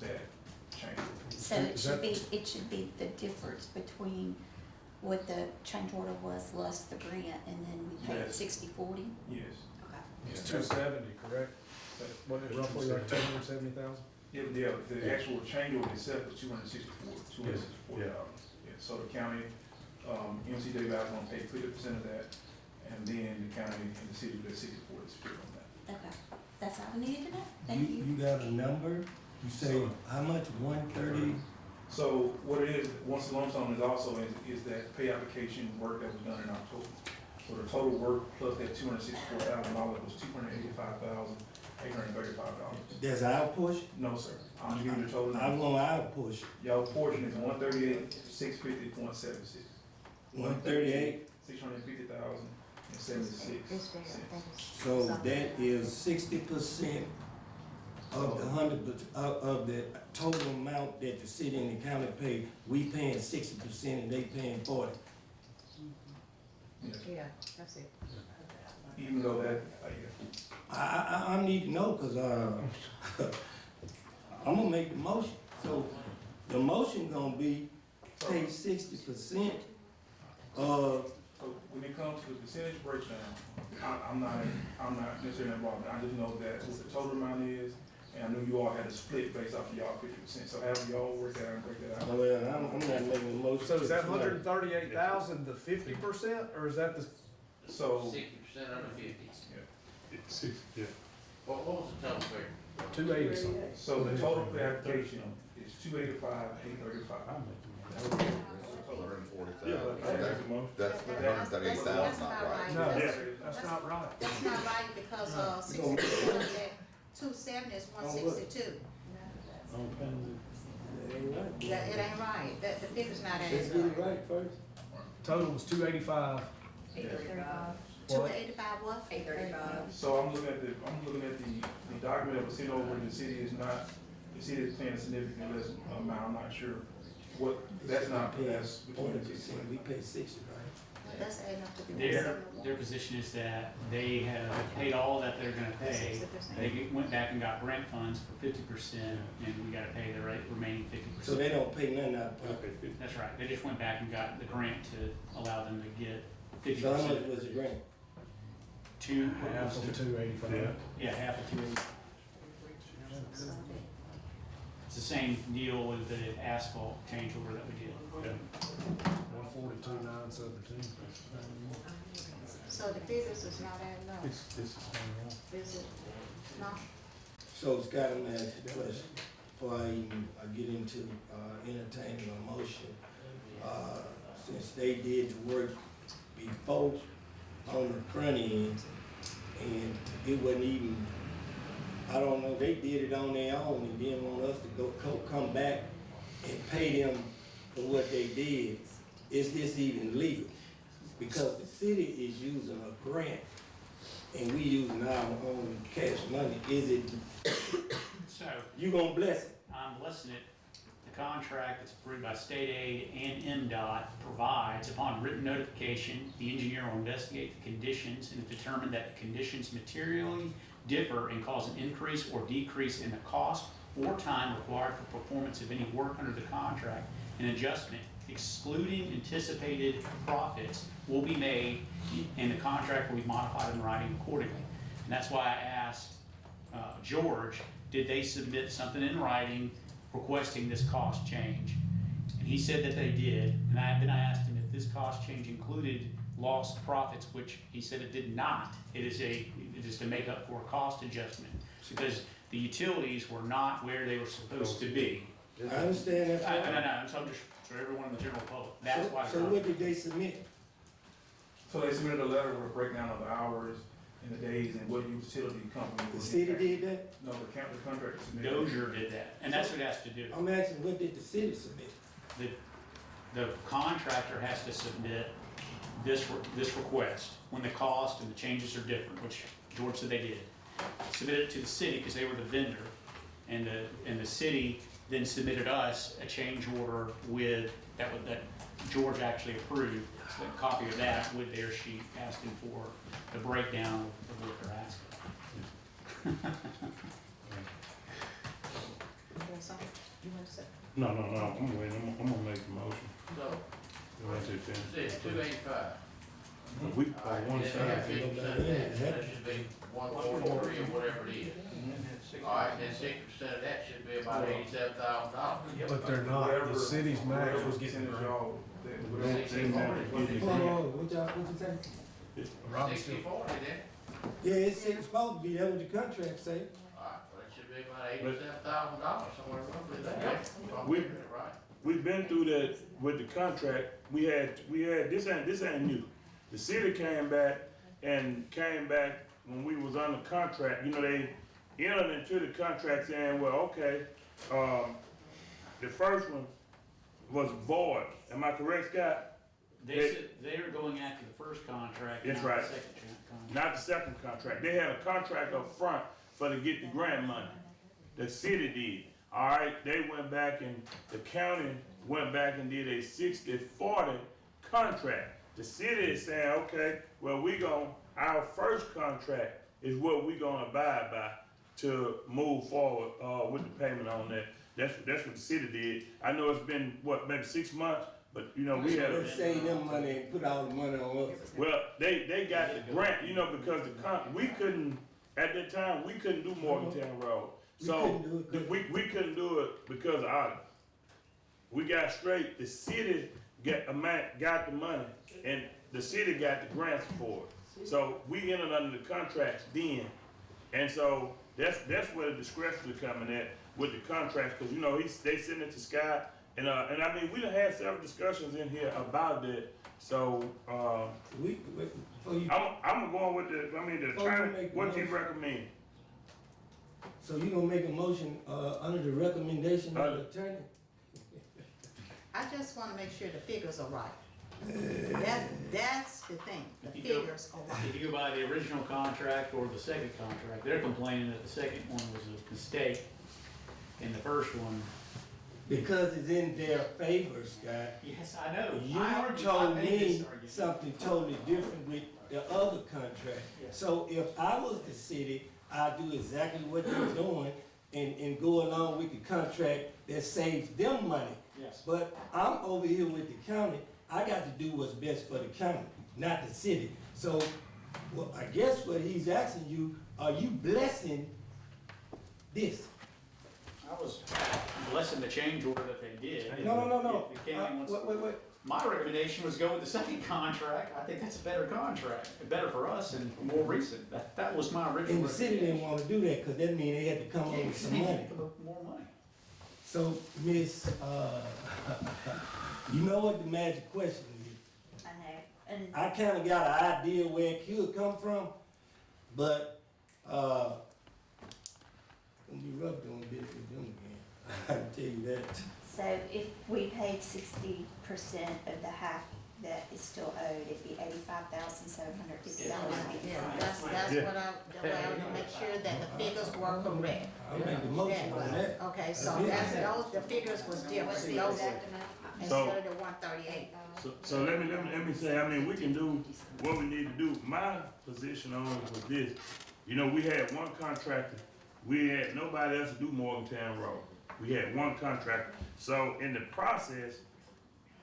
that change order. So it should be the difference between what the change order was less the grant, and then we paid Yes. 60/40? Yes. Okay. It's 270, correct? What, roughly like 270,000? Yeah, the actual change order itself was $264. Yeah. Yeah, so the county, MCWI is gonna pay 50% of that, and then the county and the city will get 60/40 split on that. Okay, that's all I needed to know. Thank you. You got a number? You say how much, 130? So what it is, once the lump sum is also is that pay application work that was done in October. So the total work plus that $264,000 was $285,835. That's our portion? No, sir. I'm giving you the total. I want our portion. Y'all portion is 138,650.76. 138? 650,076 cents. So that is 60% of the of the total amount that the city and the county pay. We paying 60% and they paying 40. Yes. Yeah, that's it. Even though that, I need to know, cause I'm gonna make the motion. So the motion gonna be pay 60% of. So when it comes to the percentage breakdown, I'm not necessarily involved. I just know that what the total amount is, and I knew you all had a split based off of y'all 50%. So have y'all work that out and break that out? Well, I'm not making a motion. So is that 138,000 the 50%, or is that the? So 60% of the 50. Yeah. What was the total figure? 280 something. So the total pay application is $285,835. That's $138,000, not right. No, that's not right. That's not right, because, 60% of that 270 is 162. Yeah, it ain't right, that, the figure's not Let's adding get it up. right first. Total was 285. 835. 285 what? 835. So I'm looking at the document that was sent over, and the city is paying a significantly less amount. I'm not sure what, that's not, that's between the two. We pay 60, right? That's adding up to the Their 171. position is that they have paid all that they're gonna pay. They went back and got grant funds for 50%, and we gotta pay the remaining 50%. So they don't pay nothing out of pocket. That's right, they just went back and got the grant to allow them to get 50%. So how much was the grant? Half of 285. Yeah, half of 280. It's the same deal with the asphalt change order that we did. 142,917. So the figures is not adding up. Is it not? So Scott, I'm gonna ask you a question before I even get into entertaining a motion. Since they did the work before on the front end, and it wasn't even, I don't know, they did it on their own and didn't want us to come back and pay them for what they did. Is this even legal? Because the city is using a grant and we using our own cash money. Is it, So, you gonna bless it? I'm listing it. The contract that's approved by state aid and MDOT provides, upon written notification, the engineer will investigate the conditions and determine that the conditions materially differ and cause an increase or decrease in the cost or time required for performance of any work under the contract. An adjustment excluding anticipated profits will be made, and the contract will be modified in writing accordingly. And that's why I asked George, did they submit something in writing requesting this cost change? And he said that they did, and then I asked him if this cost change included lost profits, which he said it did not. It is to make up for a cost adjustment, because the utilities were not where they were supposed to be. I understand that. No, so I'm just, for everyone in the general public, that's why. So what did they submit? So they submitted a letter with a breakdown of the hours and the days and what utility company. The city did that? No, the contractor submitted. Dozier did that, and that's what it has to do. I'm asking, what did the city submit? The contractor has to submit this request when the cost and the changes are different, which George said they did. submitted it to the city because they were the vendor. And the city then submitted us a change order with, that George actually approved, so a copy of that with their sheet asking for the breakdown of what they're asking. You want something? You want to say? No, I'm waiting, I'm gonna make the motion. So, Go ahead to finish. it's 285. We, All one right, side. then 50% of that, so that should be 143 or whatever it is. All right, then 60% of that should be about $87,000. But they're not, the city's match was getting the grant. What you say? Robin 60-40 still- then. Yeah, it's supposed to be, that's what the contract say. All right, well, it should be about $87,000, somewhere roughly there. If I'm We- getting it right. We've been through that with the contract. We had, this ain't new. The city came back when we was under contract, you know, they entered into the contract saying, well, okay, the first one was void. Am I correct, Scott? They said they were going after the first contract, That's not right. the second contract. Not the second contract. They had a contract up front for to get the grant money. The city did. All right, they went back and the county went back and did a 60-40 contract. The city is saying, okay, well, our first contract is what we gonna abide by to move forward with the payment on that. That's what the city did. I know it's been, maybe 6 months, but you know, we have. Let's save them money and put all the money on us. Well, they got the grant, you know, because we couldn't, at that time, we couldn't do Morgantown Road. So, we couldn't do it because of audit. We got straight, the city got the money, and the city got the grants for it. So, we entered under the contracts then, and so, that's where the discrepancy coming at with the contracts, because you know, they sent it to Scott, and I mean, we done had several discussions in here about that, so, I'm going with the attorney, what you recommend? So you gonna make a motion, under the recommendation of the attorney? I just wanna make sure the figures are right. That's the thing, the If you go- figures are right. If you go by the original contract or the second contract, they're complaining that the second one was a mistake, and the first one. Because it's in their favor, Scott. Yes, I know. You told me something totally different with the other contract. So if I was the city, I'd do exactly what you're doing and go along with the contract that saves them money. Yes. But I'm over here with the county, I got to do what's best for the county, not the city. So, well, I guess what he's asking you, are you blessing this? I was blessing the change order that they did. No. If the county wants- Wait. My recommendation was go with the second contract. I think that's a better contract, better for us and more recent. That was my original. And the city didn't wanna do that, cause that mean they had to come up with some money. More money. So, Miss, you know what the magic question is? I know, and I kinda got an idea where it could come from, but, it's gonna be rough doing business with them again. I can tell you that. so if we paid 60% of the half that is still owed, it'd be $85,750. Yeah, that's what I want to make sure that the figures were correct. I'll make the motion on that. Okay, so the figures was different, those, instead of the 138. So let me say, I mean, we can do what we need to do. My position on it was this, you know, we had one contractor, we had nobody else to do Morgantown Road. We had one contractor, so in the process,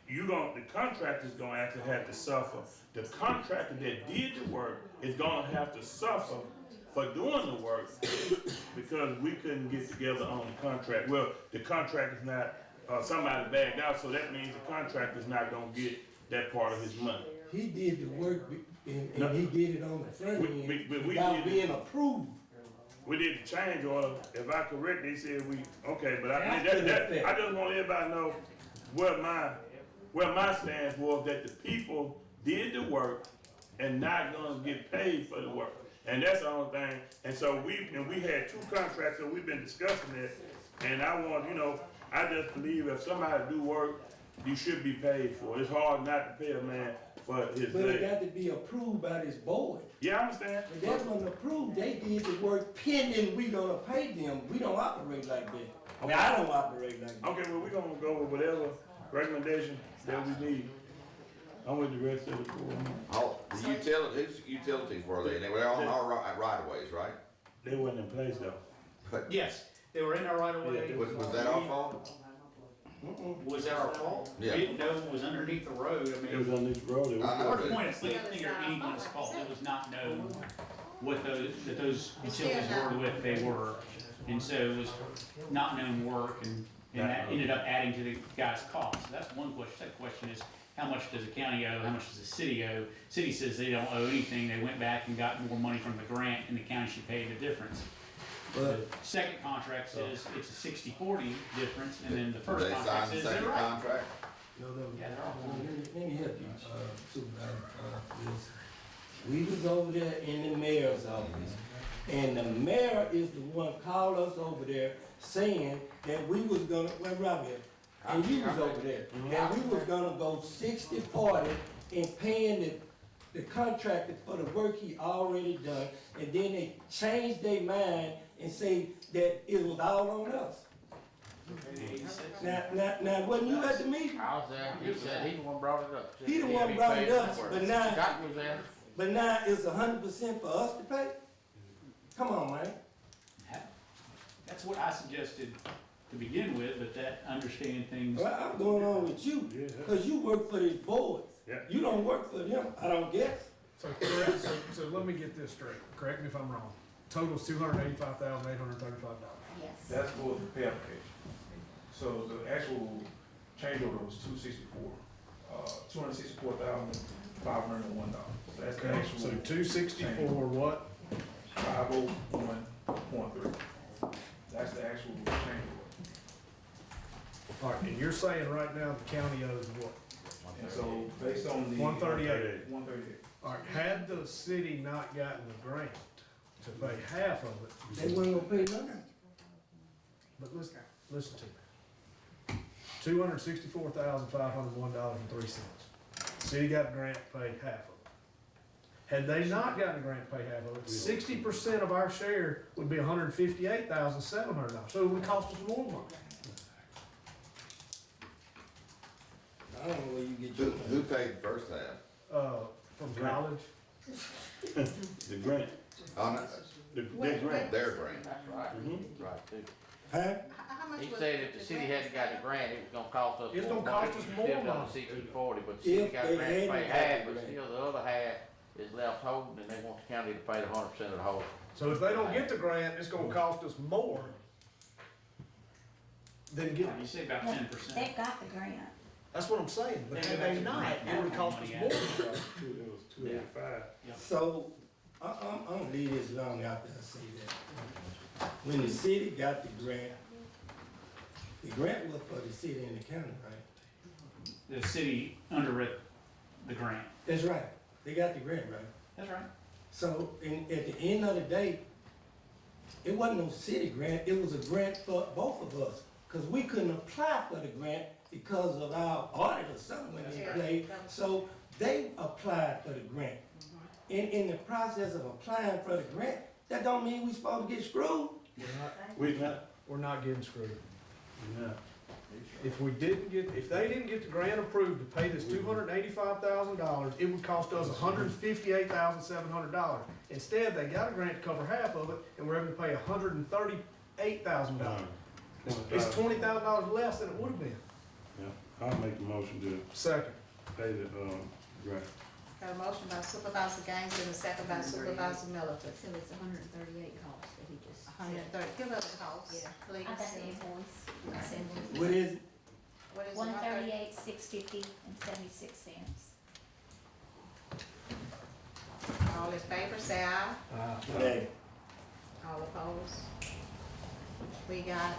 the contractor's gonna actually have to suffer. The contractor that did the work is gonna have to suffer for doing the work because we couldn't get together on the contract. Well, the contract is not, somebody bagged out, so that means the contractor's not gonna get that part of his money. He did the work and he did it on the front end We without did being approved. We did the change order, if I correct, they said okay, but I After think the I fact. just want everybody to know where my stance was, that the people did the work and not gonna get paid for the work. And that's the only thing, and so we had two contracts, so we've been discussing it, and I want, I just believe if somebody do work you should be paid for it. It's hard not to pay a man for his But it leg. got to be approved by this board. Yeah, I understand. If that wasn't approved, they did the work pending we gonna pay them. We don't operate like that. I mean, I don't operate like that. Okay, well, we're gonna go with whatever recommendation that we need. I'm with the rest of the board. All, the utilities, utilities were they? They were on our right of ways, right? They wasn't in place though. But Yes, they were in our right of way. was that our fault? Was that our fault? Yeah. We didn't know it was underneath the road, I It was mean, on this road. It was- I know. hard to point a finger at anyone's fault, it was not known what those utilities were, what they were. And so it was not known work, and that ended up adding to the guy's cost. So that's one question. Second question is, how much does the county owe, how much does the city owe? City says they don't owe anything, they went back and got more money from the grant, and the county should pay the difference. The second contract says it's a 60-40 difference, and then the Did first they contract sign the says they're second right. contract? No, Yeah, they're all- let me help you, Supervisor. Wilson. We was over there in the mayor's office, and the mayor is the one called us over there saying that we was gonna, well, Robbie, and you was over there, that we was gonna go 60-40 in paying the contractor for the work he already done, and then they changed their mind and say that it was all on us. Now, wasn't you at the meeting? I was there, he said he the one brought it up. He the one brought it up, but now, Scott was there. but now it's 100% for us to pay? Come on, man. That's what I suggested to begin with, but that understanding things. Well, I'm going on with you, because you work for this board. Yeah. You don't work for them, I don't guess. So, correct, so let me get this straight, correct me if I'm wrong. Total's $285,835. Yes. That's for the pay application. So the actual change order was $264,501. That's the Okay, actual. so 264, what? 501.3. That's the actual change order. All right, and you're saying right now the county owes what? And so based on the. 138. 138. All right, had the city not gotten the grant to pay half of it, They wasn't gonna pay nothing. but listen to me. $264,501.03. City got a grant to pay half of it. Had they not gotten a grant to pay half of it, 60% of our share would be $158,700. So it would cost us more money. I don't know where you get Who, your. who paid the first half? From college. The grant. Oh, no, The Wait, grant. their grant. That's right, right too. Huh? How much He was said if the city hadn't got the grant, it was gonna cost us. It's more gonna cost money. us We more still done money. 60-40, but the city If got they a grant to pay hadn't got half, the but grant. still the other half is left holding, and they want the county to pay the 100% of the whole. So if they don't get the grant, it's gonna cost us more than get You it. say about 10%. They got the grant. That's what I'm saying, but had they not, it would cost us more. It was 285. So, I'm gonna leave this long after I say that. When the city got the grant was for the city and the county, right? The city underwrote the grant. That's right. They got the grant, right? That's right. So, at the end of the day, it wasn't no city grant, it was a grant for both of us. Cause we couldn't apply for the grant because of our audit or something when they played. So, they applied for the grant. In the process of applying for the grant, that don't mean we supposed to get screwed. We're not getting screwed. We're not. If they didn't get the grant approved to pay this $285,000, it would cost us $158,700. Instead, they got a grant to cover half of it, and we're having to pay $138,000. It's $20,000 less than it would have been. Yeah, I'll make the motion to Second. pay the, grant. Got a motion by Supervisor Gaines and a second by Supervisor Middleton. So it's 138 cost that he just said. 130, give us the cost, Yeah. please. I got the invoice. That's invoice. What is it? What is it? 138,650.76. All in favor, say aye. Hey, All opposed? We got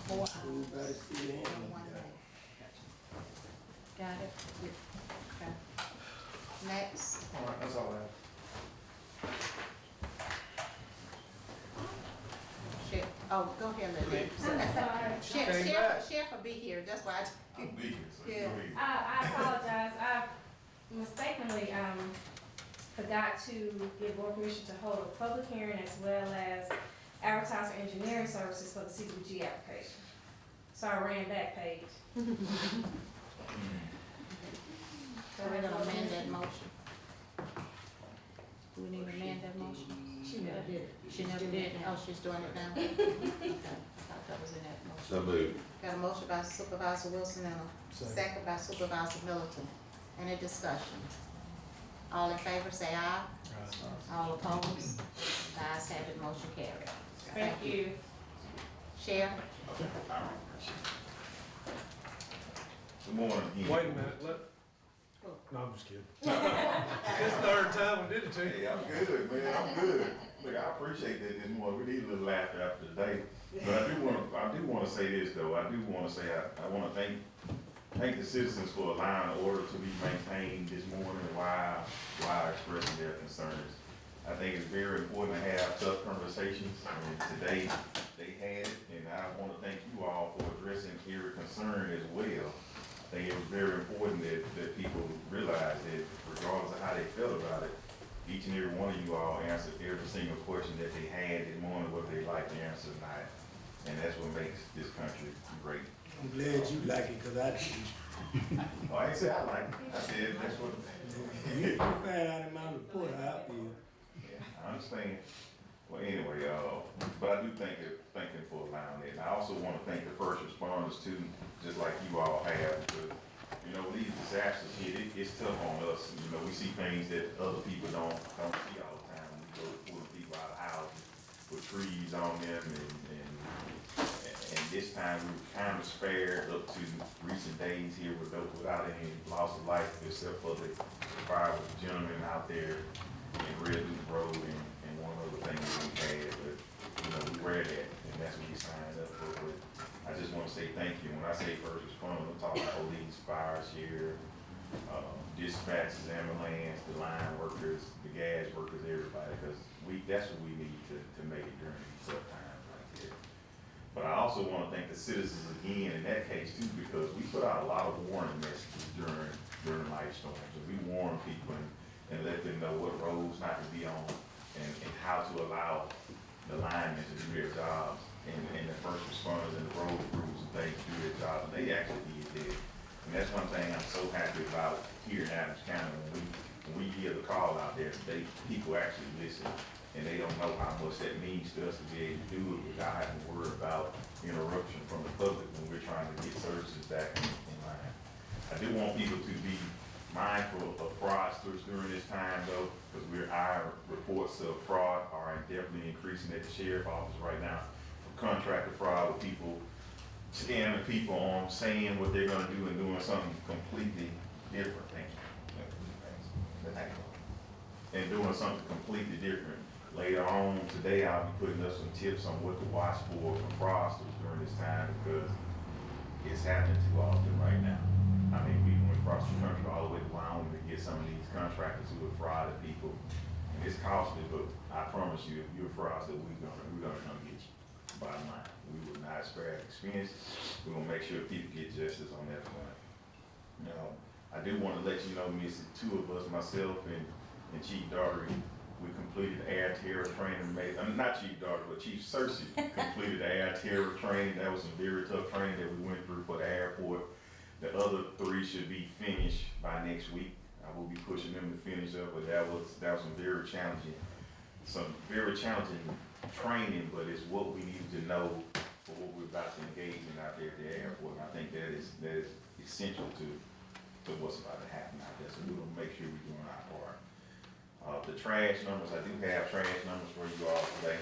4 ayes. everybody see the hand? One nay. Got it? Okay. Next, All right, that's all I have. Oh, go ahead, Lily. Sheriff will be here, that's why. I'll be here, so you Yeah. go ahead. I apologize. I mistakenly, forgot to give board permission to hold a public hearing as well as advertise for engineering services for the CDBG application. So I ran back page. So we're gonna amend that motion. Do we need to amend that motion? She never did it. She never did, oh, she's doing it now? Okay, I thought that was in that motion. So moved. Got a motion by Supervisor Wilson and a second by Supervisor Middleton. Any discussion? All in favor, say aye. All opposed? The ayes have it, motion carried. Thank you. Sheriff? Good morning again. Wait a minute, no, I'm just kidding. It's third time we did it to you. Hey, I'm good, man, I'm good. Look, I appreciate that this morning. We need a little laughter after the day. But I do wanna say this though. I do wanna say, I wanna thank the citizens for allowing the order to be maintained this morning while expressing their concerns. I think it's very important to have tough conversations, and today they had it, and I wanna thank you all for addressing your concern as well. I think it was very important that people realize that regardless of how they felt about it, each and every one of you all answered every single question that they had this morning, whether they like the answer or not. And that's what makes this country great. I'm glad you like it, cause I didn't. Oh, I ain't say I like it. I said that's what. You find out in my report how I feel. Yeah, I understand. Well, anyway, but I do thank you for allowing it. And I also want to thank the first responders too, just like you all have, because, you know, when these disasters hit, it's tough on us. You know, we see things that other people don't see all the time. We go pulling people out of houses with trees on them, and this time we were kind of spared up to recent days here without any loss of life, except for the fire with the gentleman out there in Red Loop Road and one other thing that we had, but, you know, we read that, and that's what we signed up for. But I just want to say thank you. When I say first responders, I'm talking police, fire, sheriff, dispatches, ambulance, the line workers, the gas workers, everybody, because that's what we need to make it during these tough times like this. But I also want to thank the citizens again in that case too, because we put out a lot of warning messages during light storms, and we warn people and let them know what roads not to be on and how to allow the linemen to do their jobs and the first responders and the road crews and things to do their jobs, and they actually did that. And that's one thing I'm so happy about here in Adams County. When we give the call out there, people actually listen, and they don't know how much that means to us to be able to do it without having to worry about interruption from the public when we're trying to get services back in line. I do want people to be mindful of fraudsters during this time though, because our reports of fraud are definitely increasing at the sheriff's office right now. Contractor fraud with people scamming people on saying what they're gonna do and doing something completely different. And doing something completely different. Later on today, I'll be putting up some tips on what to watch for fraudsters during this time, because it's happening too often right now. I mean, we went across the country all the way to Wyoming to get some of these contractors who have frauded people. And it's costly, but I promise you, if you're a fraudster, we're gonna come get you. Bottom line, we will not spare expense. We're gonna make sure people get justice on that front. Now, I do want to let you know, Miss, two of us, myself and Chief Daugherty, we completed air terror training. Not Chief Daugherty, but Chief Cersei completed air terror training. That was some very tough training that we went through for the airport. The other three should be finished by next week. I will be pushing them to finish up, but that was some very challenging training, but it's what we need to know for what we're about to engage in out there at the airport. And I think that is essential to what's about to happen out there. So we're gonna make sure we're doing our part. The trash numbers, I do have trash numbers for you all today.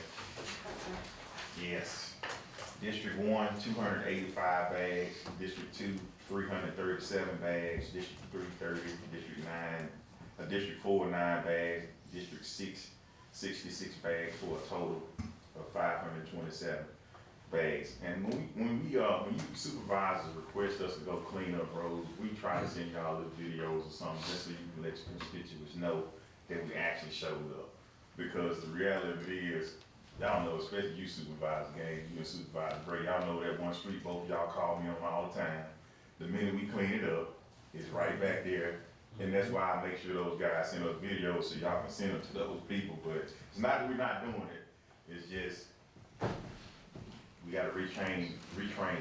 Yes. District 1, 285 bags. District 2, 337 bags. District 3, 30. District 4, 9 bags. District 6, 66 bags, for a total of 527 bags. And when you supervisors request us to go clean up roads, we try to send y'all little videos or something just so you can let your constituents know that we actually showed up. Because the reality of it is, y'all know, especially you Supervisor Gaines, you and Supervisor Gray, y'all know that one street, both y'all call me on all the time. The minute we clean it up, it's right back there. And that's why I make sure those guys send us videos so y'all can send them to those people. But it's not that we're not doing it, it's just, we gotta retrain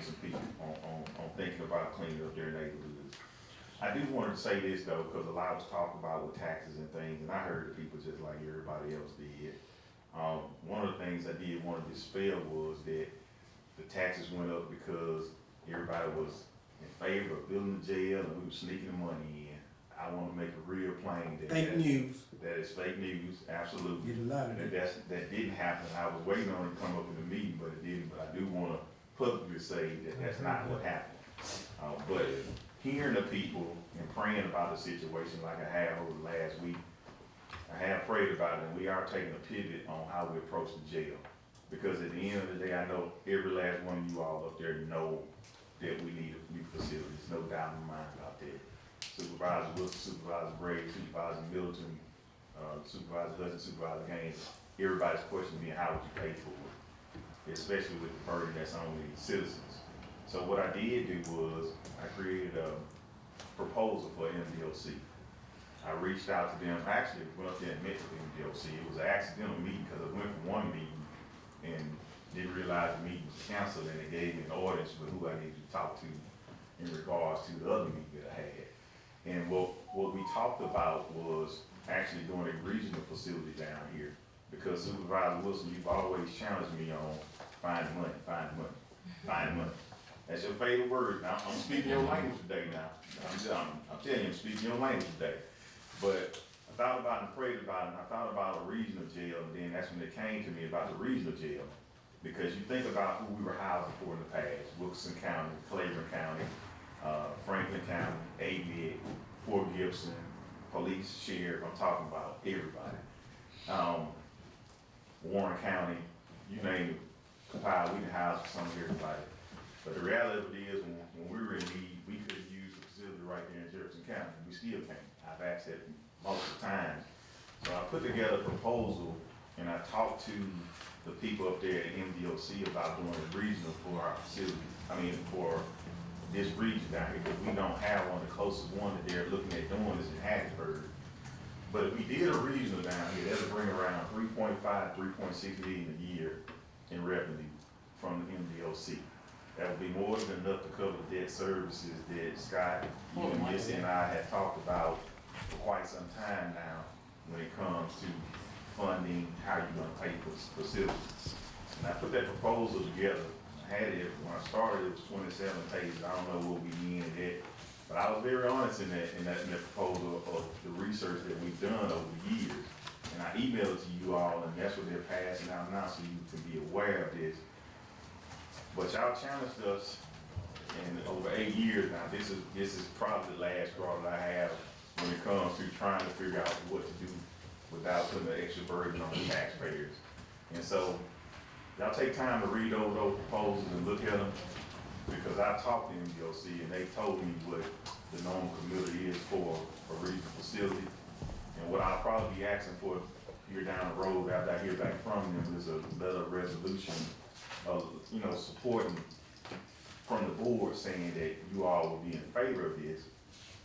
some people on thinking about cleaning up their neighborhoods. I do want to say this though, because a lot was talked about with taxes and things, and I heard the people just like everybody else did. One of the things I did want to dispel was that the taxes went up because everybody was in favor of building the jail and we were sneaking the money in. I want to make it real plain that Fake news. that is fake news, absolutely. Get a lot of it. That didn't happen. I was waiting on it to come up in the meeting, but it didn't. But I do want to publicly say that that's not what happened. But hearing the people and praying about the situation like I have over the last week, I have prayed about it, and we are taking a pivot on how we approach the jail. Because at the end of the day, I know every last one of you all up there know that we need new facilities, no doubt in my mind about that. Supervisor Wilson, Supervisor Gray, Supervisor Middleton, Supervisor Hudson, Supervisor Gaines, everybody's questioning me, how would you pay for it? Especially with the burden that's on the citizens. So what I did do was, I created a proposal for MDOC. I reached out to them, I actually went up there and met with MDOC. It was an accidental meeting because I went from one meeting and didn't realize the meeting was canceled, and they gave me an audience for who I needed to talk to in regards to the other meeting that I had. And what we talked about was actually doing a regional facility down here. Because Supervisor Wilson, you've always challenged me on finding money. That's your favorite word. Now, I'm speaking your language today now. I'm telling you, I'm speaking your language today. But I thought about it and prayed about it, and I thought about a regional jail, and then that's when it came to me about the regional jail. Because you think about who we were housing for in the past, Wilson County, Claiborne County, Franklin County, ABIC, Fort Gibson, police, sheriff, I'm talking about everybody. Warren County, you name it, compiled, we can house some of everybody. But the reality of it is, when we were in need, we could have used the facility right there in Jefferson County. We still can't. I've asked that multiple times. So I put together a proposal, and I talked to the people up there at MDOC about doing a regional for our facility. For this region down here, because we don't have one. The closest one that they're looking at doing is in Hattiesburg. But if we did a regional down here, that would bring around 3.5, 3.6 million a year in revenue from the MDOC. That would be more than enough to cover the debt services that Scott, you and Missy and I have talked about for quite some time now when it comes to funding, how you're gonna pay for facilities. And I put that proposal together. I had it, when I started, it was 27 pages. I don't know what we needed it, but I was very honest in that proposal of the research that we've done over the years. And I emailed it to you all, and that's what they're passing out now, so you can be aware of this. But y'all challenged us, and over 8 years now, this is probably the last straw that I have when it comes to trying to figure out what to do without putting an extra burden on the taxpayers. And so, y'all take time to read over those proposals and look at them, because I talked to MDOC and they told me what the normal community is for a regional facility. And what I'll probably be asking for here down the road after I hear back from them is a letter of resolution of, supporting from the board saying that you all will be in favor of this.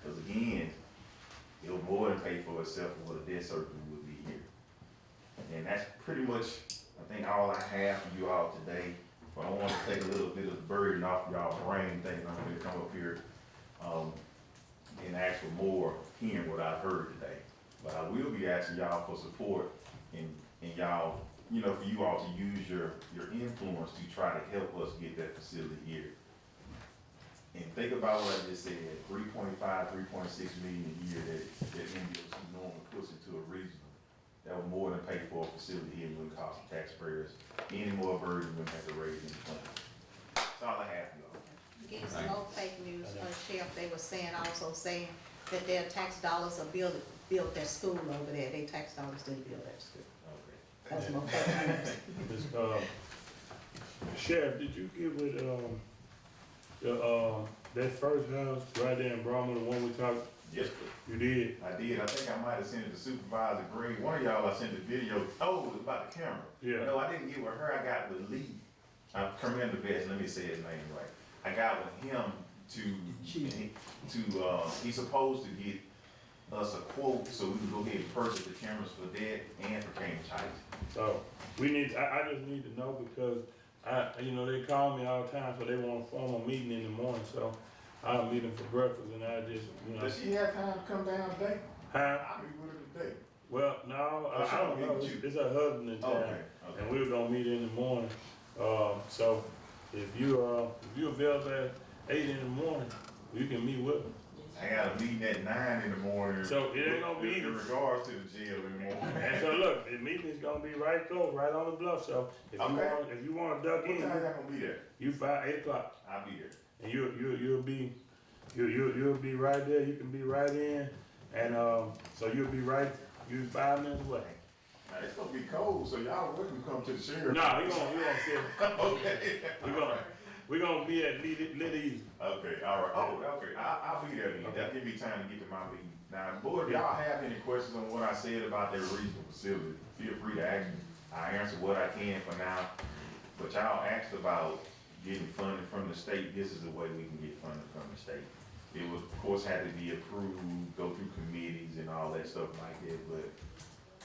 Because again, it'll more than pay for itself for what a debt service would be here. And that's pretty much, I think, all I have for you all today. But I want to take a little bit of the burden off y'all's brain, thinking I'm going to come up here and ask for more, hearing what I've heard today. But I will be asking y'all for support and y'all, for you all to use your influence to try to help us get that facility here. And think about what I just said, 3.5, 3.6 million a year that MDOC normally puts into a regional. That would more than pay for a facility here and wouldn't cost the taxpayers any more burden than have to raise any funds. That's all I have, y'all. Getting some more fake news, Sheriff, they were saying that their tax dollars are built their school over there. Their tax dollars didn't build that school. Okay. That's more fake news. Sheriff, did you get with that first house right there in Brahma, the one we talked? Yes, you did. I did. I think I might have sent it to Supervisor Gray. One of y'all I sent the video. Oh, it was about about the camera. Yeah. No, I didn't get with her, I got with Lee. Commander Best, let me say his name right. I got with him he's supposed to get us a quote so we can go ahead and purchase the cameras for that and for Cambridge Heights. So, I just need to know because they call me all the time, so they want to form a meeting in the morning, so I'll meet them for breakfast and I just, Does she have time to come down today? Huh? I'll meet with her today. Well, no, I don't know. It's her husband in town, Okay. and we were gonna meet in the morning. So if you available at 8 in the morning, you can meet with her. I got a meeting at 9 in the morning. So it ain't gonna be in regards to the jail in the morning. And so look, the meeting is gonna be right close, right on the bluff. So if you want to duck in, What time y'all gonna be there? you 8 o'clock, I'll be there. and you'll be right there. You can be right in, and so you'll be right. You 5 minutes away. Now, it's gonna be cold, so y'all welcome to come to the sheriff. No, you gonna sit. Okay. We're gonna be at Lit Easy. Okay, all right. Oh, okay. I'll be there then. Okay. That'll give me time to get to my meeting. Now, board, if y'all have any questions on what I said about their regional facility, feel free to ask me. I answer what I can for now. But y'all asked about getting funding from the state. This is the way we can get funding from the state. It would, of course, have to be approved, go through committees and all that stuff like that. But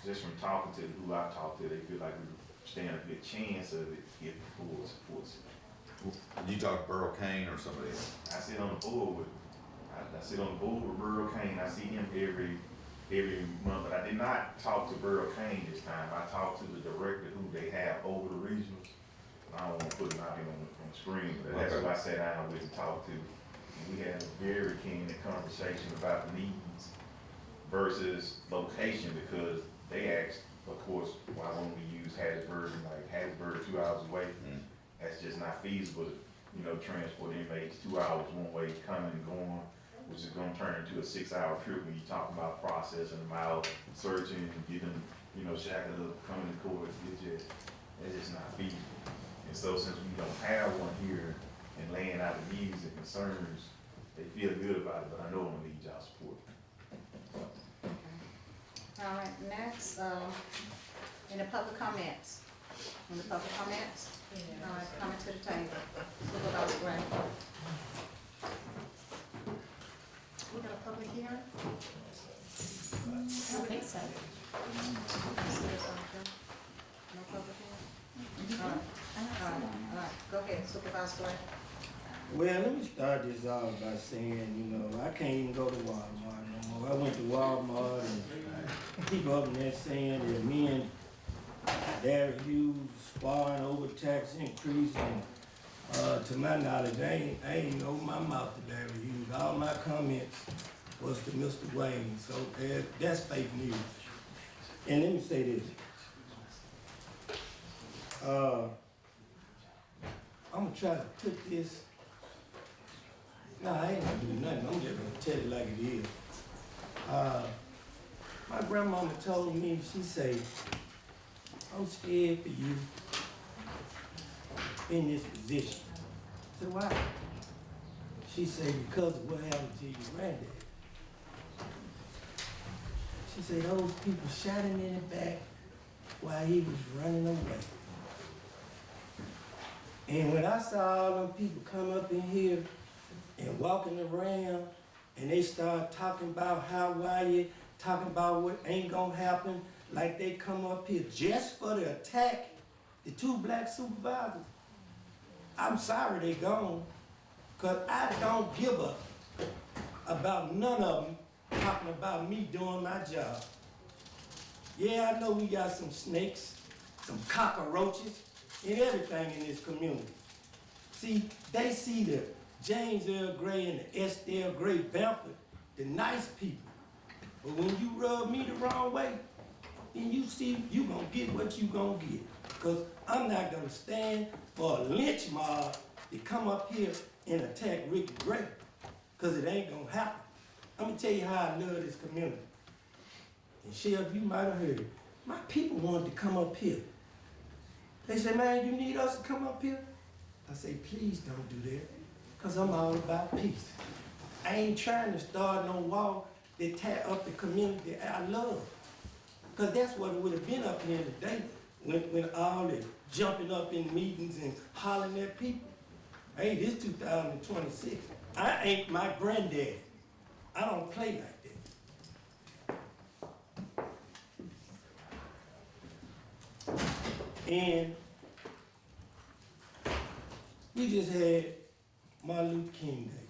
just from talking to who I've talked to, they feel like we stand a good chance of it if the board supports it. You talk Burl Kane or somebody else? I sit on the board with, I sit on the board with Burl Kane. I see him every month, but I did not talk to Burl Kane this time. I talked to the director who they have over the regionals. I don't want to put him out here on the screen, but that's who I sat down with and talked to. And we had a very candid conversation about needs versus location, because they asked, of course, why won't we use Hattiesburg, like Hattiesburg 2 hours away? That's just not feasible, transport inmates 2 hours one way coming and going, which is gonna turn into a 6-hour trip when you talk about processing them out, searching, and getting them, shackled up, coming to court. It's just not feasible. And so since we don't have one here and laying out the needs and concerns, they feel good about it, but I know I'm gonna need y'all support. All right, next, any public comments? Any public comments? All right, coming to the table. Supervisor Gray. We got a public hearing? I don't think so. No public hearing? All right, go ahead, Supervisor Gray. Well, let me start this off by saying, I can't even go to Walmart no more. I went to Walmart and people up in there saying that me and Darren Hughes sparring over tax increase, and to my knowledge, I ain't opened my mouth to Darren Hughes. All my comments was to Mr. Wayne, so that's fake news. And let me say this. I'm gonna try to put this. No, I ain't gonna do nothing. I'm just gonna tell it like it is. My grandmama told me, she said, I'm scared for you in this position. I said, why? She said, because of what happened to your granddad. She said, those people shot him in the back while he was running away. And when I saw all them people come up in here and walking around, and they start talking about why you talking about what ain't gonna happen, like they come up here just for the attack the 2 black supervisors. I'm sorry they gone, cause I don't give up about none of them talking about me doing my job. Yeah, I know we got some snakes, some cockroaches, and everything in this community. See, they see the James Earl Gray and the S. Earl Gray Bamford, the nice people. But when you rub me the wrong way, then you see you gonna get what you gonna get. Cause I'm not gonna stand for a lynch mob to come up here and attack Ricky Gray. Cause it ain't gonna happen. Let me tell you how I love this community. And Sheriff, you might have heard it. My people wanted to come up here. They say, man, you need us to come up here? I say, please don't do that. Cause I'm all about peace. I ain't trying to start no wall that tear up the community I love. Cause that's what it would have been up here today when all the jumping up in meetings and hollering at people. Hey, this 2026. I ain't my granddad. I don't play like that. And we just had Martin Luther King Day.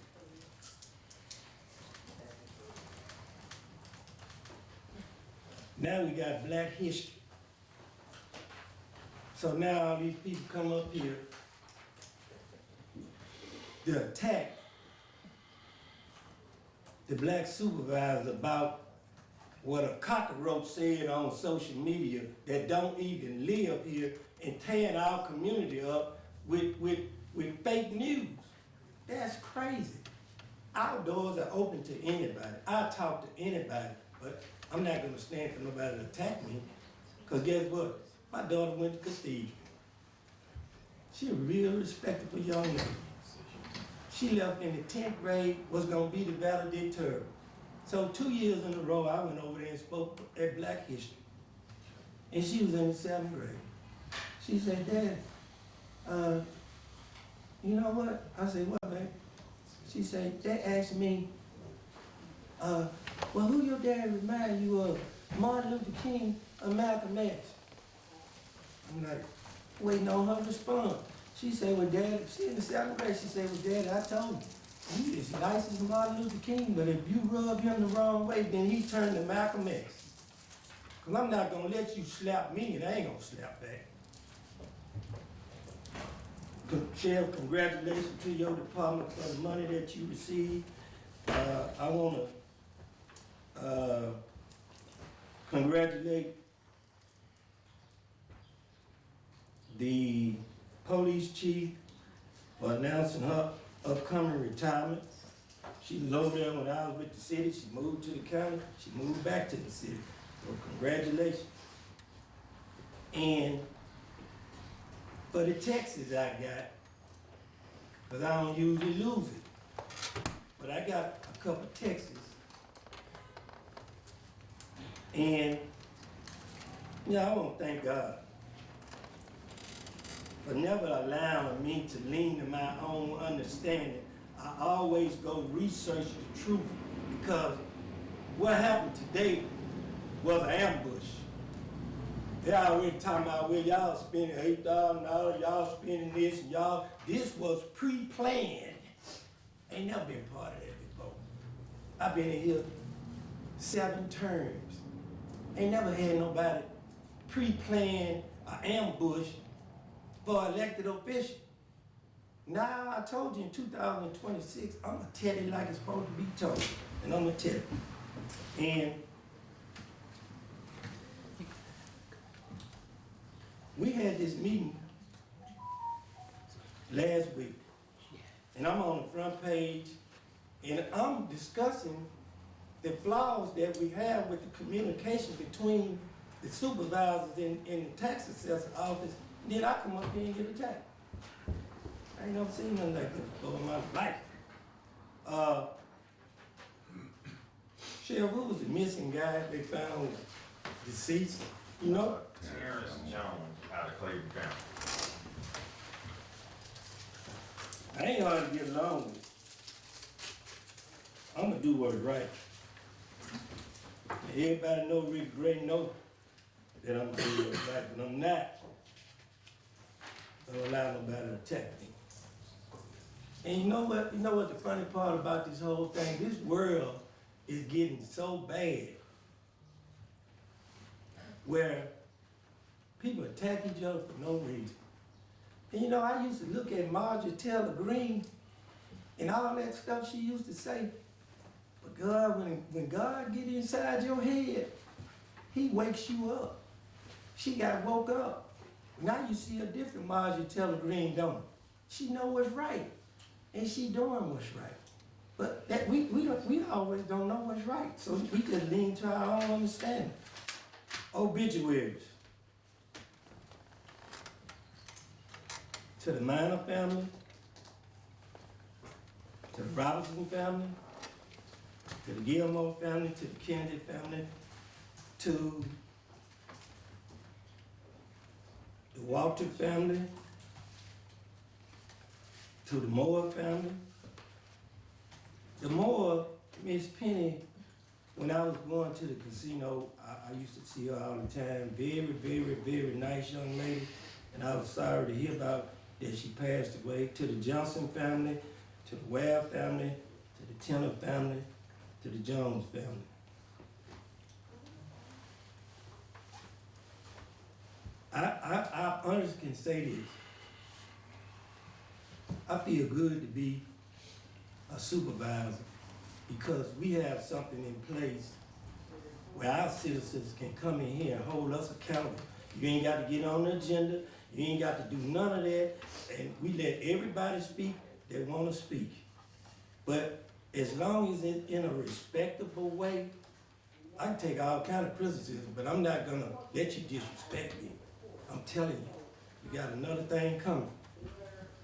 Now we got Black History. So now all these people come up here to attack the black supervisors about what a cockroach said on social media that don't even live here and tearing our community up with fake news. That's crazy. Our doors are open to anybody. I talk to anybody, but I'm not gonna stand for nobody to attack me. Cause guess what? My daughter went to Cathedral. She a real respectable young lady. She left in the 10th grade, was gonna be the valedictorian. So 2 years in a row, I went over there and spoke at Black History. And she was in the 7th grade. She said, Dad, you know what? I said, what, man? She said, they asked me, well, who your dad remind you of, Martin Luther King or Malcolm X? I'm like, waiting on her to respond. She said, well, Dad, she in the 7th grade, she said, well, Dad, I told you, he is nice as Martin Luther King, but if you rub him the wrong way, then he turned to Malcolm X. Cause I'm not gonna let you slap me, and I ain't gonna slap back. Sheriff, congratulations to your department for the money that you received. I wanna congratulate the police chief for announcing her upcoming retirement. She was over there when I was with the city. She moved to the county. She moved back to the city. So congratulations. And for the texts I got, because I don't usually lose it, but I got a couple texts. And yeah, I want to thank God for never allowing me to lean to my own understanding. I always go research the truth, because what happened today was an ambush. They already talking about, well, y'all spending $8,000, y'all spending this, and y'all, this was pre-planned. Ain't never been part of that before. I've been in here 7 terms. Ain't never had nobody pre-planned an ambush for elected official. Now, I told you in 2026, I'm gonna tell it like it's supposed to be told, and I'm gonna tell it. And we had this meeting last week, and I'm on the front page, and I'm discussing the flaws that we have with the communication between the supervisors in the tax assessor office. And then I come up here and get attacked. I ain't never seen nothing like that before in my life. Sheriff, who was the missing guy they found deceased? You know? Terrence Jones out of Cleveland County. I ain't hard to get along with. I'm gonna do what's right. Everybody know Rick Gray know that I'm gonna do what's right, but I'm not. Don't allow nobody to attack me. And you know what? You know what the funny part about this whole thing? This world is getting so bad where people attack each other for no reason. And you know, I used to look at Marjorie Taylor Greene and all that stuff she used to say. But God, when God get inside your head, he wakes you up. She got woke up. Now you see a different Marjorie Taylor Greene, don't you? She know what's right, and she doing what's right. But that we always don't know what's right, so we just lean to our own understanding. Obituaries. To the Minor family, to the Robinson family, to the Gilmore family, to the Kennedy family, to Walter family, to the Moore family. The Moore, Miss Penny, when I was going to the casino, I used to see her all the time. Very, very, very nice young lady. And I was sorry to hear about that she passed away. To the Johnson family, to the Ware family, to the Tenner family, to the Jones family. I honestly can say this. I feel good to be a supervisor because we have something in place where our citizens can come in here and hold us accountable. You ain't got to get on the agenda. You ain't got to do none of that. And we let everybody speak that want to speak. But as long as it's in a respectable way, I can take all kind of criticism, but I'm not gonna let you disrespect me. I'm telling you, you got another thing coming.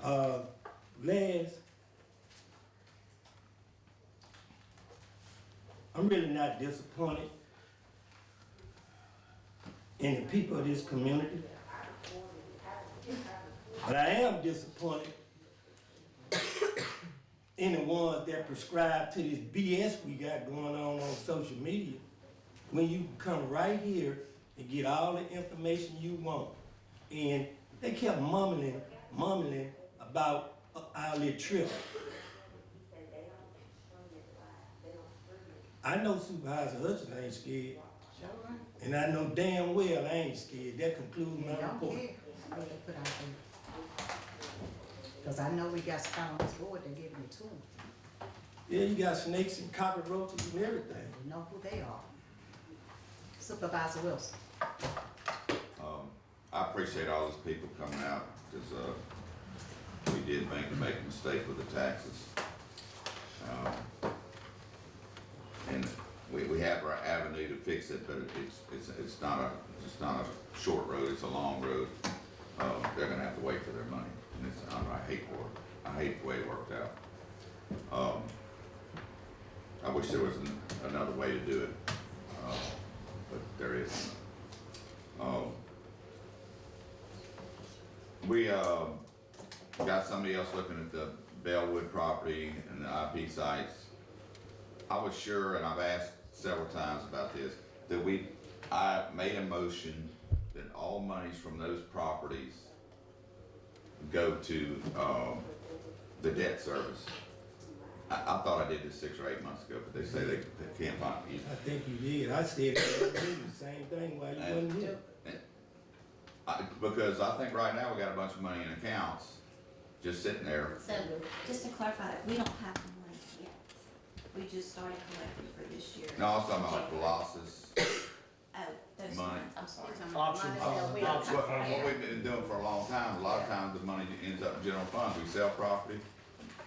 Last, I'm really not disappointed in the people of this community, but I am disappointed in the ones that prescribe to this BS we got going on social media. When you come right here and get all the information you want, and they kept mumbling about our little trip. I know Supervisor Hutchins ain't scared, and I know damn well I ain't scared. That concludes my report. Because I know we got stuff on this board that giving it to them. Yeah, you got snakes and cockroaches and everything. We know who they are. Supervisor Wilson. I appreciate all those people coming out, because, we did make a mistake with the taxes. And we have our avenue to fix it, but it's not a short road, it's a long road. They're gonna have to wait for their money, and I hate for it. I hate the way it worked out. I wish there was another way to do it, but there isn't. We got somebody else looking at the Bellwood property and the IP sites. I was sure, and I've asked several times about this, that I made a motion that all monies from those properties go to the debt service. I thought I did this 6 or 8 months ago, but they say they can't find it. I think you did. I said the same thing while you wasn't here. Because I think right now we got a bunch of money in accounts, just sitting there. So, just to clarify, we don't have the money yet. We just started collecting for this year. No, I was talking about like the losses. Oh, those Money. ones, I'm sorry. What we've been doing for a long time, a lot of times the money ends up in general funds. We sell property,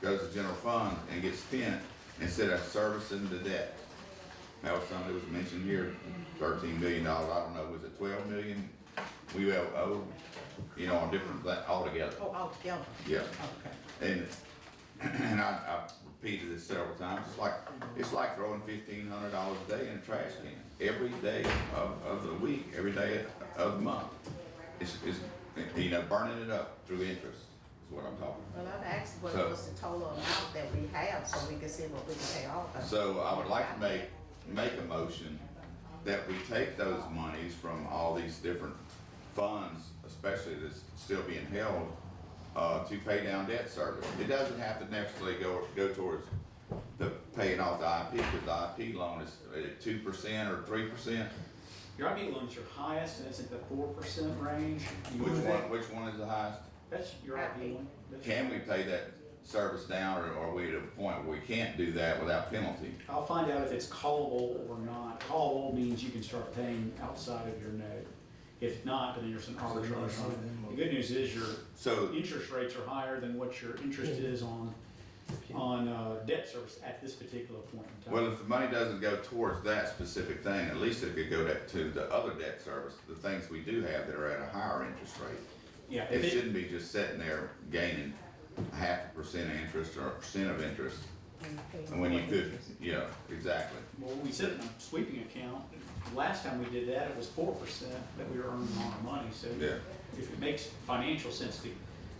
goes to general fund and gets spent instead of servicing the debt. That was something that was mentioned here, $13 million, I don't know, was it 12 million? We owe, on different, altogether. Oh, altogether? Yeah. Okay. And I repeated this several times, it's like throwing $1,500 a day in a trash can, every day of the week, every day of the month. It's burning it up through interest is what I'm talking about. Well, I've asked what was the total amount that we have so we can see what we can pay off of. So I would like to make a motion that we take those monies from all these different funds, especially that's still being held, to pay down debt service. It doesn't have to necessarily go towards the paying off the IP, because the IP loan is at 2% or 3%. Your IP loans are highest, and it's at the 4% range. Which one is the highest? That's your IP loan. Can we pay that service down, or are we at a point where we can't do that without penalty? I'll find out if it's callable or not. Callable means you can start paying outside of your note. If not, then there's an arbitrage on it. The good news is your interest rates are higher than what your interest is on debt service at this particular point in time. Well, if the money doesn't go towards that specific thing, at least it could go to the other debt service, the things we do have that are at a higher interest rate. Yeah, It shouldn't be just sitting there gaining 0.5% of interest or 1% of interest. And when you could, yeah, exactly. Well, we set it in a sweeping account. Last time we did that, it was 4% that we were earning on our money. So Yeah. if it makes financial sense to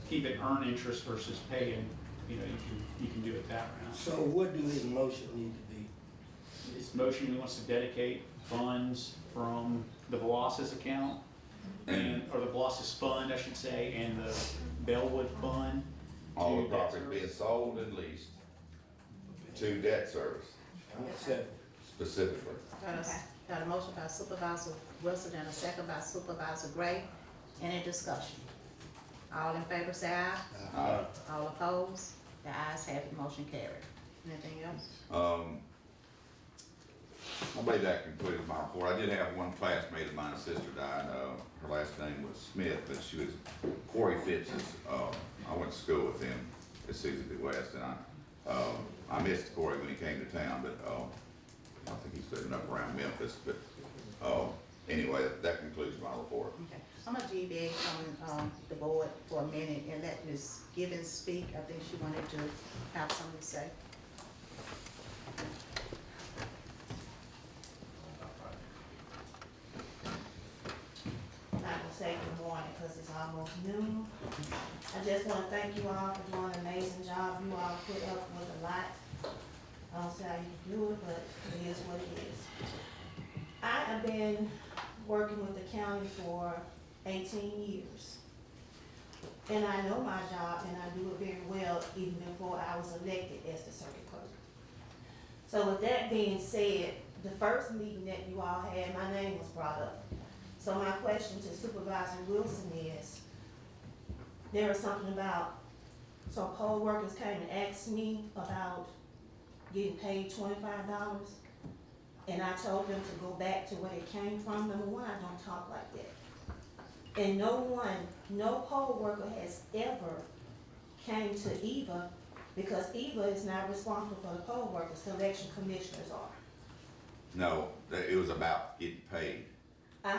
keep it earned interest versus paying, you can do it that route. So what do his motion need to be? His motion, he wants to dedicate funds from the Velocity account, or the Velocity fund, I should say, and the Bellwood fund. All to the debt property service. being sold and leased to debt service specifically. Got a motion by Supervisor Wilson and a second by Supervisor Gray. Any discussion? All in favor say aye. Aye. All opposed? The ayes have it, motion carried. Anything else? I believe that concluded my report. I did have one classmate of mine, sister died, her last name was Smith, but she was Corey Phipps's, I went to school with him at Susan B. West, and I missed Corey when he came to town, but, I think he's living up around Memphis, but, anyway, that concludes my report. Okay. I'm gonna deviate from, the board for a minute and let Ms. Gibbons speak. I think she wanted to have something to say. I'm not gonna say good morning because it's almost noon. I just wanna thank you all for doing an amazing job. You all put up with a lot. I don't see how you do it, but it is what it is. I have been working with the county for 18 years. And I know my job and I do it very well even before I was elected as the circuit clerk. So with that being said, the first meeting that you all had, my name was brought up. So my question to Supervisor Wilson is, there was something about, so poll workers came and asked me about getting paid $25. And I told them to go back to where it came from. Number one, I don't talk like that. And no poll worker has ever came to EVA because EVA is not responsible for the poll workers, the election commissioners are. No, it was about getting paid.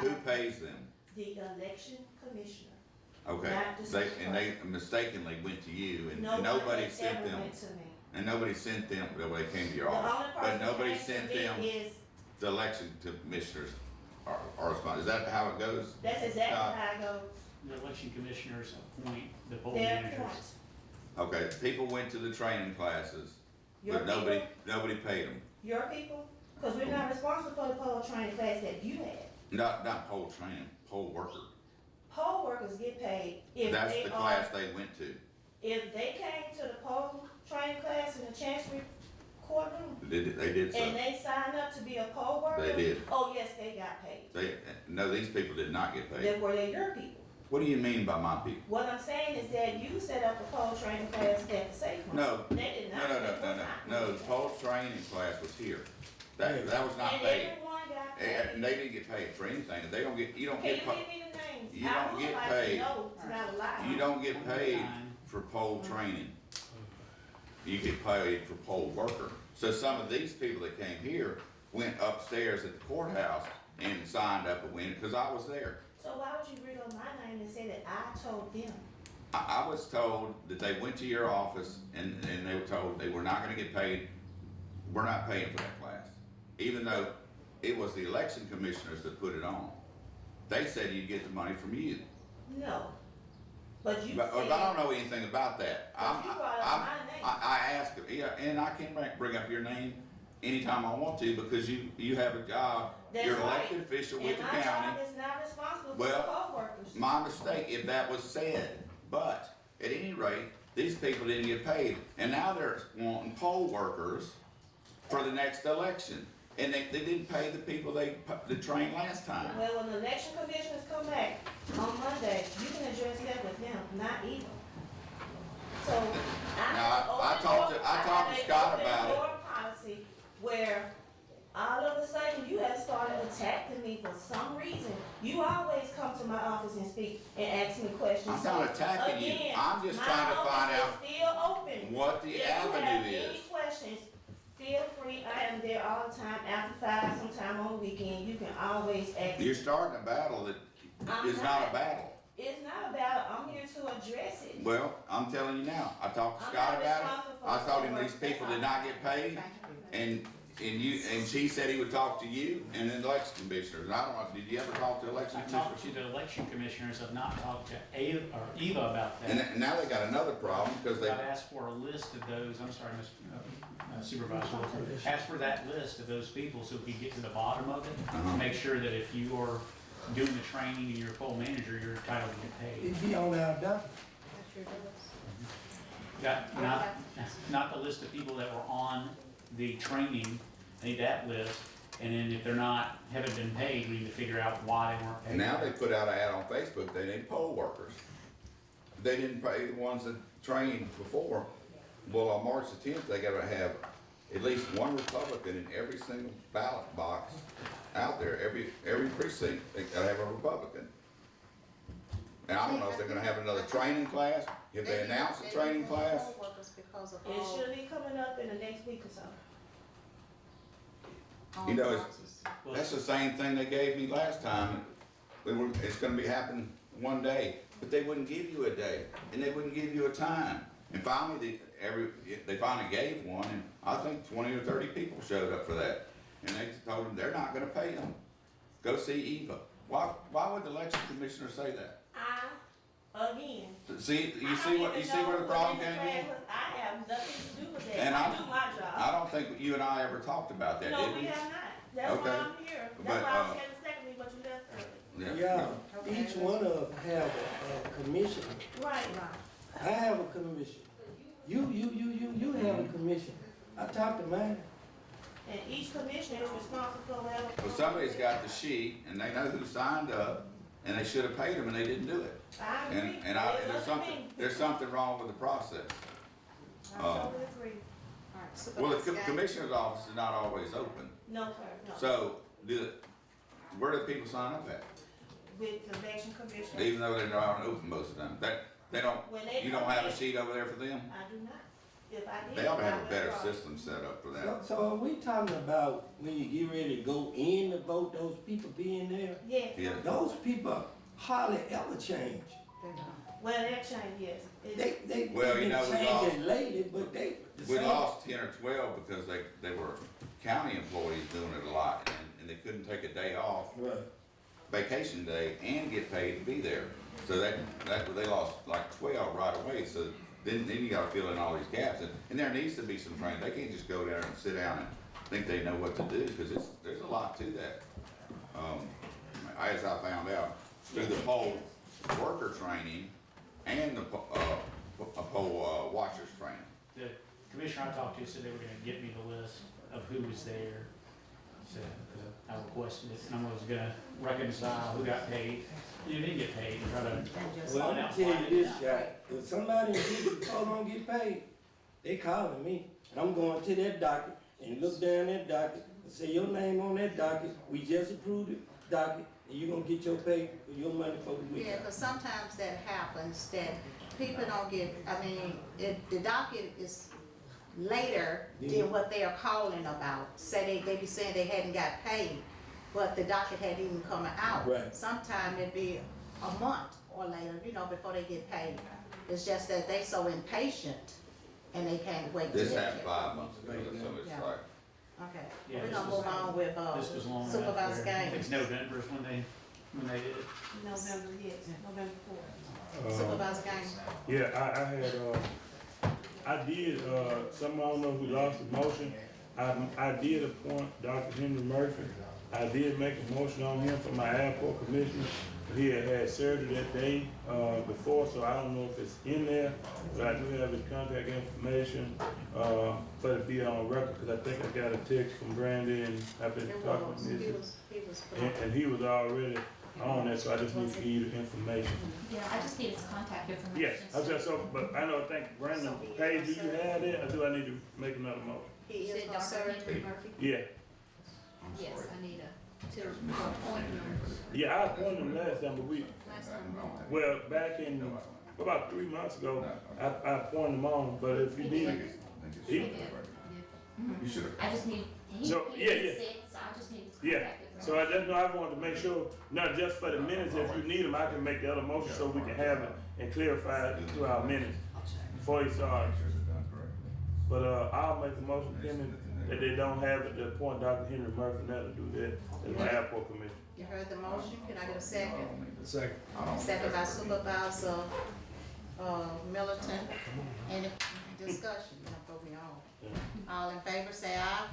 Who pays them? The election commissioner. Okay, Not the they mistakenly went to you and No one nobody has sent ever them. went to me. And nobody sent them, well, they came to your The office, only but person nobody that sent came to them, me is, the election commissioners are responsible. Is that how it goes? that's exactly how it goes. The election commissioners appoint the poll Their managers. point. Okay, people went to the training classes, Your but nobody paid them. Your people, because we're not responsible for the poll training class that you had. Not poll training, poll worker. Poll workers get paid if That's they the are, class they went to. if they came to the poll training class in the Chancery courtroom They did so. and they signed up to be a poll worker. They did. Oh, yes, they got paid. No, these people did not get paid. Then were they your people? What do you mean by my people? What I'm saying is that you set up a poll training class at the safe room. No, They did not. no, the poll training class was here. That was not And paid. everyone got And paid. they didn't get paid for anything. You don't Can get you give paid. me the names? You I don't would get like paid. to know, it's not a lie. You don't get paid for poll training. You get paid for poll worker. So some of these people that came here went upstairs at the courthouse and signed up and went, because I was there. So why would you bring up my name and say that I told them? I was told that they went to your office and they were told they were not gonna get paid. We're not paying for that class. Even though it was the election commissioners that put it on. They said you'd get the money from you. No. But you But said. I don't know anything about that. But you brought up my name. I asked, yeah, and I can bring up your name anytime I want to because you have a job. That's You're an right. elected official with the And my county. job is not responsible for the Well, poll workers. My mistake if that was said, but at any rate, these people didn't get paid. And now they're wanting poll workers for the next election. And they didn't pay the people they trained last time. Well, when the election commissioners come back on Monday, you can address that with them, not even. So I talked to Scott about it. Policy where all of a sudden you have started attacking me for some reason. You always come to my office and speak and ask me questions. I'm not attacking you. Again, I'm just trying to find out my office is still open. what the If you have avenue any is. questions, feel free. I am there all the time after 5, sometime on the weekend. You can always ask. You're starting a battle that is not a battle. It's not about, I'm here to address it. Well, I'm telling you now, I talked to I'm Scott not about it. responsible for I told him the these people did not get paid, and and she said he would talk to you and then the election commissioners. And I don't know, did you ever talk to election I commissioners? talked to the election commissioners, I've not talked to Eva about that. And now they got another problem because they, I've asked for a list of those, I'm sorry, Supervisor Wilson, ask for that list of those people so we can get to the bottom of it. Make sure that if you are doing the training and you're a poll manager, you're entitled to get paid. It'd be on our document. Not the list of people that were on the training, I need that list. And then if they're not, haven't been paid, we need to figure out why they weren't paid. now they put out an ad on Facebook, they need poll workers. They didn't pay the ones that trained before. Well, on March the 10th, they gotta have at least one Republican in every single ballot box out there, every precinct, they gotta have a Republican. And I don't know if they're gonna have another training class, if they announce a training class. It should be coming up in the next week or so. You know, that's the same thing they gave me last time. It's gonna be happening one day, but they wouldn't give you a day, and they wouldn't give you a time. And finally, they finally gave one, and I think 20 or 30 people showed up for that. And they told them they're not gonna pay them. Go see Eva. Why would the election commissioner say that? Again. See, you see where the problem came in? I have nothing to do with that. And I do my job. I don't think you and I ever talked about that, No, did we we? have not. That's Okay. why I'm here. That's But, why I was here to second me, but you left early. Yeah, each one of them have a commission. Right. I have a commission. You have a commission. I talked to mine. And each commissioner is responsible for whatever. Well, somebody's got the sheet, and they know who signed up, and they should have paid them, and they didn't do it. I agree. And there's something wrong with the process. I totally agree. Well, the commissioner's office is not always open. No, sir, no. So, where do people sign up at? With the election commission. Even though they're not open most of the time. You don't have a sheet over there for them? I do not. If I did. They ought to have I a would better have system set up for that. So are we talking about when you get ready to go in to vote, those people being there? Yes. Yeah. Those people hardly ever change. Well, that changed, yes. They've Well, you been know, changing lately, but they. We lost 10 or 12 because they were county employees doing it a lot, and they couldn't take a day off, vacation day, and get paid to be there. So they lost like 12 right away. So then you gotta fill in all these gaps, and there needs to be some training. They can't just go there and sit down and think they know what to do, because there's a lot to that. As I found out, through the poll worker training and the poll watchers training. The commissioner I talked to said they were gonna get me the list of who was there. So, I requested it, and I was gonna reconcile who got paid, who didn't get paid, and try to. Well, I'm gonna tell you this, guy. If somebody in District 4 don't get paid, they calling me. And I'm going to that docket and look down that docket and say your name on that docket. We just approved it, docket, and you're gonna get your pay, your money for the week. Yeah, because sometimes that happens, that people don't get, the docket is later than what they are calling about. Say they be saying they hadn't got paid, but the docket hadn't even come out. Right. Sometimes it'd be a month or later, before they get paid. It's just that they so impatient and they can't wait. This till they happened get 5 months ago, so it's Yeah. like. Okay, Yeah, we're this gonna was- move on with This was long enough. Supervisor I think it's Gaines. November is when they did it. November, yes, November 4th. Supervisor Gaines. Yeah, I did, some, I don't know who lost the motion. I did appoint Dr. Henry Murphy. I did make a motion on him for my airport commissioner. He had surgery that day, before, so I don't know if it's in there, but I do have his contact information, for it to be on record, because I think I got a text from Brandy, and I've been talking with Missy. And he was already on that, so I just need to give you the information. Yeah, I just need his contact information. Yes, I just, but I know, I think Brandon Page, do you have it, or do I need to make another motion? He is Said on Dr. surgery. Henry Murphy? Yeah, Yes, I need to appoint him yeah, I appointed him last time, but last time. well, back in, about 3 months ago, I appointed him on, but if you need, He he, did. You should have. I just need, So, he yeah, is yeah. sick, so I just need his yeah, contact information. so I wanted to make sure, not just for the minutes, if you need him, I can make the other motion so we can have it and clarify it to our minutes before he starts. But, I'll make the motion, pending that they don't have it, to appoint Dr. Henry Murphy now to do that as my airport commissioner. You heard the motion, can I get a second? Second. Second by Supervisor, Middleton. Any discussion before we on? All in favor, say aye.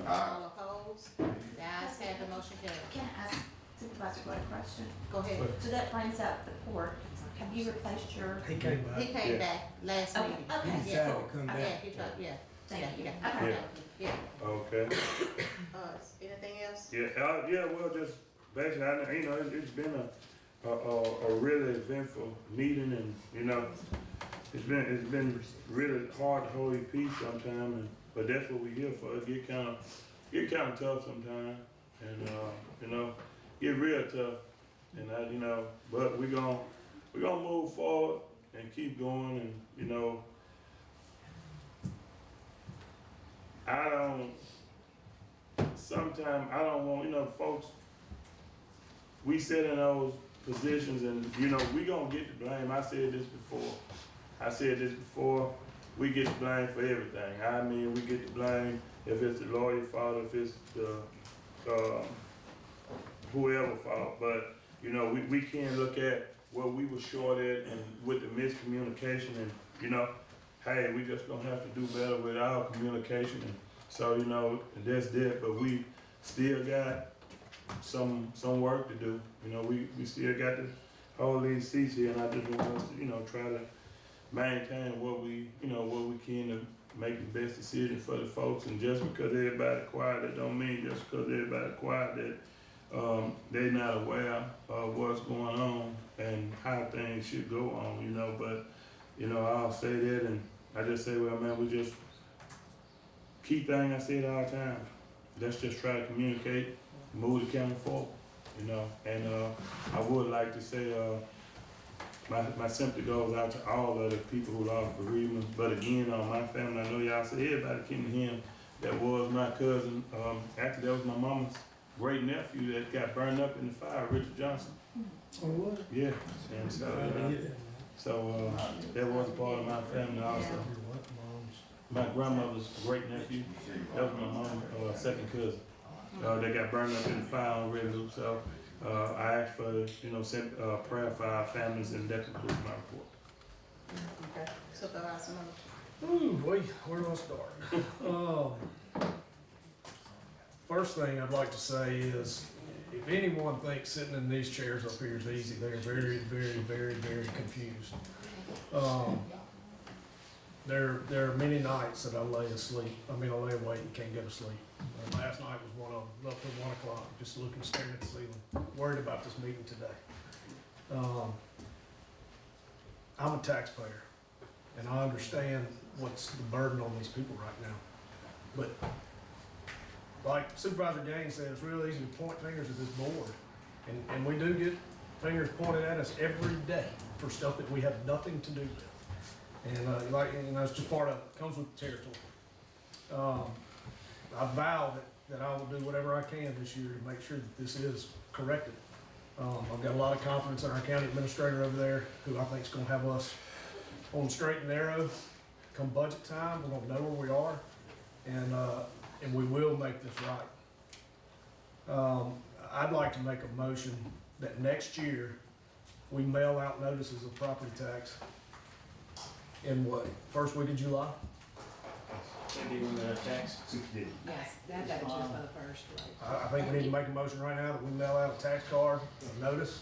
All opposed? The ayes have the motion carried. Can I ask Supervisor Gray a question? Go ahead. So that brings up the port. Have you replaced your? He came back. He came back last Okay, meeting. okay. He decided to come Yeah, back. he tried, yeah. Thank you. Yeah, Okay. yeah. Okay. Anything else? Yeah, well, just basically, it's been a really eventful meeting, and, it's been really hard to hold your peace sometimes, but that's what we're here for. It get kind of tough sometimes, and, get real tough, and but we're gonna move forward and keep going, and, sometimes I don't want, folks, we sit in those positions and, we gonna get the blame. I said this before, we get the blame for everything. I mean, we get the blame if it's the lawyer's fault, if it's the, whoever's fault, but, we can't look at what we were short at and with the miscommunication and, hey, we just gonna have to do better with our communication. And so, that's that, but we still got some work to do. We still got to hold these seats here, and I just want us to, try to maintain what we can to make the best decision for the folks. And just because everybody quiet, that don't mean just because everybody quiet that they're not aware of what's going on and how things should go on, but, I'll say that, and I just say, well, man, we just, key thing I say it all the time, let's just try to communicate, move the county forward, and I would like to say, my sympathy goes out to all of the people who lost bereavement, but again, on my family, I know y'all say everybody came to him, that was my cousin, actually that was my mama's great nephew that got burned up in the fire, Richard Johnson. Oh, what? Yeah, and so, that was a part of my family also. My grandmother's great nephew, that was my mom's second cousin. They got burned up in the fire on Red Loop, so I asked for, send prayer for our families, and that concludes my report. Okay, Supervisor Ooh, where do I start? First thing I'd like to say is, if anyone thinks sitting in these chairs up here is easy, they're very, very, very, very confused. There are many nights that I lay awake and can't go to sleep. Last night was one of them, up to 1 o'clock, just looking, staring at the ceiling, worried about this meeting today. I'm a taxpayer, and I understand what's the burden on these people right now. But like Supervisor Gaines said, it's real easy to point fingers at this board. And we do get fingers pointed at us every day for stuff that we have nothing to do with. And it's just part of it, comes with the territory. I vow that I will do whatever I can this year to make sure that this is corrected. I've got a lot of confidence in our county administrator over there, who I think is gonna have us on the straight and narrow. Come budget time, we're gonna know where we are, and we will make this right. I'd like to make a motion that next year, we mail out notices of property tax in what, first week of July? Yes, that just for the first, right? I think we need to make a motion right now that we mail out a tax card, a notice.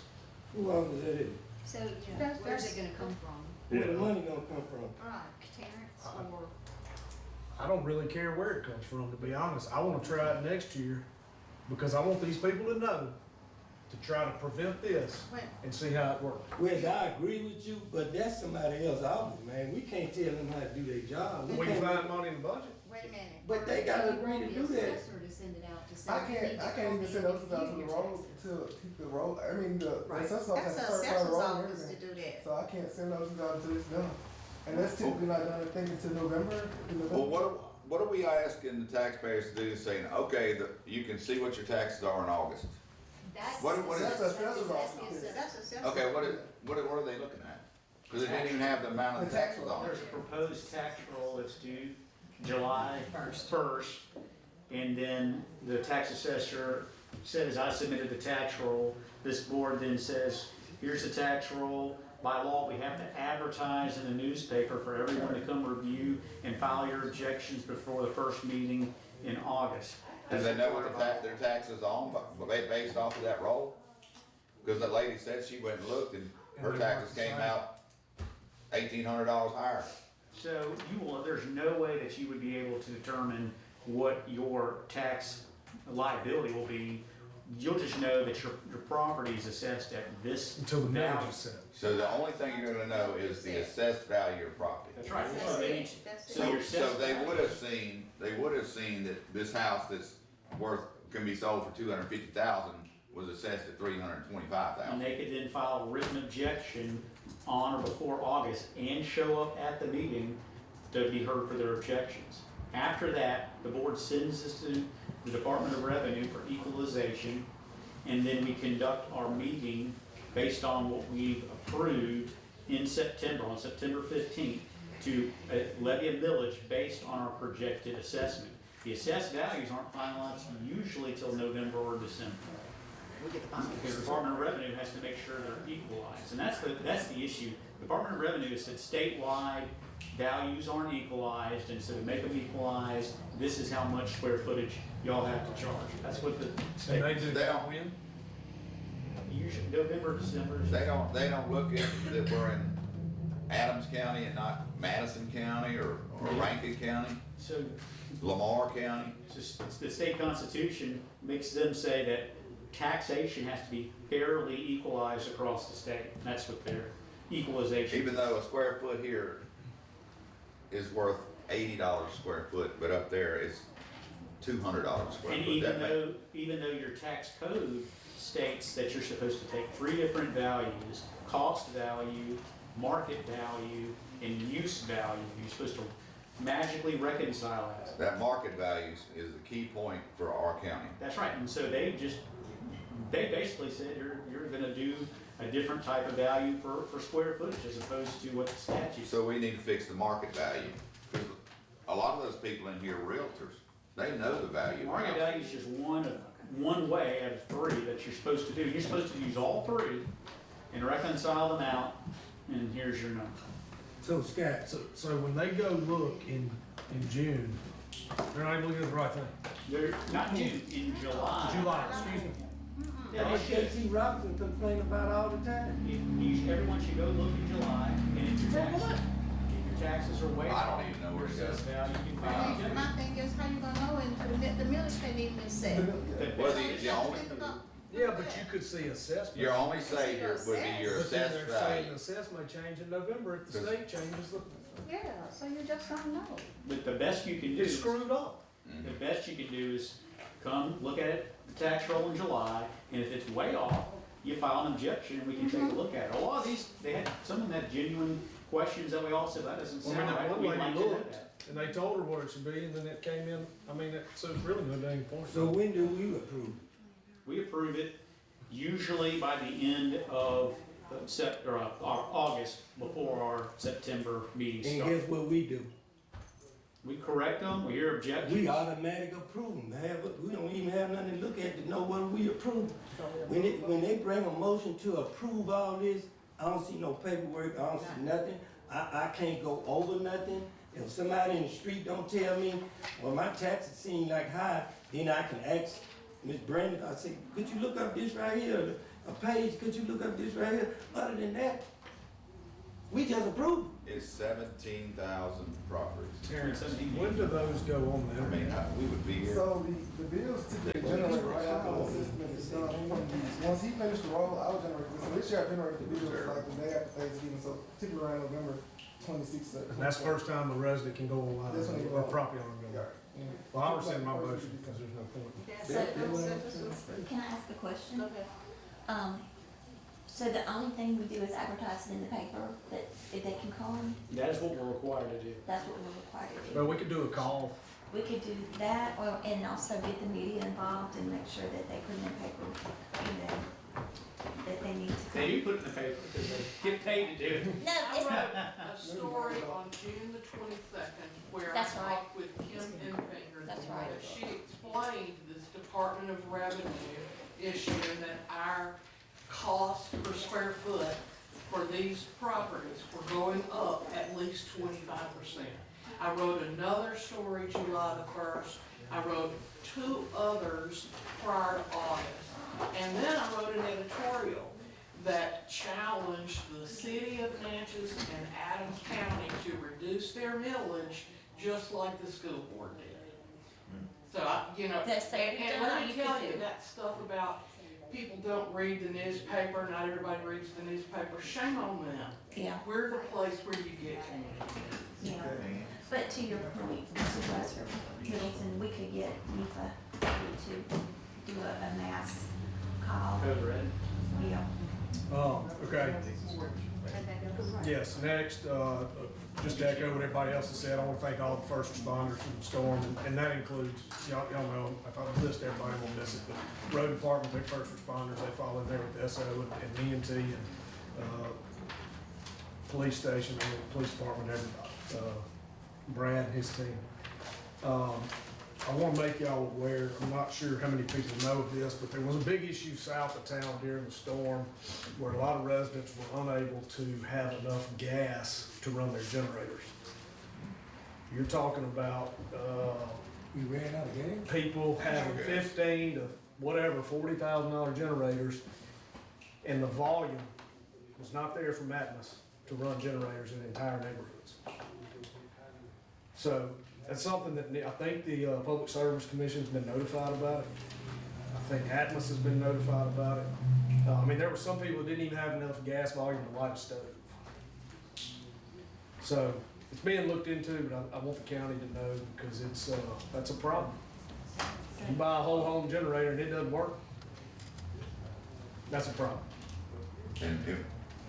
Who owns that? So, where's it gonna come from? Where the money gonna come from? Terrence or? I don't really care where it comes from, to be honest. I wanna try it next year, because I want these people to know, to try to prevent this and see how it works. Wes, I agree with you, but that's somebody else's office, man. We can't tell them how to do their job. We can find money in the budget. Wait a minute. But they gotta agree to do that. To send it out to say. I can't even send those out to the road, to keep the road, I mean, the assessor's office has That's to the certify the assessor's road and office to everything. do that. So I can't send those out until it's done. And that's typically not done, I think, until November. Well, what are we asking the taxpayers to do, saying, okay, you can see what your taxes are in August? What is That's the assessor's office. That's the assessor's. Okay, what are they looking at? Because they didn't even have the amount of the taxes on it. There's a proposed tax roll that's due July 1st. And then the tax assessor says, I submitted the tax roll. This board then says, here's the tax roll. By law, we have to advertise in the newspaper for everyone to come review and file your objections before the first meeting in August. Do they know what their taxes on, based off of that roll? Because the lady said she went and looked and her taxes came out $1,800 higher. So there's no way that you would be able to determine what your tax liability will be. You'll just know that your property is assessed at this Until the value. millage is set. So the only thing you're gonna know is the assessed value of your property. That's right. So they would have seen that this house that's can be sold for $250,000 was assessed at $325,000. And they could then file a written objection on or before August and show up at the meeting to be heard for their objections. After that, the board sends this to the Department of Revenue for equalization, and then we conduct our meeting based on what we've approved in September, on September 15th, to levy a millage based on our projected assessment. The assessed values aren't finalized usually till November or December. Because the Department of Revenue has to make sure they're equalized, and that's the issue. The Department of Revenue has said statewide values aren't equalized, and so to make them equalized, this is how much square footage y'all have to charge. That's what the state. And they do that when? Usually November, December. They don't look at that we're in Adams County and not Madison County or Rankin County, So, Lamar County. the state constitution makes them say that taxation has to be fairly equalized across the state. That's what their equalization. Even though a square foot here is worth $80 a square foot, but up there it's $200 a square And foot. even though your tax code states that you're supposed to take three different values: cost value, market value, and use value. You're supposed to magically reconcile that. That market value is the key point for our county. That's right. And so they basically said you're gonna do a different type of value for square footage as opposed to what the statute. So we need to fix the market value. Because a lot of those people in here are realtors. They know the value of Market houses. value is just one way out of three that you're supposed to do. You're supposed to use all three and reconcile them out, and here's your number. So Scott, so when they go look in June, they're not even looking at the right thing. They're not June, in July. July, excuse me. Yeah, That's they what should. JT Robinson complain about all the time. Everyone should go look in July, and if your taxes are way I off, don't even know where to your go. assessed value, you can file. Well, my thing is, how you gonna know until the millage can't even be set? Well, the only, Yeah, but you could see assessment. your only savior would be your But then assessed they're saying value. the assessment change in November if the Because- state changes the, Yeah, so you just don't know. But the best you can do. it's screwed up. The best you can do is come, look at it, the tax roll in July, and if it's way off, you file an objection and we can take a look at it. A lot of these, some of them had genuine questions that we all said, that doesn't Well, I sound mean, right, that we'd one like lady to know looked, that. and they told her what it should be, and then it came in, so it's really no dang point. So when do we approve? We approve it usually by the end of August, before our September meeting And starts. guess what we do? We correct them, we hear objections. We automatic approve them. We don't even have nothing to look at to know what we approve. When they bring a motion to approve all this, I don't see no paperwork, I don't see nothing. I can't go over nothing. If somebody in the street don't tell me, well, my taxes seem like high, then I can ask Ms. Brandon, I say, could you look up this right here? A page, could you look up this right here? Other than that, we just approve. It's 17,000 properties. Terrence, when do those go on the I mean, internet? we would be here. So the bills typically generate right after the assessment is done on one of these. Once he finished the roll, I would generate this. So this year I generated the bills like the day after Thanksgiving, so typically around November 26th. And that's the first time the resident can go online, That's when they or go. property owner can go. Well, I rescind my motion because there's no point. Can I ask a question? So the only thing we do is advertise it in the paper, that if they can call them, That is what we're required to do. that's what we're required to do. Well, we could do a call. We could do that, and also get the media involved and make sure that they put in the paper, that they need to. They do put it in the paper because they get paid to do it. No, I it's wrote not. a story on June the 22nd where I That's right. talked with Kim Enfinger. That's right. That she explained this Department of Revenue issue and that our cost per square foot for these properties were going up at least 25%. I wrote another story July the 1st. I wrote 2 others prior to August. And then I wrote an editorial that challenged the city of Natchez and Adams County to reduce their millage just like the school board did. So That's and let me you tell could you do. that stuff about people don't read the newspaper, not everybody reads the newspaper, shame on them. Yeah. We're the place where you get communicated. Yeah, but to your point, Supervisor Middleton, we could get NIFA to do a mass call. Overhead. Yeah. Okay. Yes, next, just to echo what everybody else has said, I want to thank all the first responders from the storm, and that includes, y'all know, if I list everybody, I won't miss it, but road department, their first responders, they fall in there with the SO and EMT and, police station, and the police department, everybody, Brad and his team. I want to make y'all aware, I'm not sure how many people know of this, but there was a big issue south of town during the storm where a lot of residents were unable to have enough gas to run their generators. You're talking about, We ran out of gas? people having 15 to whatever, $40,000 generators, and the volume was not there from Atmos to run generators in entire neighborhoods. So that's something that I think the Public Service Commission's been notified about it. I think Atmos has been notified about it. I mean, there were some people that didn't even have enough gas volume to light a stove. So it's being looked into, but I want the county to know because it's, that's a problem. You buy a whole home generator and it doesn't work, that's a problem. And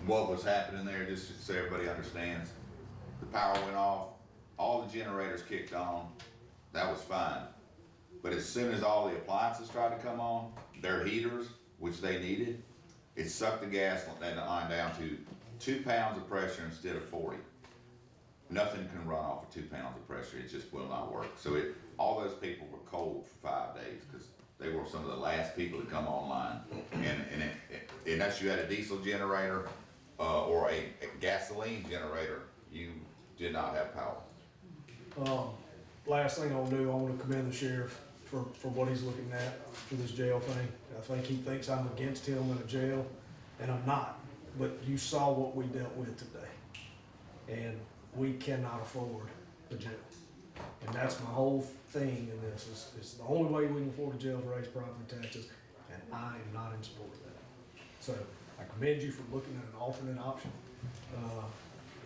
what was happening there, just so everybody understands, the power went off, all the generators kicked on, that was fine. But as soon as all the appliances tried to come on, their heaters, which they needed, it sucked the gas line down to 2 pounds of pressure instead of 40. Nothing can run off of 2 pounds of pressure, it just will not work. So all those people were cold for 5 days because they were some of the last people to come online. And unless you had a diesel generator or a gasoline generator, you did not have power. Last thing I'll do, I want to commend the sheriff for what he's looking at for this jail thing. I think he thinks I'm against him in a jail, and I'm not. But you saw what we dealt with today. And we cannot afford a jail. And that's my whole thing in this, is the only way we can afford a jail to raise property taxes, and I am not in support of that. So I commend you for looking at an alternate option,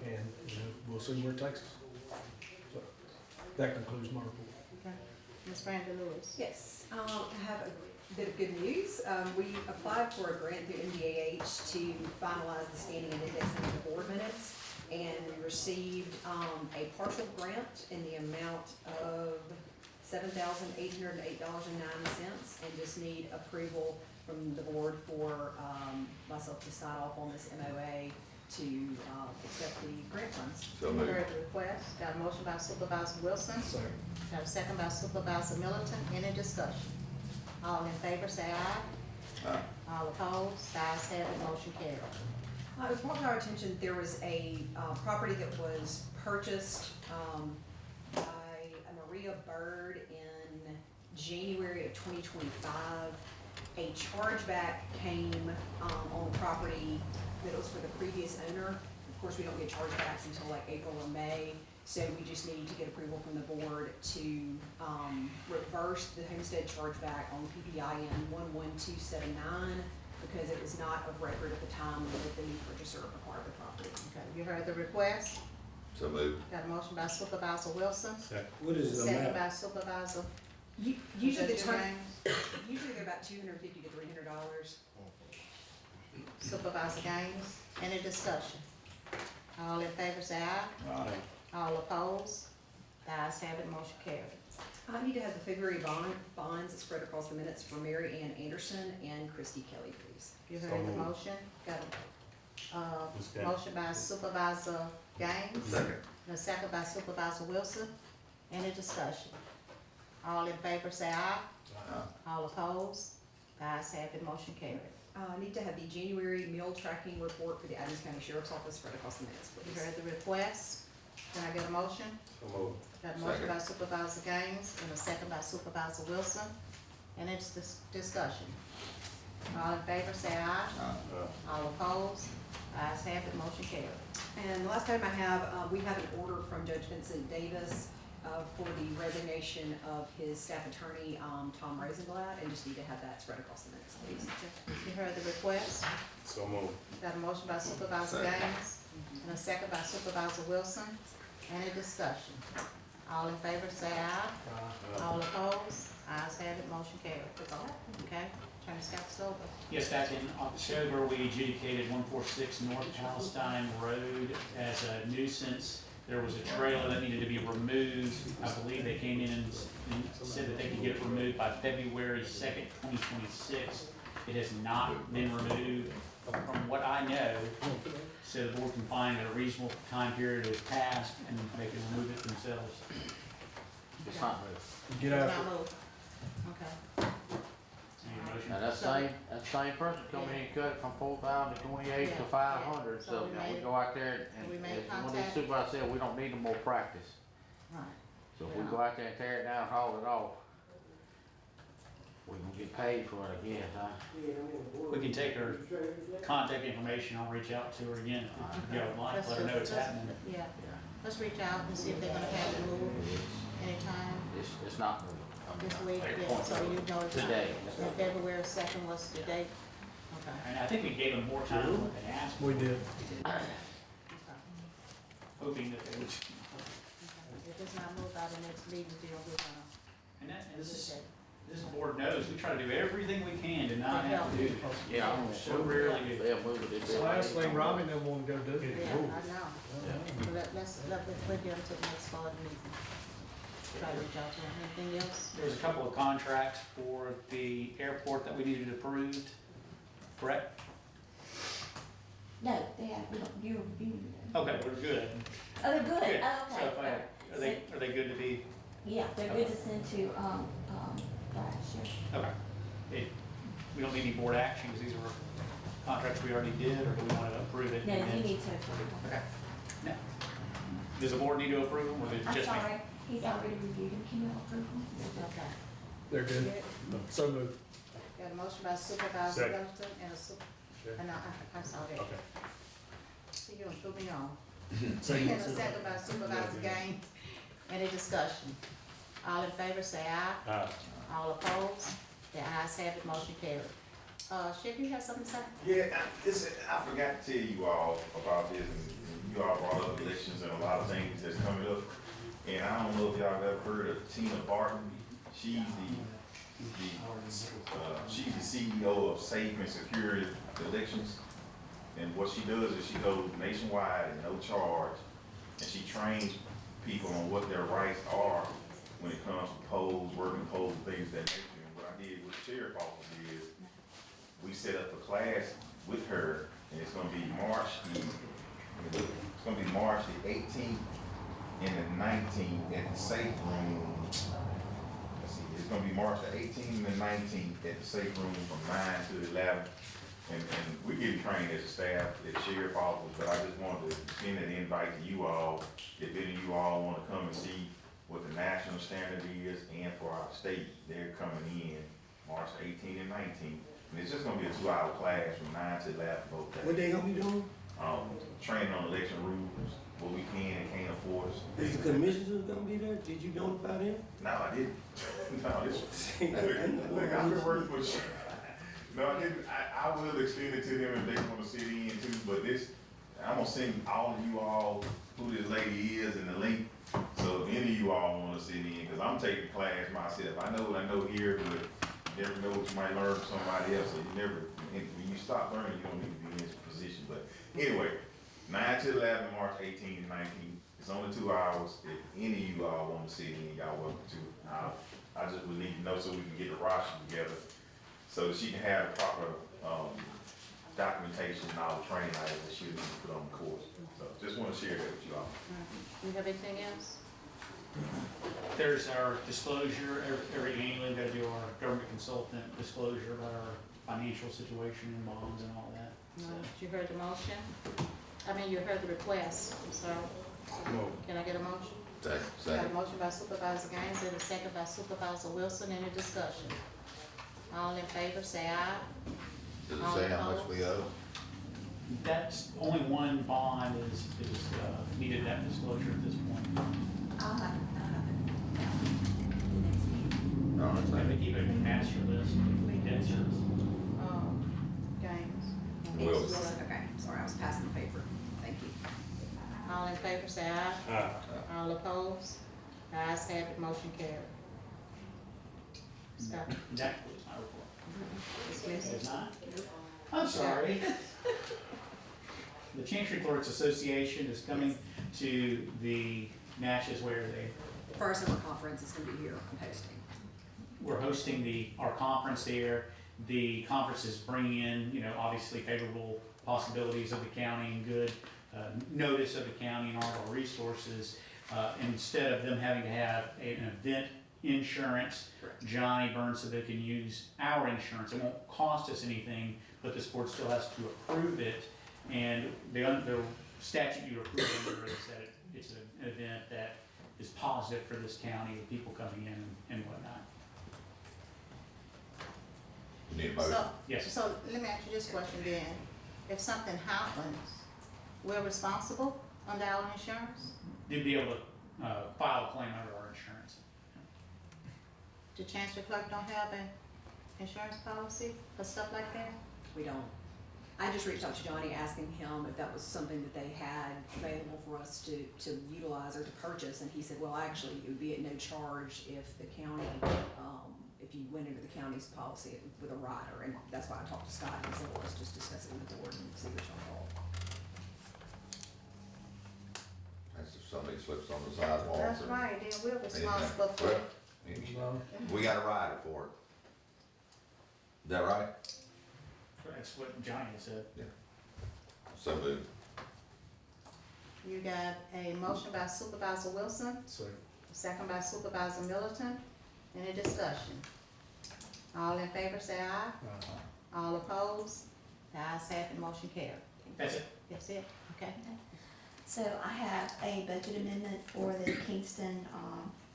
and we'll see where it takes us. So that concludes my report. Okay. Ms. Brandon Lewis. Yes, I have a bit of good news. We applied for a grant through NDAH to finalize the scanning and indexing of the board minutes, and we received a partial grant in the amount of $7,808.09, and just need approval from the board for myself to sign off on this MOA to accept the grant funds. So You moved. heard the request. Got a motion by Supervisor Wilson. Got a second by Supervisor Middleton. Any discussion? All in favor, say aye. Aye. All opposed, the ayes have it, motion carried. It was brought to our attention, there was a property that was purchased by Maria Bird in January of 2025. A chargeback came on the property that was for the previous owner. Of course, we don't get chargebacks until like April or May, so we just need to get approval from the board to reverse the homestead chargeback on PPIN 11279 because it was not of record at the time that the new purchaser acquired the property. Okay, you heard the request. So moved. Got a motion by Supervisor Wilson. What is the Second amount? by Supervisor. Usually the Is that term, your name? usually they're about $250 to $300. Supervisor Gaines, any discussion? All in favor, say aye. Aye. All opposed, the ayes have it, motion carried. I need to have the February bonds spread across the minutes for Mary Ann Anderson and Christy Kelly, please. You So heard the moved. motion, got Ms. a, Gaines. motion by Supervisor Gaines. Second. And a second by Supervisor Wilson. Any discussion? All in favor say aye. All opposed? The ayes have it, motion carried. I need to have the January meal tracking report for the Adams County Sheriff's Office spread across the minutes, You please. heard the request. Can I get a motion? So moved. Got a motion by Supervisor Gaines and a second by Supervisor Wilson. And it's discussion. All in favor say aye. All opposed? Ayes have it, motion carried. And the last item I have, we have an order from Judge Vincent Davis for the resignation of his staff attorney, Tom Rosenblatt, and just need to have that spread across the minutes, please. You heard the request. So moved. Got a motion by Supervisor Gaines and a second by Supervisor Wilson. Any discussion? All in favor say aye. All opposed? Ayes have it, motion carried. That's all. Okay, Attorney Scott Stover. Yes, back in October, we adjudicated 146 North Palestine Road as a nuisance. There was a trailer that needed to be removed. I believe they came in and said that they could get it removed by February 2nd, 2026. It has not been removed. From what I know, so the board can find that a reasonable time period has passed and they can remove it themselves. It's not moved. Get It's after not it. moved. Okay. Any motion? Now, that same person come in and cut it from 4,000 to 28 to Yeah, 500, yeah. So so we now we made- go out there and, we made as one of these contact. supervisors said, we don't need no more practice. Right. So if we go out there and tear it down, haul it off, we can get paid for it again, huh? We can take her contact information, I'll reach out to her again, if y'all would like, let her know it's happening. Yeah, let's reach out and see if they're gonna have it moved anytime It's not moving. this week, yeah, so you know it's not. Today. And February 2nd, what's the date? Okay. And I think we gave them more time than what they asked, We did. hoping that they would. If it's not moved by the next meeting, then we're gonna. And this board knows, we try to do everything we can to not have to do this. Yeah, I'm So sure rarely do. they'll move it. It's the last thing Robbie didn't want to go do. Yeah, I know. So let's wait until the next board meeting. Try to reach out to them. Anything else? There's a couple of contracts for the airport that we needed approved, correct? No, they have, you're reviewing them. Okay, we're good. Oh, they're good, Good. oh, So okay. if are they good to be, Yeah, they're good to send to, Flash, yeah. okay. We don't need any board action because these were contracts we already did, or do we want to approve it? No, and you then- need to approve them. Okay. No. Does the board need to approve them, or is it I'm just me? sorry, he's already reviewed them, can you approve them? Okay. They're good. Good. So moved. Got a motion by Supervisor Second. Middleton and a super, no, I saw that. Okay. See, you done threw me on. Second. And a second by Supervisor Gaines. Any discussion? All in favor say aye. All opposed? The ayes have it, motion carried. Sheriff, you have something to say? Yeah, I forgot to tell you all about this, and you all brought up elections and a lot of things that's coming up. And I don't know if y'all have ever heard of Tina Barton. She's she's the CEO of Safe and Secure Elections. And what she does is she goes nationwide at no charge, and she trains people on what their rights are when it comes to polls, working polls, things of that nature. And what I did with the sheriff office is, we set up a class with her, and it's gonna be March the 18th and the 19th at the safe room. Let's see, it's gonna be March the 18th and the 19th at the safe room from 9 to 11. And we're getting trained as a staff at the sheriff office, but I just wanted to send an invite to you all, if any of you all wanna come and see what the national standard is, and for our state, they're coming in March 18th and 19th. And it's just gonna be a 2-hour class from 9 to 11 both days. What they gonna be doing? Training on election rules, what we can and can't afford. Is the commissioners gonna be there? Did you notify them? No, I didn't. No, look, I've been working for sure. No, I didn't. I will extend it to them if they want to sit in too, but I'm gonna send all of you all who this lady is and the link. So if any of you all wanna sit in, cause I'm taking class myself. I know what I know here, but you never know what you might learn from somebody else, so when you stop learning, you don't need to be in this position. But anyway, 9 to 11, March 18 and 19, It's only 2 hours. If any of you all want to sit in, y'all welcome to. I just would need to know so we can get the roster together, so that she can have the proper, documentation and all the training items that she would need to put on the course. So just want to share that with you all. You have anything else? There's our disclosure, every annually, we gotta do our government consultant disclosure about our financial situation and bonds and all that. So, You heard the motion? You heard the request, I'm sorry. Can I get a motion? Got a Second. motion by Supervisor Gaines and a second by Supervisor Wilson. Any discussion? All in favor, say aye. Does it say how much we owe? That's, only one bond is needed that disclosure at this point. I'll have it the next meeting. No, it's If not. they keep it in master list, debt service. Gaines. Wilson. Okay, sorry, I was passing the paper. Thank you. All in favor, say aye. All opposed? The ayes have it, motion carried. Scott? That was my report. Dismiss. It's not? I'm sorry. The Chancery Clerks Association is coming to the Natchez where First ever conference is gonna be here, I'm hosting. we're hosting our conference there. The conference is bringing in, obviously favorable possibilities of the county and good notice of the county and all of our resources. Instead of them having to have an event insurance, Johnny Burns, so they can use our insurance. It won't cost us anything, but this board still has to approve it. And the statute you approve under is that it's an event that is positive for this county with people coming in and whatnot. We need a motion. Yes. So let me ask you this question then. If something happens, we're responsible under our insurance? They'd be able to file a claim under our insurance. The Chancery Clerk don't have an insurance policy for stuff like that? We don't. I just reached out to Johnny asking him if that was something that they had available for us to utilize or to purchase, and he said, well, actually, it would be at no charge if the county, if you went into the county's policy with a rider, and that's why I talked to Scott, and he said, well, let's just discuss it with the board and see what y'all thought. That's if somebody slips on the sidewalk. That's right, then we're responsible for it. We got a rider for it. Is that right? That's what Johnny said. So moved. You got a motion by Supervisor Wilson, second by Supervisor Middleton. Any discussion? All in favor, say aye. All opposed? The ayes have it, motion carried. That's it. That's it, okay. So I have a budget amendment for the Kingston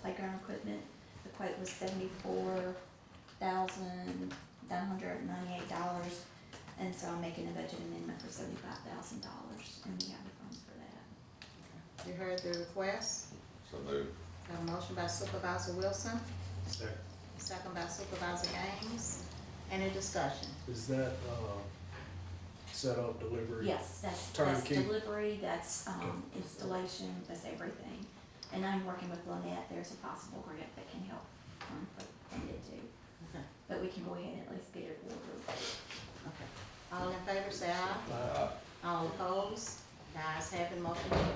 playground equipment. The quote was $74,998, and so I'm making a budget amendment for $75,000, and we have the funds for that. You heard the request. So moved. Got a motion by Supervisor Wilson, Second. second by Supervisor Gaines. Any discussion? Is that, setup, delivery? Yes, that's Turnkey. delivery, that's installation, that's everything. And I'm working with Lynette, there's a possible grant that can help fund it too. Okay. But we can go ahead and at least get it ordered. Okay. All in favor, say aye. All opposed? The ayes have it, motion carried.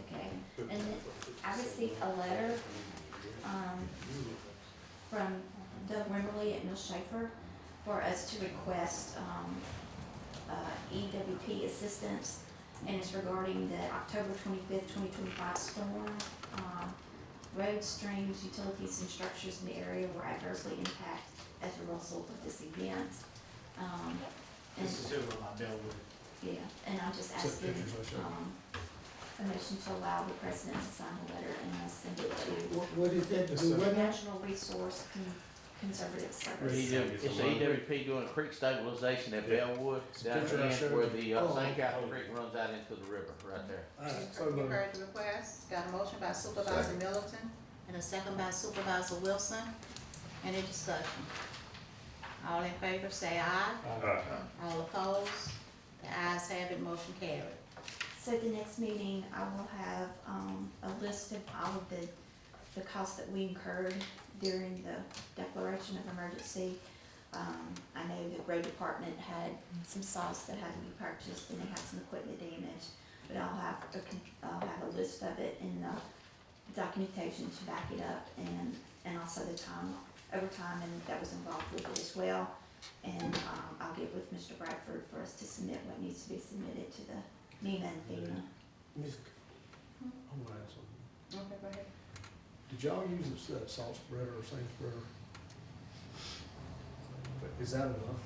Okay, and then I received a letter, from Doug Wimberly at Mill Schaefer for us to request, EWP assistance, and it's regarding the October 25th, 2025 storm. Roads, streams, utilities, and structures in the area were adversely impacted as a result of this event. And This is over my Bellwood. yeah, and I'm just Took asking, pictures, I showed. permission to allow the president to sign the letter and I'll send it to What is that, the National Resource Conservative Service. It's the EWP doing creek stabilization at Bellwood, down picture I the end showed where you. the St. Catherine Creek runs out into the river, right there. So You moved. heard the request. Got a motion by Supervisor Middleton and a second by Supervisor Wilson. Any discussion? All in favor, say aye. All opposed? The ayes have it, motion carried. So the next meeting, I will have, a list of all of the costs that we incurred during the declaration of emergency. I know the road department had some sauce that had to be purchased and they had some equipment damage, but I'll have a list of it and the documentation to back it up, and also the overtime, and that was involved with it as well. And, I'll get with Mr. Bradford for us to submit what needs to be submitted to the MEMA and FEMA. Miss, I'm gonna ask something. Okay, go ahead. Did y'all use that salt spreader or sand spreader? Is that enough?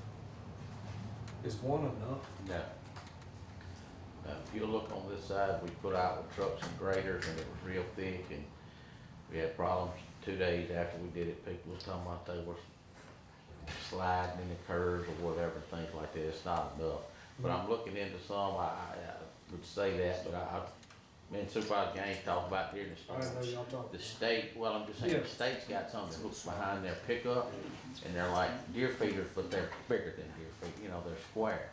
Is one enough? No. Now, if you look on this side, we put out with trucks and graders, and it was real thick, and we had problems 2 days after we did it. People was talking about they were sliding in the curves or whatever, things like that. It's not enough. But I'm looking into some, I would say that, but me and Supervisor Gaines talked about here in I didn't know y'all talked. the state, well, I'm just saying, the state's got something that hooks behind their pickup, and they're like deer feeders, but they're bigger than deer feeders, you know, they're square.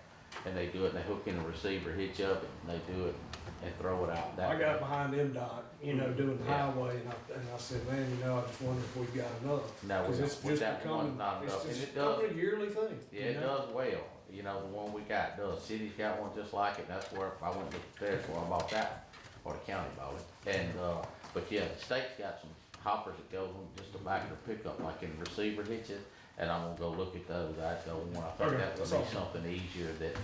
And they do it, and they hook in the receiver, hitch up, and they do it and throw it out that I way. got behind MDOT, you know, doing the Yeah. highway, and I said, man, you know, I just wonder if we've got enough. No, Cause it's with just that one's becoming, not enough, it's and just it does, a yearly thing. yeah, you it know? does well. You know, the one we got does. City's got one just like it. That's where I went to there, so I bought that, or the county bought it. And, but yeah, the state's got some hoppers that go on just the back of the pickup, like in receiver hitches. And I'm gonna go look at those. I don't want, I think Okay, that would that's be all. something easier that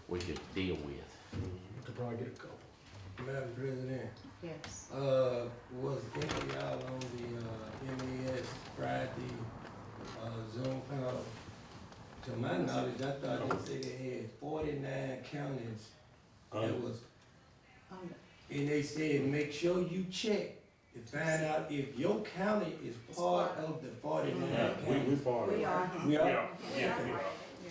we could deal with. Could probably get a couple. Madam President, Yes. was any of y'all on the, MAS Friday, Zoom call? To my knowledge, I thought they said they had 49 counties that was, and they said, make sure you check to find out if your county is part of the 49 Yeah, we counties. part of it. We are. We Yeah, are? yeah, we are.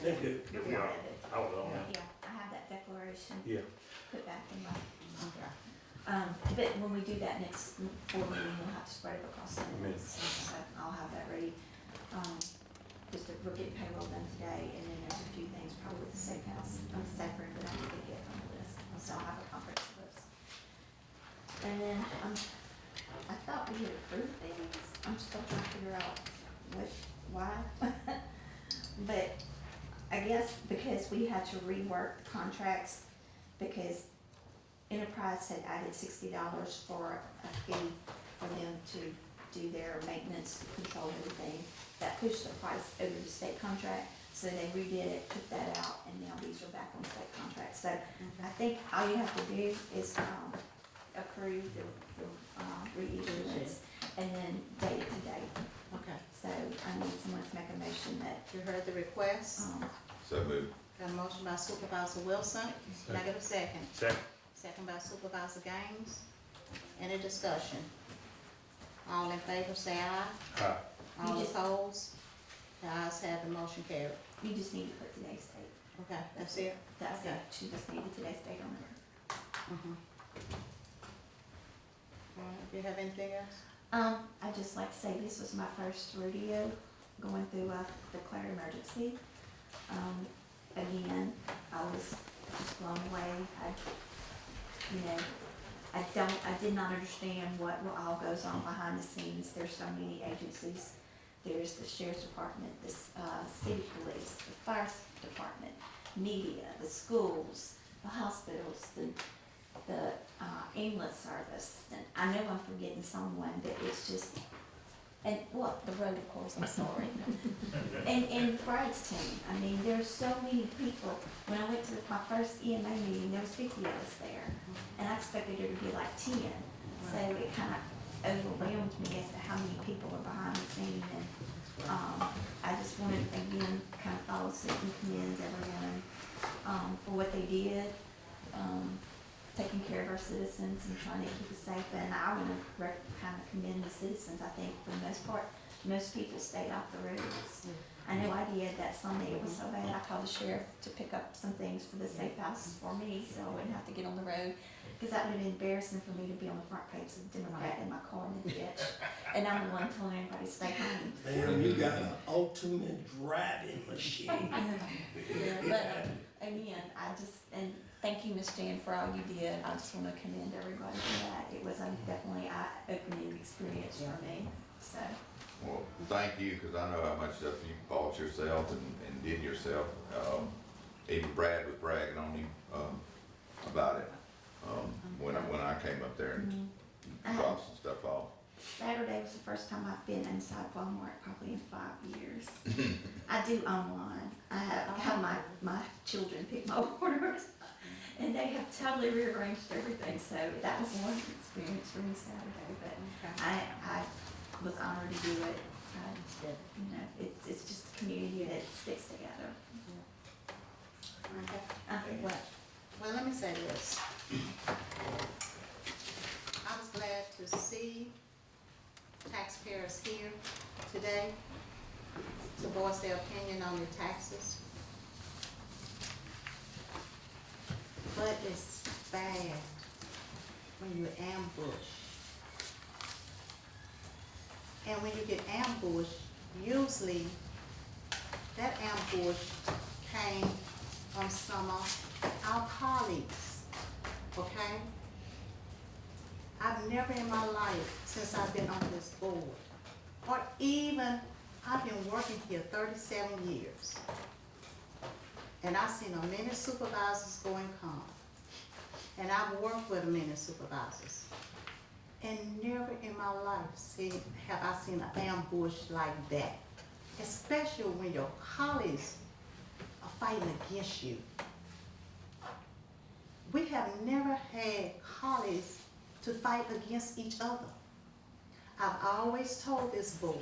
That's good. Yeah, we are. I was on that. Yeah, I have that declaration Yeah. put back in my, Okay. but when we do that next board meeting, we'll have to spread it across the Amen. minutes, so I'll have that ready. Just we're getting payroll done today, and then there's a few things probably with the safe house, safe room that I need to get on the list, so I'll have a comprehensive list. And then, I thought we had approved things, I'm still trying to figure out why. But I guess because we had to rework the contracts, because Enterprise had added $60 for a fee for them to do their maintenance, control everything. That pushed the price over the state contract, so they redid it, took that out, and now these are back on state contracts. So I think all you have to do is, approve the reissuance and then date it to date. Okay. So I need someone to make a motion that, You heard the request. So moved. Got a motion by Supervisor Wilson. Can I get a second? Second. Second by Supervisor Gaines. Any discussion? All in favor, say aye. Aye. All You just- opposed? The ayes have the motion carried. you just need to put today's date. Okay, that's it? That's Okay. it, she just needed today's date on there. All right, do you have anything else? I'd just like to say this was my first rodeo going through a declared emergency. Again, I was just blown away. I did not understand what all goes on behind the scenes. There's so many agencies. There's the sheriff's department, the city police, the fire department, media, the schools, the hospitals, the ambulance service. And I know I'm forgetting someone, but it's just, and, well, the road, of course, I'm sorry. And Brad's team, I mean, there's so many people. When I went to my first EMA meeting, there was 50 of us there, and I expected there to be like 10. So it kind of overwhelmed me as to how many people are behind the scene. And I just wanted, again, kind of follow suit and commend everyone for what they did, taking care of our citizens and trying to keep us safe. And I want to kind of commend the citizens. I think for the most part, most people stayed off the roads. I know I did that Sunday. It was so bad. I called the sheriff to pick up some things for the safe house for me, so I wouldn't have to get on the road. Because that would have been embarrassing for me to be on the front page of the Democrat in my car in the ditch. And I'm the one telling everybody to stay home. Damn, you got an ultimate driving machine. But again, and thank you, Ms. Jan, for all you did. I just want to commend everybody for that. It was definitely an eye-opening experience for me, so. Well, thank you, because I know how much stuff you bought yourself and did yourself. Even Brad was bragging on you about it. when I came up there and dropped some stuff off. Saturday was the first time I've been inside Walmart probably in 5 years. I do online. I have my children pick my orders, and they have totally rearranged everything. So that was one experience for me Saturday. But I was honored to do it. You know, it's just a community that sticks together. Okay. Well, let me say this. I was glad to see taxpayers here today to voice their opinion on the taxes. But it's bad when you're ambushed. And when you get ambushed, usually that ambush came from some of our colleagues, okay? I've never in my life, since I've been on this board, or even, I've been working here 37 years, and I've seen many supervisors go and come, and I've worked with many supervisors, and never in my life have I seen an ambush like that, especially when your colleagues are fighting against you. We have never had colleagues to fight against each other. I've always told this board,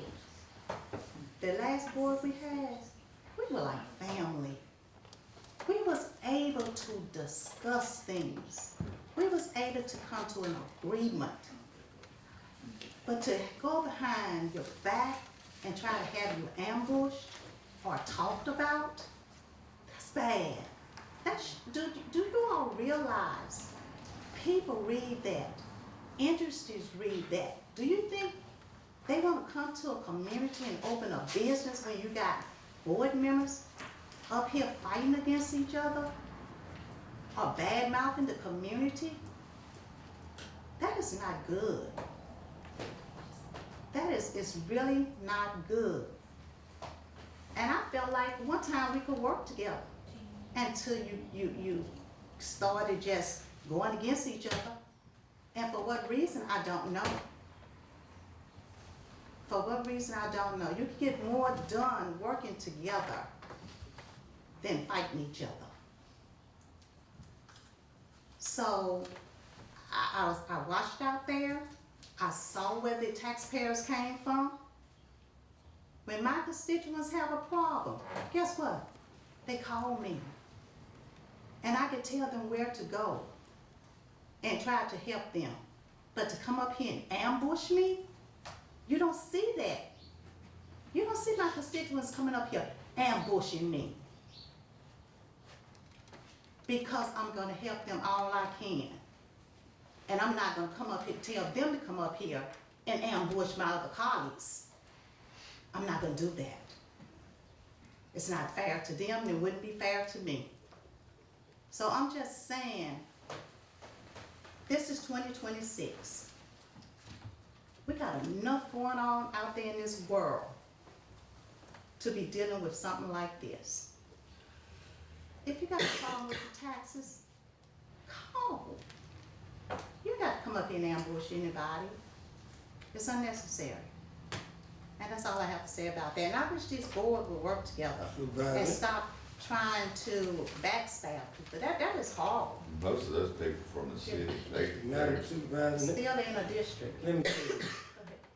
the last board we had, we were like family. We was able to discuss things. We was able to come to an agreement. But to go behind your back and try to have you ambushed or talked about, that's bad. Do you all realize people read that? Industries read that. Do you think they want to come to a community and open a business when you got board members up here fighting against each other or bad-mouthing the community? That is not good. That is really not good. And I felt like one time we could work together until you started just going against each other. And for what reason, I don't know. For what reason, I don't know. You can get more done working together than fighting each other. So I watched out there. I saw where the taxpayers came from. When my constituents have a problem, guess what? They call me. And I could tell them where to go and try to help them. But to come up here and ambush me, you don't see that. You don't see my constituents coming up here ambushing me. Because I'm gonna help them all I can. And I'm not gonna come up here, tell them to come up here and ambush my other colleagues. I'm not gonna do that. It's not fair to them, and it wouldn't be fair to me. So I'm just saying, this is 2026. We got enough going on out there in this world to be dealing with something like this. If you got a problem with the taxes, call. You got to come up here and ambush anybody. It's unnecessary. And that's all I have to say about that. And I wish this board would work together and stop trying to backstab people. That is horrible. Most of those people from the city, Madam Supervisor, Still in a district. let me tell you,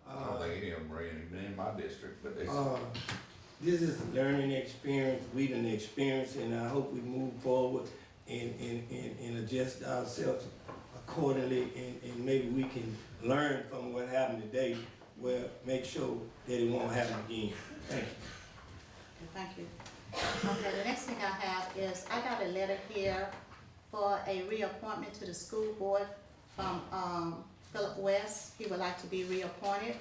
I don't think any of them are even in my district, but they. this is a learning experience, we done experienced, and I hope we move forward and adjust ourselves accordingly, and maybe we can learn from what happened today, where make sure that it won't happen again. Thank you. Thank you. Okay, the next thing I have is, I got a letter here for a reappointment to the school board from Philip West. He would like to be reappointed.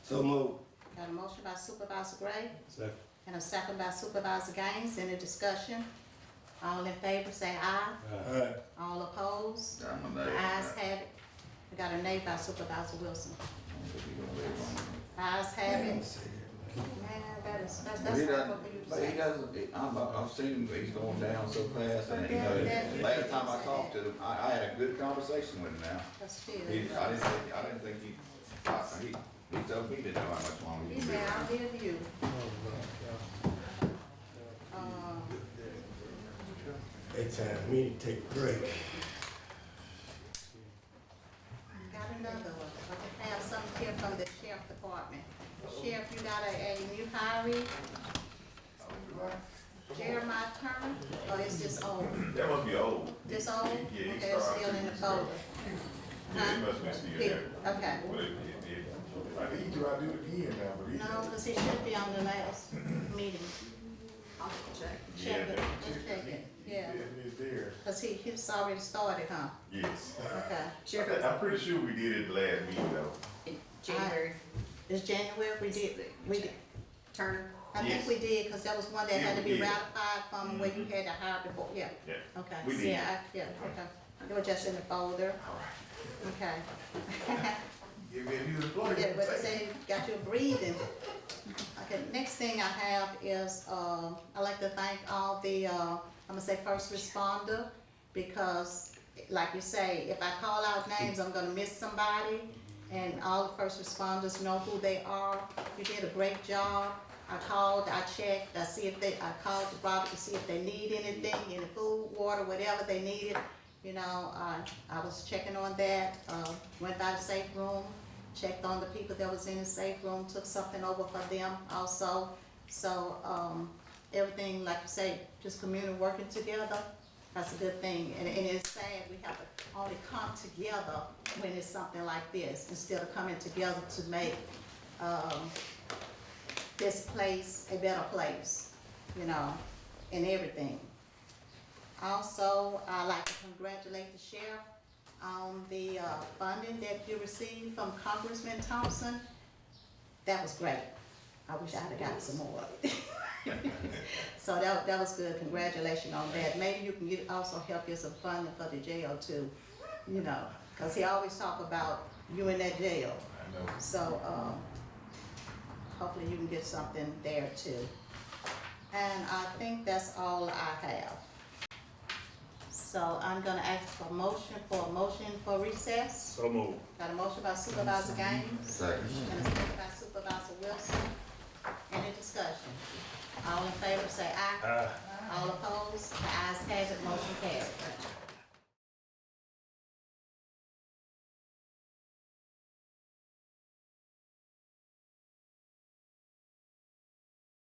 So move. Got a motion by Supervisor Gray Second. and a second by Supervisor Gaines. Any discussion? All in favor say aye. Aye. All opposed? I'm The a nay. ayes have it. We got a nay by Supervisor Wilson. Ayes have it. that's But hard he for doesn't, you to but he say. doesn't, I've seen him, he's going down so fast, and, you know, last time I talked to him, I had a good conversation with him now. But still. I didn't think he told me he didn't know how much longer he He's could be there, around. I'll give you. It's time for me to take a break. Got another one. I can have something here from the sheriff department. Sheriff, you got a new hiree? Jeremiah Turner, or is this old? That must be old. This old? Yeah, he Okay, it's started. still in the folder. Yeah, he must be still there. Okay. But I think he tried to do it again now, but he. No, because he should be on the last meeting. I'll check. Check it, Yeah, just check it, yeah. It's there. Because he's already started, huh? Yes. Okay. I'm pretty sure we did it the last meeting though. In January, It's January, we did, Turner. I think Yes. we did, because that was one that had to be Yeah, we did. ratified from where you had to hire before, yeah. Yeah. Okay. We did. Yeah, okay. It was just in the folder. Okay. Give you the floor. Yeah, but they say, got you breathing. Okay, next thing I have is, I'd like to thank all the, I'm gonna say first responder, because like you say, if I call out names, I'm gonna miss somebody, and all the first responders know who they are. You did a great job. I called, I checked, I called the Robert to see if they need anything, any food, water, whatever they needed. You know, I was checking on that, went by the safe room, checked on the people that was in the safe room, took something over for them also. So, everything, like you say, just community working together, that's a good thing. And it's sad we have to only come together when it's something like this, instead of coming together to make, this place a better place, you know, in everything. Also, I'd like to congratulate the sheriff on the funding that you received from Congressman Thompson. That was great. I wish I had got some more. So that was good. Congratulations on that. Maybe you can also help get some funding for the jail too, you know, because he always talk about you in that jail. I know. So, hopefully you can get something there too. And I think that's all I have. So I'm gonna ask for a motion for recess. So moved. Got a motion by Supervisor Gaines Second. and a second by Supervisor Wilson. Any discussion? All in favor say aye. Aye. All opposed? The ayes have it, motion carried.